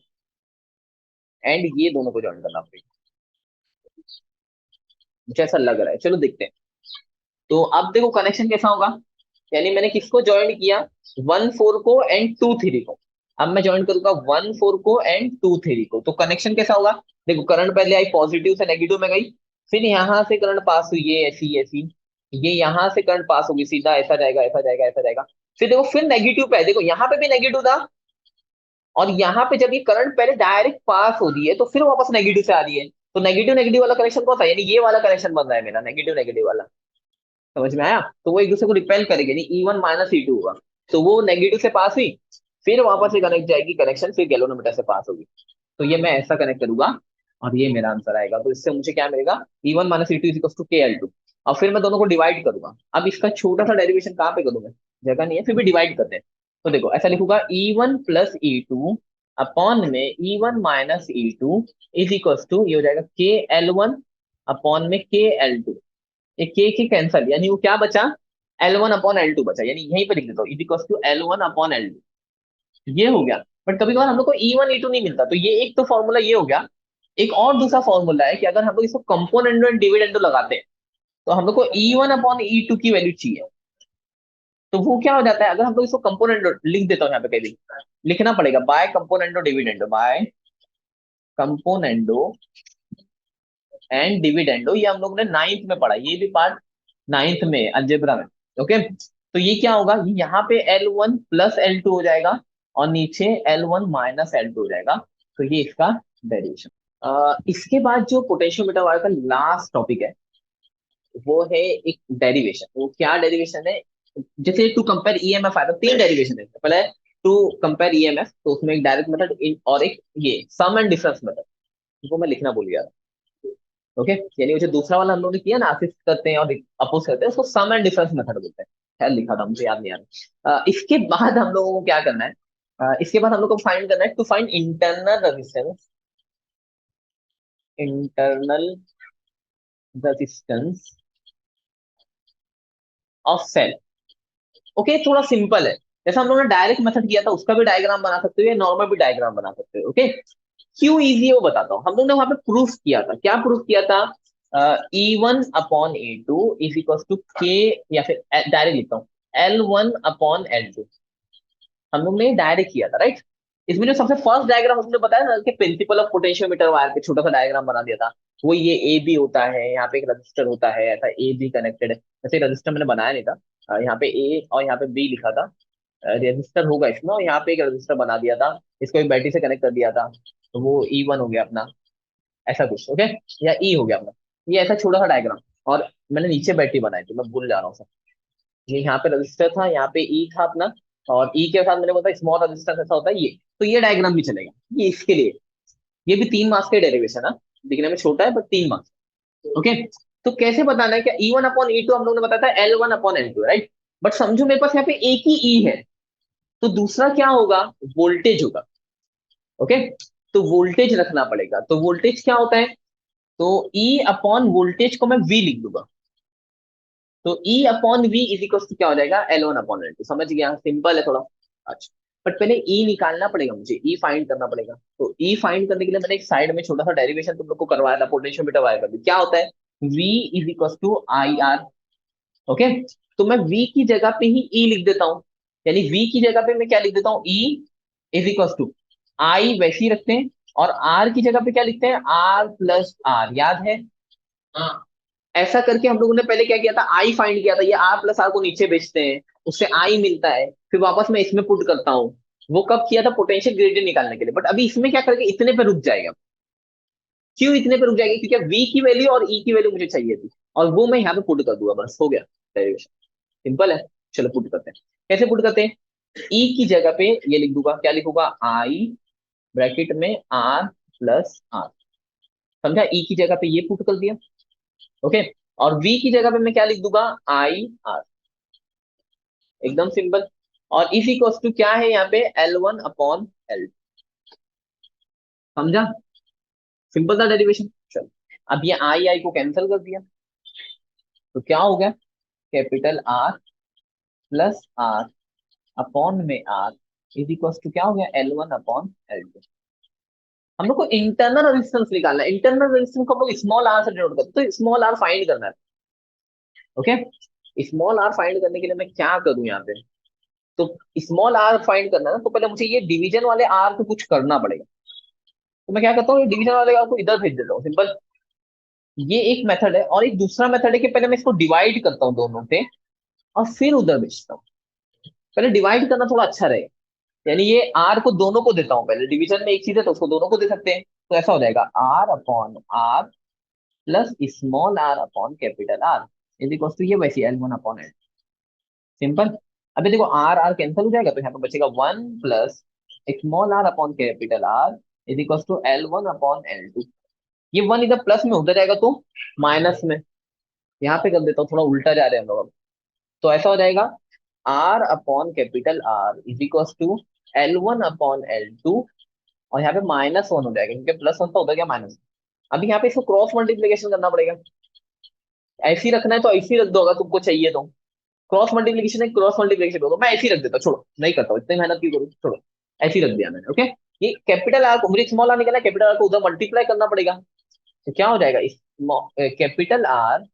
Speaker 1: एंड ये दोनों को ज्वाइन करना पड़ेगा। मुझे ऐसा लग रहा है, चलो देखते हैं। तो अब देखो कनेक्शन कैसा होगा। यानी मैंने किसको ज्वाइन किया, 1 4 को एंड 2 3 को। अब मैं ज्वाइन करूंगा 1 4 को एंड 2 3 को, तो कनेक्शन कैसा होगा। देखो करंट पहले आई, पॉजिटिव से नेगेटिव में गई, फिर यहां से करंट पास हुई, ये ऐसी ऐसी, ये यहां से करंट पास होगी, सीधा ऐसा जाएगा ऐसा जाएगा ऐसा जाएगा। फिर देखो फिर नेगेटिव पे है, देखो यहाँ पे भी नेगेटिव था, और यहाँ पे जब ये करंट पहले डायरेक्ट पास हो रही है, तो फिर वापस नेगेटिव से आ रही है। तो नेगेटिव नेगेटिव वाला कनेक्शन कौन सा है, यानी ये वाला कनेक्शन बन रहा है मेरा, नेगेटिव नेगेटिव वाला। समझ में आया। तो वो एक दूसरे को रिपेल करेंगे, यानी E1 - E2 होगा। तो वो नेगेटिव से पास हुई, फिर वापस से कनेक्ट जाएगी कनेक्शन, फिर गैल्वेनोमीटर से पास होगी। तो ये मैं ऐसा कनेक्ट करूंगा, और ये मेरा आंसर आएगा। तो इससे मुझे क्या मिलेगा, E1 - E2 = KL2। और फिर मैं दोनों को डिवाइड करूंगा। अब इसका छोटा सा डेरिवेशन कहाँ पे करूंगा, जगह नहीं है, फिर भी डिवाइड करते हैं। तो देखो ऐसा लिखूंगा, E1 + E2 अपॉन में E1 - E2 is equal to, ये हो जाएगा KL1 अपॉन में KL2। ये के कैंसल, यानी वो क्या बचा, L1/L2 बचा। यानी यहीं पे लिख देता हूँ, इज इक्वल टू L1/L2। ये हो गया। बट कभी कभार हम लोग को E1 E2 नहीं मिलता, तो ये एक तो फॉर्मूला ये हो गया। एक और दूसरा फॉर्मूला है कि अगर हम लोग इसको कंपोनेंडो एंड डिविडेंडो लगाते हैं, तो हम लोग को E1/E2 की वैल्यू चाहिए। तो वो क्या हो जाता है, अगर हम लोग इसको कंपोनेंडो लिख देता हूँ यहाँ पे, कहीं भी लिखना पड़ेगा, by componendo dividendo, by componendo and dividendo. ये हम लोग ने नाइन्थ में पढ़ा, ये भी पार्ट नाइन्थ में अलजेब्रा में। ओके। तो ये क्या होगा, ये यहाँ पे L1 + L2 हो जाएगा, और नीचे L1 - L2 हो जाएगा। तो ये इसका डेरिवेशन। इसके बाद जो पोटेंशियोमीटर वाले का लास्ट टॉपिक है, वो है एक डेरिवेशन। वो क्या डेरिवेशन है, जैसे टू कंपेयर ईएमएफ आया था, तीन डेरिवेशन है। पहले है टू कंपेयर ईएमएफ, तो उसमें एक डायरेक्ट मेथड और एक ये सम एंड डिफरेंस मेथड, वो मैं लिखना भूल गया। ओके। यानी वो जो दूसरा वाला हम लोगों ने किया ना, असिस्ट करते हैं और अपोज करते हैं, उसको सम एंड डिफरेंस मेथड बोलते हैं। खैर लिखा था, मुझे याद नहीं आ रहा। इसके बाद हम लोगों को क्या करना है, इसके बाद हम लोग को फाइंड करना है, to find internal resistance, internal resistance of cell. Okay, थोड़ा सिंपल है। जैसा हम लोगों ने डायरेक्ट मेथड किया था, उसका भी डायग्राम बना सकते हो, या नॉर्मल भी डायग्राम बना सकते हो। ओके। क्यों इजी है वो बताता हूँ। हम लोग ने वहां पे प्रूफ किया था, क्या प्रूफ किया था, E1/E2 इज इक्वल टू के, या फिर डायरेक्ट लिखता हूँ, L1/L2। हम लोग ने डायरेक्ट किया था, राइट। इसमें जो सबसे फर्स्ट डायग्राम उसने बताया ना, कि प्रिंसिपल ऑफ पोटेंशियोमीटर वायर पे छोटा सा डायग्राम बना दिया था। वो ये ए बी होता है, यहाँ पे एक रजिस्टर होता है, ऐसा ए बी कनेक्टेड है। वैसे रजिस्टर मैंने बनाया नहीं था, यहाँ पे ए और यहाँ पे बी लिखा था, रजिस्टर होगा इसमें, और यहाँ पे एक रजिस्टर बना दिया था, इसको एक बैटरी से कनेक्ट कर दिया था। तो वो E1 हो गया अपना, ऐसा कुछ। ओके। या ई हो गया अपना। ये ऐसा छोटा सा डायग्राम। और मैंने नीचे बैटरी बनाई थी, मैं भूल जा रहा हूँ सब। ये यहाँ पे रजिस्टर था, यहाँ पे ई था अपना, और ई के साथ मैंने बोला स्मॉल रजिस्टेंस ऐसा होता है ये। तो ये डायग्राम भी चलेगा, ये इसके लिए। ये भी 3 मार्क्स के डेरिवेशन है, दिखने में छोटा है बट 3 मार्क्स। ओके। तो कैसे बताना है, क्या E1/E2 हम लोग ने बताया था L1/L2, राइट। बट समझो मेरे पास यहाँ पे एक ही ई है, तो दूसरा क्या होगा, वोल्टेज होगा। ओके। तो वोल्टेज रखना पड़ेगा। तो वोल्टेज क्या होता है, तो E अपॉन वोल्टेज को मैं V लिख दूंगा। तो E upon V is equal to क्या हो जाएगा, L1/L2। समझ गया, सिंपल है थोड़ा। अच्छा, बट पहले E निकालना पड़ेगा मुझे, E फाइंड करना पड़ेगा। तो E फाइंड करने के लिए मैंने एक साइड में छोटा सा डेरिवेशन तुम लोग को करवाया था पोटेंशियोमीटर वायर का भी। क्या होता है, V is equal to IR। Okay, तो मैं V की जगह पे ही E लिख देता हूँ। यानी V की जगह पे मैं क्या लिख देता हूँ, E is equal to I वैसे ही रखते हैं, और R की जगह पे क्या लिखते हैं, R+R, याद है। हाँ, ऐसा करके हम लोगों ने पहले क्या किया था, आई फाइंड किया था। ये R+R को नीचे बेचते हैं, उससे आई मिलता है, फिर वापस मैं इसमें पुट करता हूँ। वो कब किया था, पोटेंशियल ग्रेडियंट निकालने के लिए। बट अभी इसमें क्या करके इतने पे रुक जाएगा। क्यों इतने पे रुक जाएगी, क्योंकि V की वैल्यू और E की वैल्यू मुझे चाहिए थी, और वो मैं यहाँ पे पुट कर दूंगा, बस हो गया डेरिवेशन। सिंपल है। चलो पुट करते हैं। कैसे पुट करते हैं, E की जगह पे ये लिख दूंगा, क्या लिखूंगा, आई ब्रैकेट में R+R। समझा, E की जगह पे ये पुट कर दिया। ओके, और V की जगह पे मैं क्या लिख दूंगा, IR। एकदम सिंपल। और इस इक्वल्स टू क्या है यहाँ पे, L1/L2। समझा, सिंपल था डेरिवेशन। चलो, अब ये आई को कैंसिल कर दिया, तो क्या हो गया, कैपिटल R+R अपॉन में R इज इक्वल्स टू क्या हो गया, L1/L2। हम लोग को इंटरनल रेजिस्टेंस निकालना है। इंटरनल रेजिस्टेंस को हम लोग स्मॉल आर से डिनोट करते हैं, तो स्मॉल आर फाइंड करना है। ओके, स्मॉल आर फाइंड करने के लिए मैं क्या करूं यहाँ पे, तो स्मॉल आर फाइंड करना है ना, तो पहले मुझे ये डिवीजन वाले आर को कुछ करना पड़ेगा। तो मैं क्या करता हूँ, ये डिवीजन वाले आर को इधर भेज देता हूँ, सिंपल। ये एक मेथड है, और एक दूसरा मेथड है कि पहले मैं इसको डिवाइड करता हूँ दोनों पे, और फिर उधर भेजता हूँ। पहले डिवाइड करना थोड़ा अच्छा रहेगा। यानी ये आर को दोनों को देता हूँ, पहले डिवीजन में एक चीज है तो उसको दोनों को दे सकते हैं। तो ऐसा हो जाएगा R/R plus small R upon capital R is equal to ये वैसे L1/L। सिंपल। अभी देखो आर आर कैंसिल हो जाएगा, तो यहाँ पे बचेगा 1 plus small R upon capital R is equal to L1/L2। ये 1 इधर प्लस में उधर जाएगा तो माइनस में। यहाँ पे कर देता हूँ, थोड़ा उल्टा जा रहे हैं हम लोग अब। तो ऐसा हो जाएगा R upon capital R is equal to L1/L2, और यहाँ पे -1 हो जाएगा, क्योंकि +1 था उधर गया माइनस। अभी यहाँ पे इसको क्रॉस मल्टीप्लीकेशन करना पड़ेगा। ऐसे ही रखना है तो ऐसे ही रख दो, अगर तुमको चाहिए तो। क्रॉस मल्टीप्लीकेशन है, क्रॉस मल्टीप्लीकेशन होगा। मैं ऐसे ही रख देता हूँ, छोड़ो नहीं करता हूँ, इतनी मेहनत क्यों करूँ, छोड़ो। ऐसे ही रख दिया मैंने। ओके, ये कैपिटल आर को, मुझे स्मॉल आर निकला, कैपिटल आर को उधर मल्टीप्लाई करना पड़ेगा। तो क्या हो जाएगा, capital R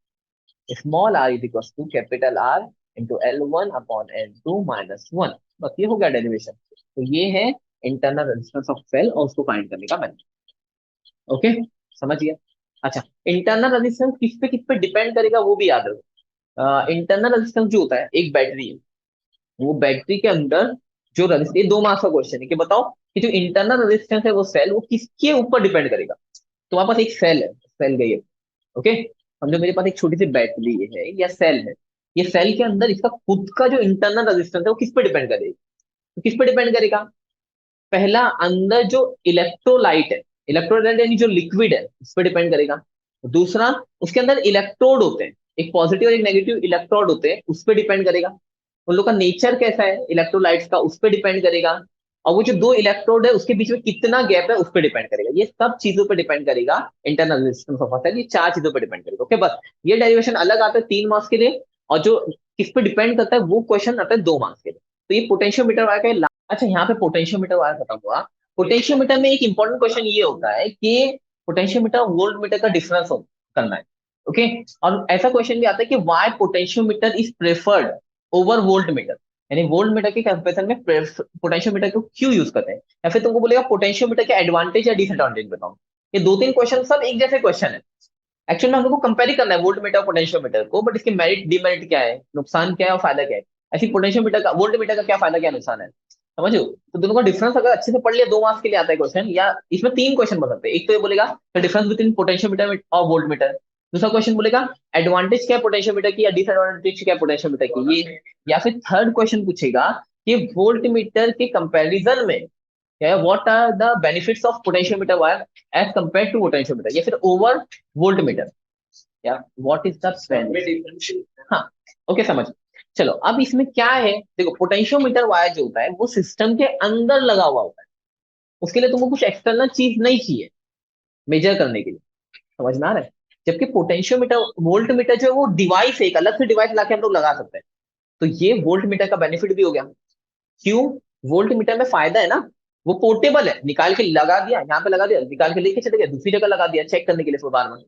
Speaker 1: small R is equal to capital R into L1/L2 - 1। बस ये हो गया डेरिवेशन। तो ये है इंटरनल रेजिस्टेंस ऑफ सेल, और उसको फाइंड करने का मैंने। ओके, समझ गया। अच्छा, इंटरनल रेजिस्टेंस किस पे डिपेंड करेगा वो भी याद रखो। इंटरनल रेजिस्टेंस जो होता है, एक बैटरी है, वो बैटरी के अंदर जो रेजिस्टेंस, ये 2 मार्क्स का क्वेश्चन है कि बताओ कि जो इंटरनल रेजिस्टेंस है वो सेल, वो किसके ऊपर डिपेंड करेगा। तुम्हारे पास एक सेल है, सेल गई है। ओके, समझो मेरे पास एक छोटी सी बैटरी है या सेल है। ये सेल के अंदर इसका खुद का जो इंटरनल रेजिस्टेंस है वो किस पे डिपेंड करेगा, तो किस पे डिपेंड करेगा, पहला अंदर जो इलेक्ट्रोलाइट है, इलेक्ट्रोलाइट यानी जो लिक्विड है, उस पर डिपेंड करेगा। दूसरा, उसके अंदर इलेक्ट्रोड होते हैं, एक पॉजिटिव और एक नेगेटिव इलेक्ट्रोड होते हैं, उस पर डिपेंड करेगा। उन लोग का नेचर कैसा है इलेक्ट्रोलाइट्स का, उस पर डिपेंड करेगा। और वो जो 2 इलेक्ट्रोड है उसके बीच में कितना गैप है, उस पर डिपेंड करेगा। ये सब चीजों पर डिपेंड करेगा internal resistance of a cell, ये 4 चीजों पर डिपेंड करेगा। ओके, बस ये डेरिवेशन अलग आता है 3 मार्क्स के लिए, और जो किस पे डिपेंड करता है वो क्वेश्चन आता है 2 मार्क्स के लिए। तो ये पोटेंशियोमीटर वाला का। अच्छा, यहाँ पे पोटेंशियोमीटर वाला खत्म हुआ। पोटेंशियोमीटर में एक इंपॉर्टेंट क्वेश्चन ये होता है कि पोटेंशियोमीटर और वोल्ट मीटर का डिफरेंस करना है। ओके, और ऐसा क्वेश्चन भी आता है कि why potentiometer is preferred over volt metre. यानी वोल्ट मीटर के कंपैरिजन में पोटेंशियोमीटर को क्यों यूज करते हैं, या फिर तुमको बोलेगा पोटेंशियोमीटर के एडवांटेज या डिसएडवांटेज बताओ। ये 2-3 क्वेश्चन सब एक जैसे क्वेश्चन है। एक्चुअली में हम लोग को कंपेयर ही करना है वोल्ट मीटर और पोटेंशियोमीटर को, बट इसके मेरिट डिमेरिट क्या है, नुकसान क्या है और फायदा क्या है। ऐसी पोटेंशियोमीटर का, वोल्ट मीटर का क्या फायदा क्या नुकसान है, समझो। तो दोनों का डिफरेंस अगर अच्छे से पढ़ लिया, 2 मार्क्स के लिए आता है क्वेश्चन, या इसमें 3 क्वेश्चन बन सकते हैं। एक तो ये बोलेगा द डिफरेंस बिटवीन पोटेंशियोमीटर और वोल्ट मीटर। दूसरा क्वेश्चन बोलेगा एडवांटेज क्या है पोटेंशियोमीटर की, या डिसएडवांटेज क्या है पोटेंशियोमीटर की, ये। या फिर थर्ड क्वेश्चन पूछेगा कि वोल्ट मीटर के कंपैरिजन में क्या, what are the benefits of potentiometer wire as compare to potentiometer, या फिर ओवर वोल्ट मीटर, या व्हाट इज द बेनिफिट। हाँ, ओके, समझ। चलो, अब इसमें क्या है, देखो पोटेंशियोमीटर वायर जो होता है वो सिस्टम के अंदर लगा हुआ होता है। उसके लिए तुमको कुछ एक्सटर्नल चीज नहीं चाहिए मेजर करने के लिए। समझ में आ रहा है। जबकि पोटेंशियोमीटर वोल्ट मीटर जो है वो डिवाइस है, एक अलग से डिवाइस लाके हम लोग लगा सकते हैं। तो ये वोल्ट मीटर का बेनिफिट भी हो गया। क्यों? वोल्ट मीटर में फायदा है ना, वो पोर्टेबल है, निकाल के लगा दिया, यहाँ पे लगा दिया, निकाल के लेके चले गए, दूसरी जगह लगा दिया चेक करने के लिए बार बार,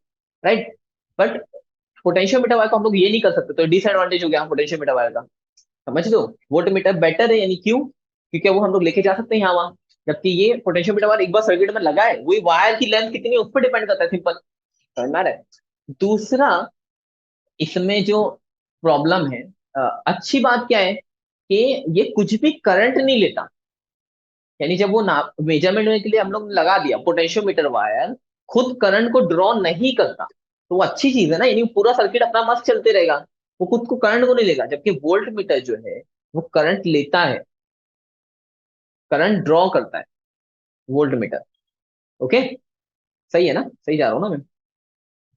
Speaker 1: राइट। बट पोटेंशियोमीटर वाले को हम लोग ये नहीं कर सकते, तो डिसएडवांटेज हो गया पोटेंशियोमीटर वाले का। समझ लो, वोल्ट मीटर बेटर है, यानी क्यों? क्योंकि वो हम लोग लेके जा सकते हैं यहाँ वहां। जबकि ये पोटेंशियोमीटर वाला एक बार सर्किट में लगा है, वही वायर की लेंथ कितनी है उस पर डिपेंड करता है, सिंपल। समझ में आ रहा है? दूसरा, इसमें जो प्रॉब्लम है, अच्छी बात क्या है कि ये कुछ भी करंट नहीं लेता। यानी जब वो ना मेजरमेंट के लिए हम लोग लगा दिया पोटेंशियोमीटर वायर, खुद करंट को ड्रॉ नहीं करता, तो वो अच्छी चीज है ना, यानी पूरा सर्किट अपना मस्त चलते रहेगा, वो खुद को करंट को नहीं लेगा। जबकि वोल्ट मीटर जो है वो करंट लेता है, करंट ड्रॉ करता है वोल्ट मीटर। ओके, सही है ना, सही जा रहा हूँ ना मैं?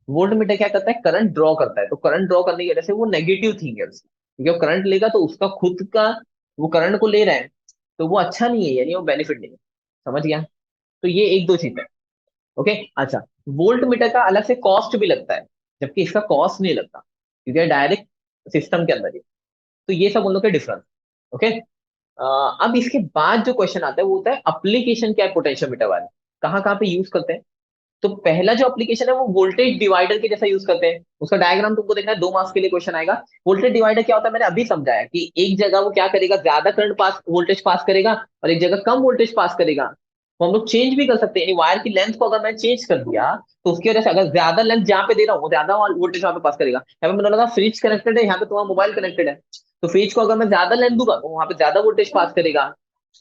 Speaker 1: वोल्ट मीटर क्या करता है, करंट ड्रॉ करता है, तो करंट ड्रॉ करने की वजह से वो नेगेटिव थिंग है उसकी, क्योंकि वो करंट लेगा तो उसका खुद का, वो करंट को ले रहा है, तो वो अच्छा नहीं है, यानी वो बेनिफिट नहीं है। समझ गया? तो ये एक दो चीज है। ओके, अच्छा। वोल्ट मीटर का अलग से कॉस्ट भी लगता है, जबकि इसका कॉस्ट नहीं लगता, क्योंकि डायरेक्ट सिस्टम के अंदर ही। तो ये सब उन लोग के डिफरेंस। ओके, अब इसके बाद जो क्वेश्चन आता है वो होता है एप्लीकेशन क्या है पोटेंशियोमीटर वाले, कहाँ कहाँ पे यूज करते हैं। तो पहला जो एप्लीकेशन है वो वोल्टेज डिवाइडर के जैसा यूज करते हैं, उसका डायग्राम तुमको देखना है, 2 मार्क्स के लिए क्वेश्चन आएगा। वोल्टेज डिवाइडर क्या होता है, मैंने अभी समझाया कि एक जगह वो क्या करेगा, ज्यादा करंट पास वोल्टेज पास करेगा, और एक जगह कम वोल्टेज पास करेगा। तो हम लोग चेंज भी कर सकते हैं, यानी वायर की लेंथ को अगर मैं चेंज कर दिया, तो उसकी वजह से अगर ज्यादा लेंथ जहाँ पे दे रहा हूँ वो ज्यादा वोल्टेज वहां पे पास करेगा। यहाँ पे मैंने लगा फ्रिज कनेक्टेड है, यहाँ पे तुम्हारा मोबाइल कनेक्टेड है, तो फ्रिज को अगर मैं ज्यादा लेंथ दूंगा तो वहां पे ज्यादा वोल्टेज पास करेगा।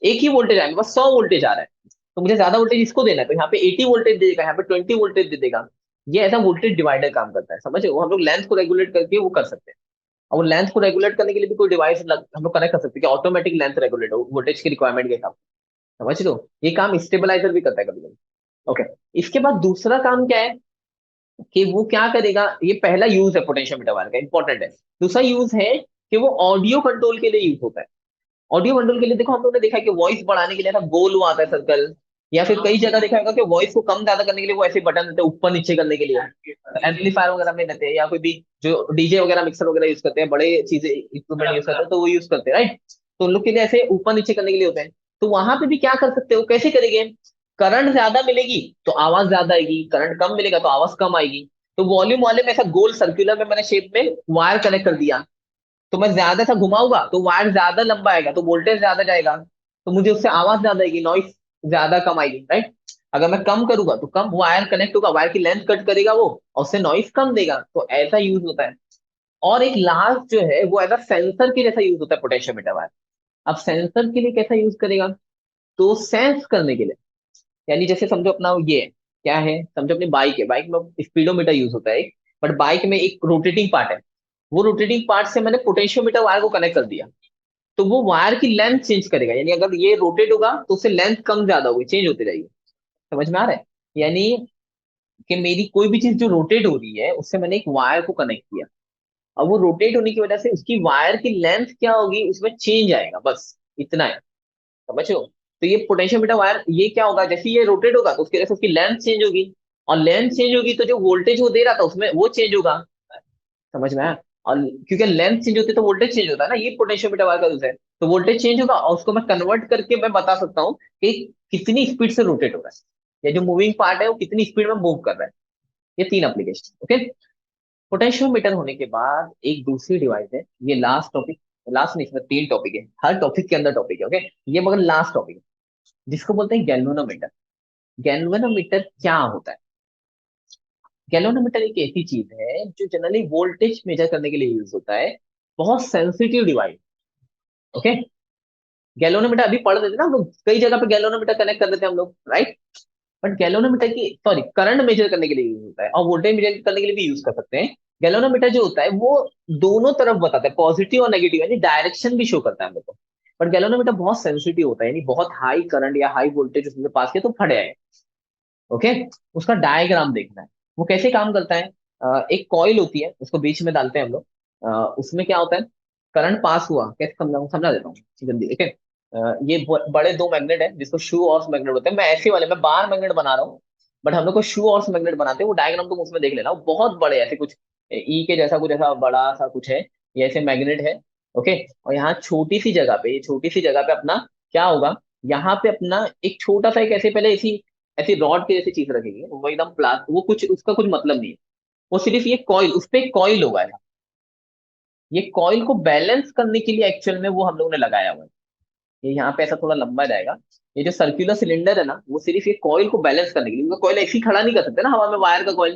Speaker 1: एक ही वोल्टेज आएगा, बस 100 वोल्टेज आ रहा है, तो मुझे ज्यादा वोल्टेज इसको देना है, तो यहाँ पे 80 वोल्टेज दे देगा, यहाँ पे 20 वोल्टेज दे देगा। ये ऐसा वोल्टेज डिवाइडर काम करता है, समझे? वो हम लोग लेंथ को रेगुलेट करके वो कर सकते हैं। और वो लेंथ को रेगुलेट करने के लिए भी कोई डिवाइस हम लोग कनेक्ट कर सकते हैं कि ऑटोमेटिक लेंथ रेगुलेट हो वोल्टेज की रिक्वायरमेंट के हिसाब से। समझ लो, ये काम स्टेबलाइजर भी करता है कभी कभी। ओके, इसके बाद दूसरा काम क्या है कि वो क्या करेगा, ये पहला यूज है पोटेंशियोमीटर वाले का, इंपॉर्टेंट है। दूसरा यूज है कि वो ऑडियो कंट्रोल के लिए यूज होता है। ऑडियो कंट्रोल के लिए देखो, हम लोगों ने देखा है कि वॉइस बढ़ाने के लिए ना गोल वो आता है सर्कल, या फिर कई जगह देखा होगा कि वॉइस को कम ज्यादा करने के लिए वो ऐसे बटन देते हैं ऊपर नीचे करने के लिए, एम्पलीफायर वगैरह में देते हैं, या कोई भी जो डीजे वगैरह मिक्सर वगैरह यूज करते हैं, बड़े चीजें इक्विपमेंट यूज करते हैं, तो वो यूज करते हैं, राइट। तो उन लोग के लिए ऐसे ऊपर नीचे करने के लिए होते हैं। तो वहां पे भी क्या कर सकते हो, कैसे करेंगे? करंट ज्यादा मिलेगी तो आवाज ज्यादा आएगी, करंट कम मिलेगा तो आवाज कम आएगी। तो वॉल्यूम वाले में ऐसा गोल सर्कुलर में मैंने शेप में वायर कनेक्ट कर दिया, तो मैं ज्यादा सा घुमाऊंगा तो वायर ज्यादा लंबा आएगा, तो वोल्टेज ज्यादा जाएगा, तो मुझे उससे आवाज ज्यादा आएगी, नॉइस ज्यादा कम आएगी, राइट। अगर मैं कम करूंगा तो कम वायर कनेक्ट होगा, वायर की लेंथ कट करेगा वो, और उससे नॉइस कम देगा, तो ऐसा यूज होता है। और एक लास्ट जो है वो एज सेंसर के जैसा यूज होता है पोटेंशियोमीटर वायर। अब सेंसर के लिए कैसा यूज करेगा, तो सेंस करने के लिए, यानी जैसे समझो अपना ये है, क्या है, समझो अपनी बाइक है, बाइक में स्पीडोमीटर यूज होता है, बट बाइक में एक रोटेटिंग पार्ट है, वो रोटेटिंग पार्ट से मैंने पोटेंशियोमीटर वायर को कनेक्ट कर दिया, तो वो वायर की लेंथ चेंज करेगा, यानी अगर ये रोटेट होगा तो उससे लेंथ कम ज्यादा होगी, चेंज होती रहेगी। समझ में आ रहा है? यानी कि मेरी कोई भी चीज जो रोटेट हो रही है उससे मैंने एक वायर को कनेक्ट किया, अब वो रोटेट होने की वजह से उसकी वायर की लेंथ क्या होगी, उसमें चेंज आएगा, बस इतना है। समझ लो, तो ये पोटेंशियोमीटर वायर ये क्या होगा, जैसे ये रोटेट होगा तो उसकी वजह से उसकी लेंथ चेंज होगी, और लेंथ चेंज होगी तो जो वोल्टेज वो दे रहा था उसमें वो चेंज होगा। समझ में आया? और क्योंकि लेंथ चेंज होती है तो वोल्टेज चेंज होता है ना, ये पोटेंशियोमीटर वायर का यूज है। तो वोल्टेज चेंज होगा और उसको मैं कन्वर्ट करके मैं बता सकता हूँ कि कितनी स्पीड से रोटेट हो रहा है, या जो मूविंग पार्ट है वो कितनी स्पीड में मूव कर रहा है। ये 3 एप्लीकेशन। ओके, पोटेंशियोमीटर होने के बाद एक दूसरी डिवाइस है, ये लास्ट टॉपिक, लास्ट नहीं, इसमें 3 टॉपिक है, हर टॉपिक के अंदर टॉपिक है, ओके। ये मगर लास्ट टॉपिक है, जिसको बोलते हैं गैल्वेनोमीटर। गैल्वेनोमीटर क्या होता है? गैल्वेनोमीटर एक ऐसी चीज है जो जनरली वोल्टेज मेजर करने के लिए यूज होता है, बहुत सेंसिटिव डिवाइस। ओके, गैल्वेनोमीटर अभी पढ़ रहे थे ना हम लोग, कई जगह पे गैल्वेनोमीटर कनेक्ट कर देते हैं हम लोग, राइट। बट गैल्वेनोमीटर की, सॉरी, करंट मेजर करने के लिए यूज होता है, और वोल्टेज मेजर करने के लिए भी यूज कर सकते हैं। गैल्वेनोमीटर जो होता है वो दोनों तरफ बताता है, पॉजिटिव और नेगेटिव, यानी डायरेक्शन भी शो करता है हम लोग को। बट गैल्वेनोमीटर बहुत सेंसिटिव होता है, यानी बहुत हाई करंट या हाई वोल्टेज उसमें पास किया तो फट जाएगा। ओके, उसका डायग्राम देखना है, वो कैसे काम करता है। एक कॉइल होती है, उसको बीच में डालते हैं हम लोग, उसमें क्या होता है, करंट पास हुआ, कैसे समझाऊं, समझा देता हूँ जल्दी। ओके, ये बड़े 2 मैग्नेट है जिसको शू और मैग्नेट होते हैं, मैं ऐसे वाले मैं बार मैग्नेट बना रहा हूँ, बट हम लोग को शू और मैग्नेट बनाते हैं, वो डायग्राम तुम उसमें देख लेना, वो बहुत बड़े ऐसे कुछ ई के जैसा कुछ ऐसा बड़ा सा कुछ है, ये ऐसे मैग्नेट है। ओके, और यहाँ छोटी सी जगह पे, ये छोटी सी जगह पे अपना क्या होगा, यहाँ पे अपना एक छोटा सा एक ऐसे पहले ऐसी ऐसी रॉड की जैसी चीज रखेगी, वो एकदम प्लास, वो कुछ उसका कुछ मतलब नहीं है, वो सिर्फ ये कॉइल, उस पे कॉइल होगा ऐसा। ये कॉइल को बैलेंस करने के लिए एक्चुअल में वो हम लोग ने लगाया हुआ है। ये यहाँ पे ऐसा थोड़ा लंबा जाएगा, ये जो सर्कुलर सिलेंडर है ना, वो सिर्फ ये कॉइल को बैलेंस करने के लिए, क्योंकि कॉइल ऐसे ही खड़ा नहीं कर सकते ना हवा में, वायर का कॉइल,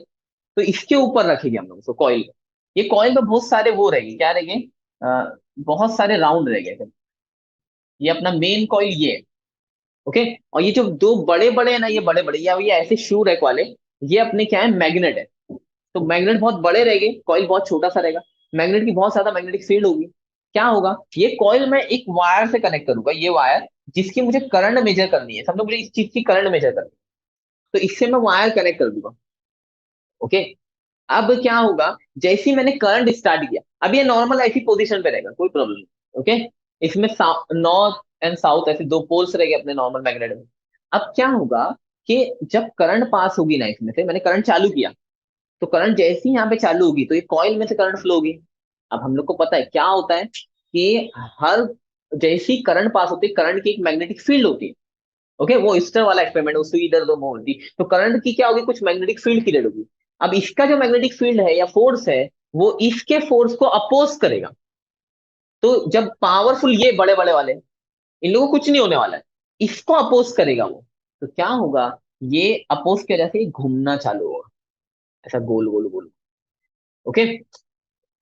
Speaker 1: तो इसके ऊपर रखेंगे हम लोग उसको कॉइल। ये कॉइल में बहुत सारे वो रहेंगे, क्या रहेंगे, बहुत सारे राउंड रहेंगे। ये अपना मेन कॉइल ये है। ओके, और ये जो दो बड़े बड़े है ना, ये बड़े बड़े या ये ऐसे शू रैक वाले, ये अपने क्या है, मैग्नेट है। तो मैग्नेट बहुत बड़े रहेंगे, कॉइल बहुत छोटा सा रहेगा, मैग्नेट की बहुत ज्यादा मैग्नेटिक फील्ड होगी। क्या होगा, ये कॉइल मैं एक वायर से कनेक्ट करूंगा, ये वायर जिसकी मुझे करंट मेजर करनी है, समझो मुझे इस चीज की करंट मेजर करनी है, तो इससे मैं वायर कनेक्ट कर दूंगा। ओके, अब क्या होगा, जैसे ही मैंने करंट स्टार्ट किया, अब ये नॉर्मल ऐसी पोजीशन पे रहेगा, कोई प्रॉब्लम नहीं। ओके, इसमें नॉर्थ एंड साउथ ऐसे दो पोल्स रहेंगे अपने नॉर्मल मैग्नेट में। अब क्या होगा कि जब करंट पास होगी ना, इसमें से मैंने करंट चालू किया, तो करंट जैसे ही यहाँ पे चालू होगी तो ये कॉइल में से करंट फ्लो होगी। अब हम लोग को पता है क्या होता है कि हर जैसी करंट पास होती है, करंट की एक मैग्नेटिक फील्ड होती है। ओके, वो ईस्टर वाला एक्सपेरिमेंट, वो सुई इधर दो मोड़ दी, तो करंट की क्या होगी, कुछ मैग्नेटिक फील्ड क्रिएट होगी। अब इसका जो मैग्नेटिक फील्ड है या फोर्स है, वो इसके फोर्स को अपोज करेगा। तो जब पावरफुल ये बड़े बड़े वाले, इन लोगों को कुछ नहीं होने वाला है, इसको अपोज करेगा वो, तो क्या होगा, ये अपोज की वजह से ये घूमना चालू होगा, ऐसा गोल गोल गोल। ओके,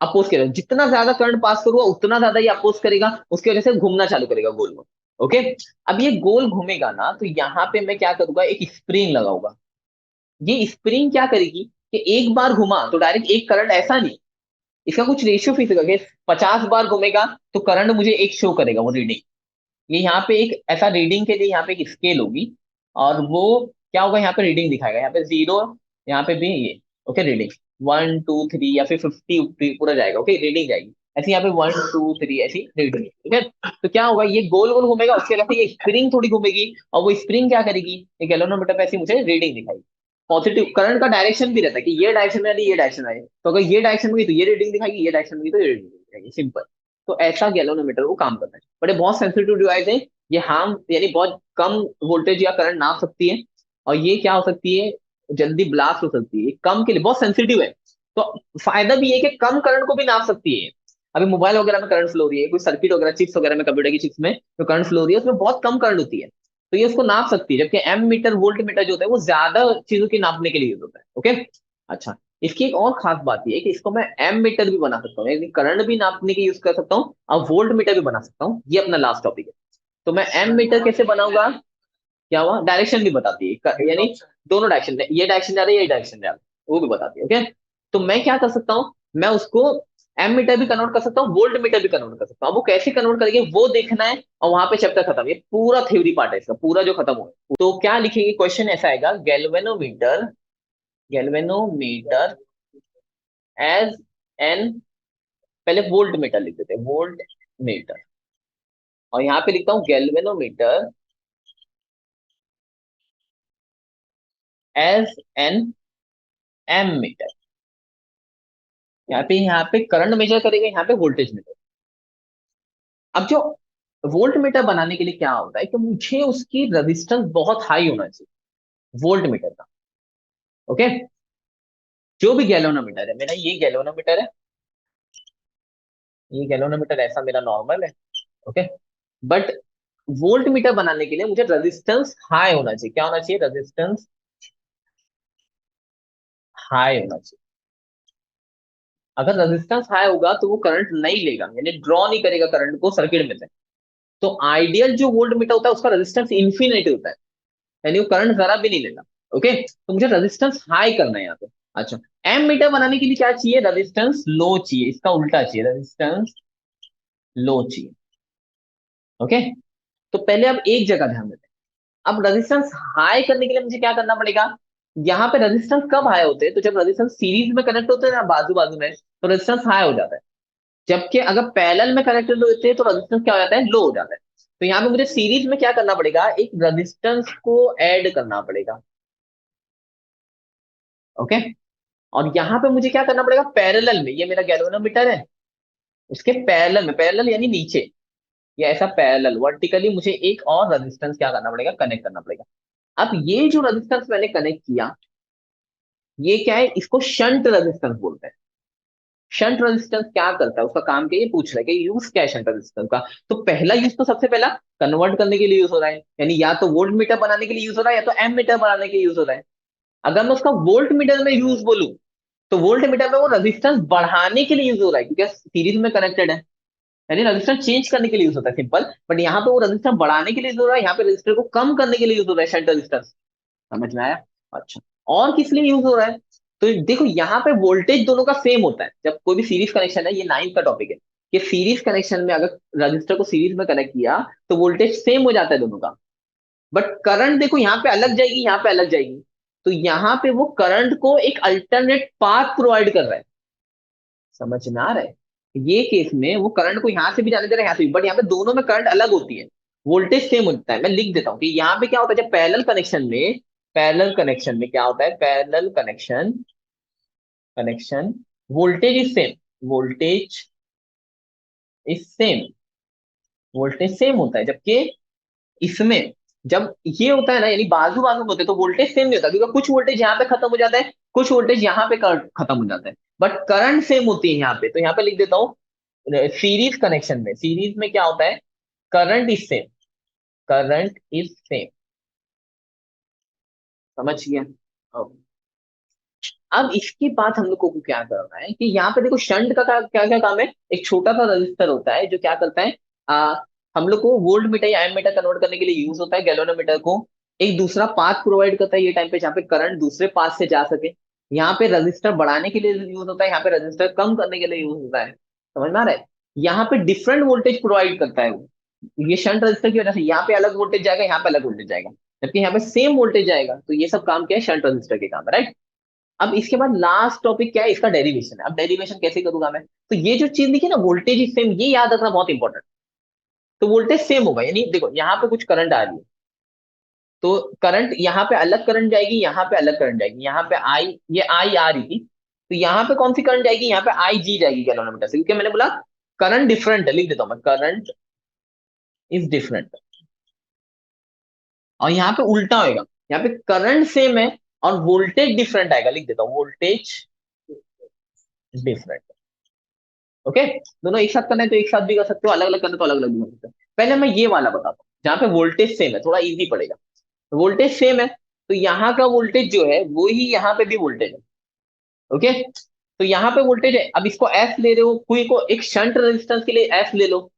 Speaker 1: अपोज करेगा, जितना ज्यादा करंट पास करूंगा उतना ज्यादा ये अपोज करेगा, उसकी वजह से घूमना चालू करेगा गोल में। ओके, अब ये गोल घूमेगा ना, तो यहाँ पे मैं क्या करूंगा, एक स्प्रिंग लगाऊंगा। ये स्प्रिंग क्या करेगी कि एक बार घुमा तो डायरेक्ट एक करंट, ऐसा नहीं, इसका कुछ रेशियो फिक्स होगा कि 50 बार घूमेगा तो करंट मुझे एक शो करेगा वो रीडिंग। ये यहाँ पे एक ऐसा रीडिंग के लिए यहाँ पे एक स्केल होगी, और वो क्या होगा, यहाँ पे रीडिंग दिखाएगा, यहाँ पे 0, यहाँ पे भी ये। ओके, रीडिंग 1 2 3 या फिर 50 पूरा जाएगा। ओके, रीडिंग जाएगी ऐसे, यहाँ पे 1 2 3 ऐसी रीडिंग। ठीक है, तो क्या होगा, ये गोल गोल घूमेगा, उसके अलावा ये स्प्रिंग थोड़ी घूमेगी, और वो स्प्रिंग क्या करेगी, ये गैल्वेनोमीटर पे ऐसी मुझे रीडिंग दिखाएगी। पॉजिटिव करंट का डायरेक्शन भी रहता है कि ये डायरेक्शन में आ रही है, ये डायरेक्शन में आ रही है, तो अगर ये डायरेक्शन में गई तो ये रीडिंग दिखाएगी, ये डायरेक्शन में गई तो ये रीडिंग दिखाएगी, सिंपल। तो ऐसा गैल्वेनोमीटर वो काम करता है, बट ये बहुत सेंसिटिव डिवाइस है। ये हार्म यानी बहुत कम वोल्टेज या करंट नाप सकती है, और ये क्या हो सकती है, जल्दी ब्लास्ट हो सकती है, कम के लिए बहुत सेंसिटिव है। तो फायदा भी है कि कम करंट को भी नाप सकती है। अभी मोबाइल वगैरह में करंट फ्लो हो रही है, कोई सर्किट वगैरह चिप्स वगैरह में, कंप्यूटर की चिप्स में जो करंट फ्लो हो रही है उसमें बहुत कम करंट होती है, तो ये उसको नाप सकती है। जबकि एम मीटर वोल्ट मीटर जो होता है वो ज्यादा चीजों की नापने के लिए यूज होता है। ओके, अच्छा, इसकी एक और खास बात ये है कि इसको मैं एम मीटर भी बना सकता हूँ, यानी करंट भी नापने के यूज कर सकता हूँ, और वोल्ट मीटर भी बना सकता हूँ। ये अपना लास्ट टॉपिक है। तो मैं एम मीटर कैसे बनाऊंगा, क्या हुआ, डायरेक्शन भी बताती है, यानी दोनों डायरेक्शन, ये डायरेक्शन जा रहा है, ये डायरेक्शन जा रहा है, वो भी बताती है। ओके, तो मैं क्या कर सकता हूँ, मैं उसको एम मीटर भी कन्वर्ट कर सकता हूँ, वोल्ट मीटर भी कन्वर्ट कर सकता हूँ। अब वो कैसे कन्वर्ट करेंगे वो देखना है, और वहां पे चैप्टर खत्म, ये पूरा थ्योरी पार्ट है इसका पूरा जो खत्म हुआ है। तो क्या लिखेंगे, क्वेश्चन ऐसा आएगा, गैल्वेनोमीटर, गैल्वेनोमीटर एज एन, पहले वोल्ट मीटर लिख देते हैं, वोल्ट मीटर, और यहाँ पे लिखता हूँ galvanometer as an ammeter. यहाँ पे करंट मेजर करेगा, यहाँ पे वोल्टेज मेजर। अब जो वोल्ट मीटर बनाने के लिए क्या होता है कि मुझे उसकी रेजिस्टेंस बहुत हाई होना चाहिए, वोल्ट मीटर का। ओके, जो भी गैल्वेनोमीटर है मेरा, ये गैल्वेनोमीटर है, ये गैल्वेनोमीटर ऐसा मेरा नॉर्मल है। ओके, बट वोल्ट मीटर बनाने के लिए मुझे रेजिस्टेंस हाई होना चाहिए, क्या होना चाहिए, रेजिस्टेंस हाई होना चाहिए। अगर रेजिस्टेंस हाई होगा तो वो करंट नहीं लेगा, यानी ड्रॉ नहीं करेगा करंट को सर्किट में से। तो आइडियल जो वोल्ट मीटर होता है उसका रेजिस्टेंस इन्फिनिटी होता है, यानी वो करंट जरा भी नहीं लेता। ओके, तो मुझे रेजिस्टेंस हाई करना है यहाँ पे। अच्छा, एम मीटर बनाने के लिए क्या चाहिए, रेजिस्टेंस लो चाहिए, इसका उल्टा चाहिए, रेजिस्टेंस लो चाहिए। ओके, तो पहले अब एक जगह ध्यान देते हैं, अब रेजिस्टेंस हाई करने के लिए मुझे क्या करना पड़ेगा, यहाँ पे रेजिस्टेंस कब हाई होते हैं, तो जब रेजिस्टेंस सीरीज में कनेक्ट होते हैं ना बाजू बाजू में, तो रेजिस्टेंस हाई हो जाता है। जबकि अगर पैरेलल में कनेक्टेड होते हैं तो रेजिस्टेंस क्या हो जाता है, लो हो जाता है। तो यहाँ पे मुझे सीरीज में क्या करना पड़ेगा, एक रेजिस्टेंस को ऐड करना पड़ेगा। ओके। और यहाँ पे मुझे क्या करना पड़ेगा, पैरेलल में, ये मेरा गैल्वेनोमीटर है, उसके पैरेलल में, पैरेलल यानी नीचे, या ऐसा पैरेलल वर्टिकली मुझे एक और रेजिस्टेंस क्या करना पड़ेगा, कनेक्ट करना पड़ेगा। अब ये जो रेजिस्टेंस मैंने कनेक्ट किया, ये क्या है, इसको शंट रेजिस्टेंस बोलते हैं। शंट रेजिस्टेंस क्या करता है, उसका काम क्या है, ये पूछ रहा है कि यूज क्या है शंट रेजिस्टेंस का। तो पहला यूज तो सबसे पहला कन्वर्ट करने के लिए यूज हो रहा है, यानी या तो वोल्ट मीटर बनाने के लिए यूज हो रहा है, या तो एम मीटर बनाने के लिए यूज हो रहा है। अगर मैं उसका वोल्ट मीटर में यूज बोलूं, तो वोल्ट मीटर में वो रेजिस्टेंस बढ़ाने के लिए यूज हो रहा है, क्योंकि सीरीज में कनेक्टेड है, यानी रजिस्टर चेंज करने के लिए यूज होता है सिंपल। बट यहाँ पे वो रजिस्टर बढ़ाने के लिए यूज हो रहा है, यहाँ पे रजिस्टर को कम करने के लिए यूज हो रहा है शंट रजिस्टर। समझ में आया? अच्छा, और किस लिए यूज हो रहा है, तो देखो यहाँ पे वोल्टेज दोनों का सेम होता है जब कोई भी सीरीज कनेक्शन है, ये 9th का टॉपिक है कि सीरीज कनेक्शन में अगर रजिस्टर को सीरीज में कनेक्ट किया तो वोल्टेज सेम हो जाता है दोनों का। बट करंट देखो यहाँ पे अलग जाएगी, यहाँ पे अलग जाएगी। तो यहाँ पे वो करंट को एक अल्टरनेट पाथ प्रोवाइड कर रहा है। समझ में आ रहा है? ये केस में वो करंट को यहाँ से भी जाने दे रहा है, यहाँ से भी, बट यहाँ पे दोनों में करंट अलग होती है, वोल्टेज सेम होता है। मैं लिख देता हूँ कि यहाँ पे क्या होता है, जब पैरेलल कनेक्शन में, पैरेलल कनेक्शन में क्या होता है, parallel connection, connection, voltage is same, voltage is same, voltage same होता है। जबकि इसमें जब ये होता है ना, यानी बाजू बाजू में होते हैं, तो वोल्टेज सेम नहीं होता, क्योंकि कुछ वोल्टेज यहाँ पे खत्म हो जाता है, कुछ वोल्टेज यहाँ पे खत्म हो जाता है, बट करंट सेम होती है यहाँ पे। तो यहाँ पे लिख देता हूँ, सीरीज कनेक्शन में, सीरीज में क्या होता है, current is same, current is same. समझ गया? अब इसके बाद हम लोग को क्या करना है कि यहाँ पे देखो शंट का क्या क्या काम है। एक छोटा सा रजिस्टर होता है जो क्या करता है, आ, हम लोग को वोल्ट मीटर या एम मीटर कन्वर्ट करने के लिए यूज होता है, गैल्वेनोमीटर को एक दूसरा पाथ प्रोवाइड करता है ये टाइम पे, जहाँ पे करंट दूसरे पाथ से जा सके। यहाँ पे रजिस्टर बढ़ाने के लिए यूज होता है, यहाँ पे रजिस्टर कम करने के लिए यूज होता है। समझ में आ रहा है? यहाँ पे डिफरेंट वोल्टेज प्रोवाइड करता है वो, ये शंट रजिस्टर की वजह से यहाँ पे अलग वोल्टेज जाएगा, यहाँ पे अलग वोल्टेज जाएगा, जबकि यहाँ पे सेम वोल्टेज जाएगा। तो ये सब काम क्या है, शंट रजिस्टर के काम है, राइट? अब इसके बाद लास्ट टॉपिक क्या है, इसका डेरिवेशन है। अब डेरिवेशन कैसे करूंगा मैं, तो ये जो चीज लिखी है ना, वोल्टेज इज सेम, ये याद रखना बहुत इंपॉर्टेंट। तो वोल्टेज सेम होगा, यानी देखो यहाँ पे कुछ करंट आ रही है, तो करंट यहाँ पे अलग करंट जाएगी, यहाँ पे अलग करंट जाएगी, यहाँ पे आई, ये आई आ रही थी, तो यहाँ पे कौन सी करंट जाएगी, यहाँ पे आई जी जाएगी गैल्वेनोमीटर से, क्योंकि मैंने बोला करंट डिफरेंट है, लिख देता हूँ मैं, करंट इज डिफरेंट। और यहाँ पे उल्टा होएगा, यहाँ पे करंट सेम है और वोल्टेज डिफरेंट आएगा, लिख देता हूँ वोल्टेज डिफरेंट। ओके, दोनों एक साथ करना है तो एक साथ भी कर सकते हो, अलग अलग करना है तो अलग अलग भी कर सकते हो। पहले मैं ये वाला बताता हूँ जहाँ पे वोल्टेज सेम है, थोड़ा इजी पड़ेगा। वोल्टेज सेम है, तो यहाँ का वोल्टेज जो है वो ही यहाँ पे भी वोल्टेज है। ओके, तो यहाँ पे वोल्टेज है, अब इसको एस ले रहे हो, कोई को एक शंट रेजिस्टेंस के लिए एस ले लो,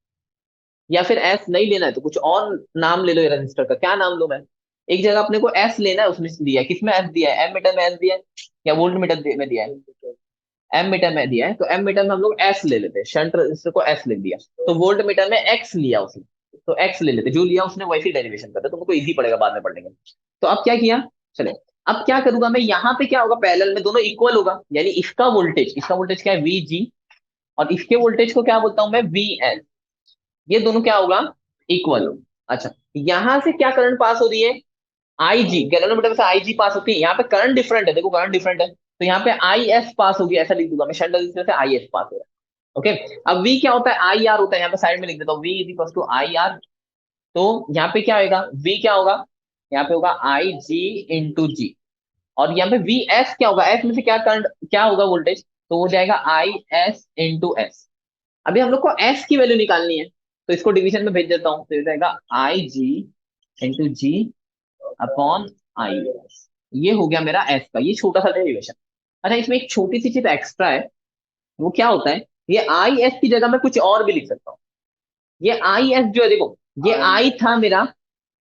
Speaker 1: या फिर एस नहीं लेना है तो कुछ और नाम ले लो, ये रजिस्टर का क्या नाम लो मैं। एक जगह अपने को एस लेना है, उसमें दिया है, किसमें एस दिया है, एम मीटर में एस दिया है, या वोल्ट मीटर में दिया है, एम मीटर में दिया है, तो एम मीटर में हम लोग एस ले लेते हैं, शंट रजिस्टर को एस ले दिया। तो वोल्ट मीटर में एक्स लिया उसने, तो एक्स ले लेते, जो लिया उसने वैसे डेरिवेशन करते, तो तुमको इजी पड़ेगा बाद में पढ़ने में। तो अब क्या किया, चले, अब क्या करूंगा मैं, यहाँ पे क्या होगा, पैरेलल में दोनों इक्वल होगा, यानी इसका वोल्टेज क्या है, वी जी, और इसके वोल्टेज को क्या बोलता हूं मैं, वी एल। ये दोनों क्या होगा, इक्वल हो। अच्छा, यहां से क्या करंट पास हो रही है, आई जी, गैल्वेनोमीटर से आई जी पास होती है, यहाँ पे करंट डिफरेंट है, देखो करंट डिफरेंट है, तो यहाँ पे आई एस पास होगी, ऐसा लिख दूंगा मैं, शंट रजिस्टर से आई एस पास हो रहा है। ओके, अब वी क्या होता है, आई आर होता है, यहाँ पे साइड में लिख देता हूँ, V is equal to I R. तो यहाँ पे क्या होगा, वी क्या होगा, यहाँ पे होगा आई जी इंटू जी। और यहाँ पे वी एस क्या होगा, एस में से क्या करंट, क्या होगा वोल्टेज, तो हो जाएगा आई एस इंटू एस। अभी हम लोग को एस की वैल्यू निकालनी है, तो इसको डिवीजन में भेज देता हूँ, तो हो जाएगा I G into G upon I S. ये हो गया मेरा एस का, ये छोटा सा डेरिवेशन। अच्छा, इसमें एक छोटी सी चीज एक्स्ट्रा है, वो क्या होता है, ये आई एस की जगह मैं कुछ और भी लिख सकता हूँ। ये आई एस जो है, देखो ये आई था मेरा,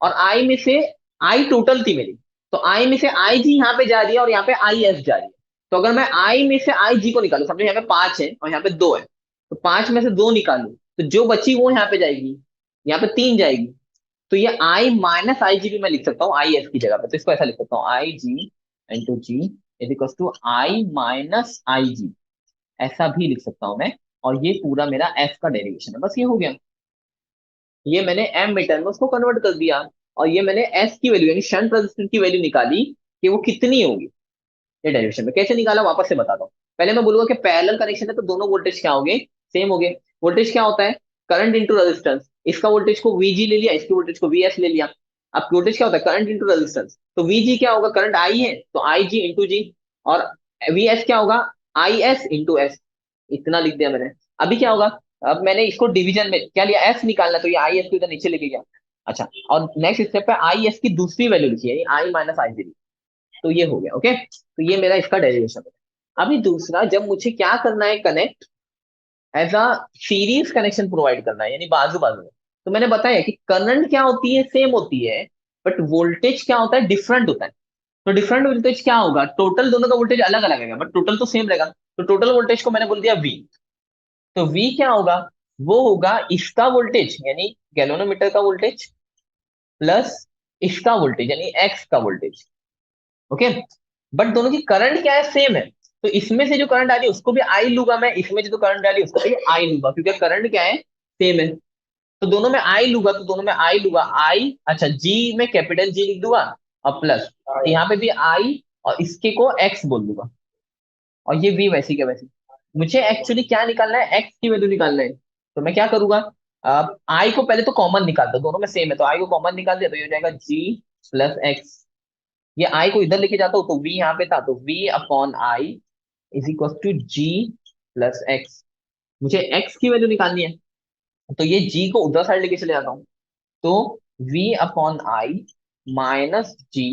Speaker 1: और आई में से आई टोटल थी मेरी, तो आई में से आई जी यहाँ पे जा रही है, और यहाँ पे आई एस जा रही है। तो अगर मैं आई में से आई जी को निकालू, समझो यहाँ पे 5 है और यहाँ पे 2 है, तो 5 में से 2 निकालू, तो जो बची वो यहाँ पे जाएगी, यहाँ पे 3 जाएगी। तो ये आई माइनस आई जी भी मैं लिख सकता हूँ आई एस की जगह पे, तो इसको ऐसा लिख सकता हूँ, I G into G is equal to I minus I G, ऐसा भी लिख सकता हूँ मैं। और ये पूरा मेरा एस का डेरिवेशन है, बस ये हो गया। ये मैंने एम मीटर में उसको कन्वर्ट कर दिया, और ये मैंने एस की वैल्यू यानी शंट रेजिस्टेंस की वैल्यू निकाली कि वो कितनी होगी, ये डेरिवेशन में कैसे निकाला वापस से बताता हूँ। पहले मैं बोलूंगा कि पैरेलल कनेक्शन है तो दोनों वोल्टेज क्या होंगे, सेम हो गए। वोल्टेज क्या होता है, करंट इंटू रेजिस्टेंस। इसका वोल्टेज को वीजी ले लिया, इसके वोल्टेज को वीएस ले लिया। अब वोल्टेज क्या होता है, करंट इंटू रेजिस्टेंस, तो वीजी क्या होगा, करंट आई है तो आई जी इंटू जी, और वीएस क्या होगा, आई एस इंटू एस। इतना लिख दिया मैंने। अभी क्या होगा, अब मैंने इसको डिवीजन में क्या लिया, एस निकालना, तो ये आई एस को इधर नीचे लेके गया। अच्छा, और नेक्स्ट स्टेप पे आई एस की दूसरी वैल्यू लिखी है, आई माइनस आई जी, तो ये हो गया। ओके, तो ये मेरा इसका डेरिवेशन है। अभी दूसरा, जब मुझे क्या करना है, connect as a series connection provide करना है, यानी बाजू बाजू में। तो मैंने बताया कि करंट क्या होती है, सेम होती है, बट वोल्टेज क्या होता है, डिफरेंट होता है। तो डिफरेंट वोल्टेज क्या होगा, टोटल दोनों का वोल्टेज अलग अलग है बट टोटल तो सेम रहेगा। तो टोटल वोल्टेज को मैंने बोल दिया वी। तो वी क्या होगा, वो होगा इसका वोल्टेज यानी गैल्वेनोमीटर का वोल्टेज प्लस इसका वोल्टेज यानी एक्स का वोल्टेज। ओके, बट दोनों की करंट क्या है, सेम है। तो इसमें से जो करंट आ रही है उसको भी आई लूंगा मैं, इसमें से जो करंट आ रही है उसको भी आई लूंगा, क्योंकि करंट क्या है, सेम है। तो दोनों में आई लूंगा, तो दोनों में आई लूंगा, आई, अच्छा जी में कैपिटल जी लिख दूंगा, और प्लस यहाँ पे भी आई, और इसके को एक्स बोल दूंगा, और ये वी वैसी के वैसी। मुझे एक्चुअली क्या निकालना है, एक्स की वैल्यू निकालना है। तो मैं क्या करूंगा, अब आई को पहले तो कॉमन निकालता हूं, दोनों में सेम है तो आई को कॉमन निकाल दिया, तो ये हो जाएगा जी प्लस एक्स। ये आई को इधर लेके जाता हूँ तो वी यहाँ पे था, तो V upon I is equal to G plus X. मुझे एक्स की वैल्यू निकालनी है, तो ये जी को उधर साइड लेके चले जाता हूँ, तो V upon I minus G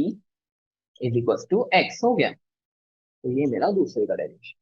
Speaker 1: is equal to X हो गया। तो ये मेरा दूसरे का डेरिवेशन।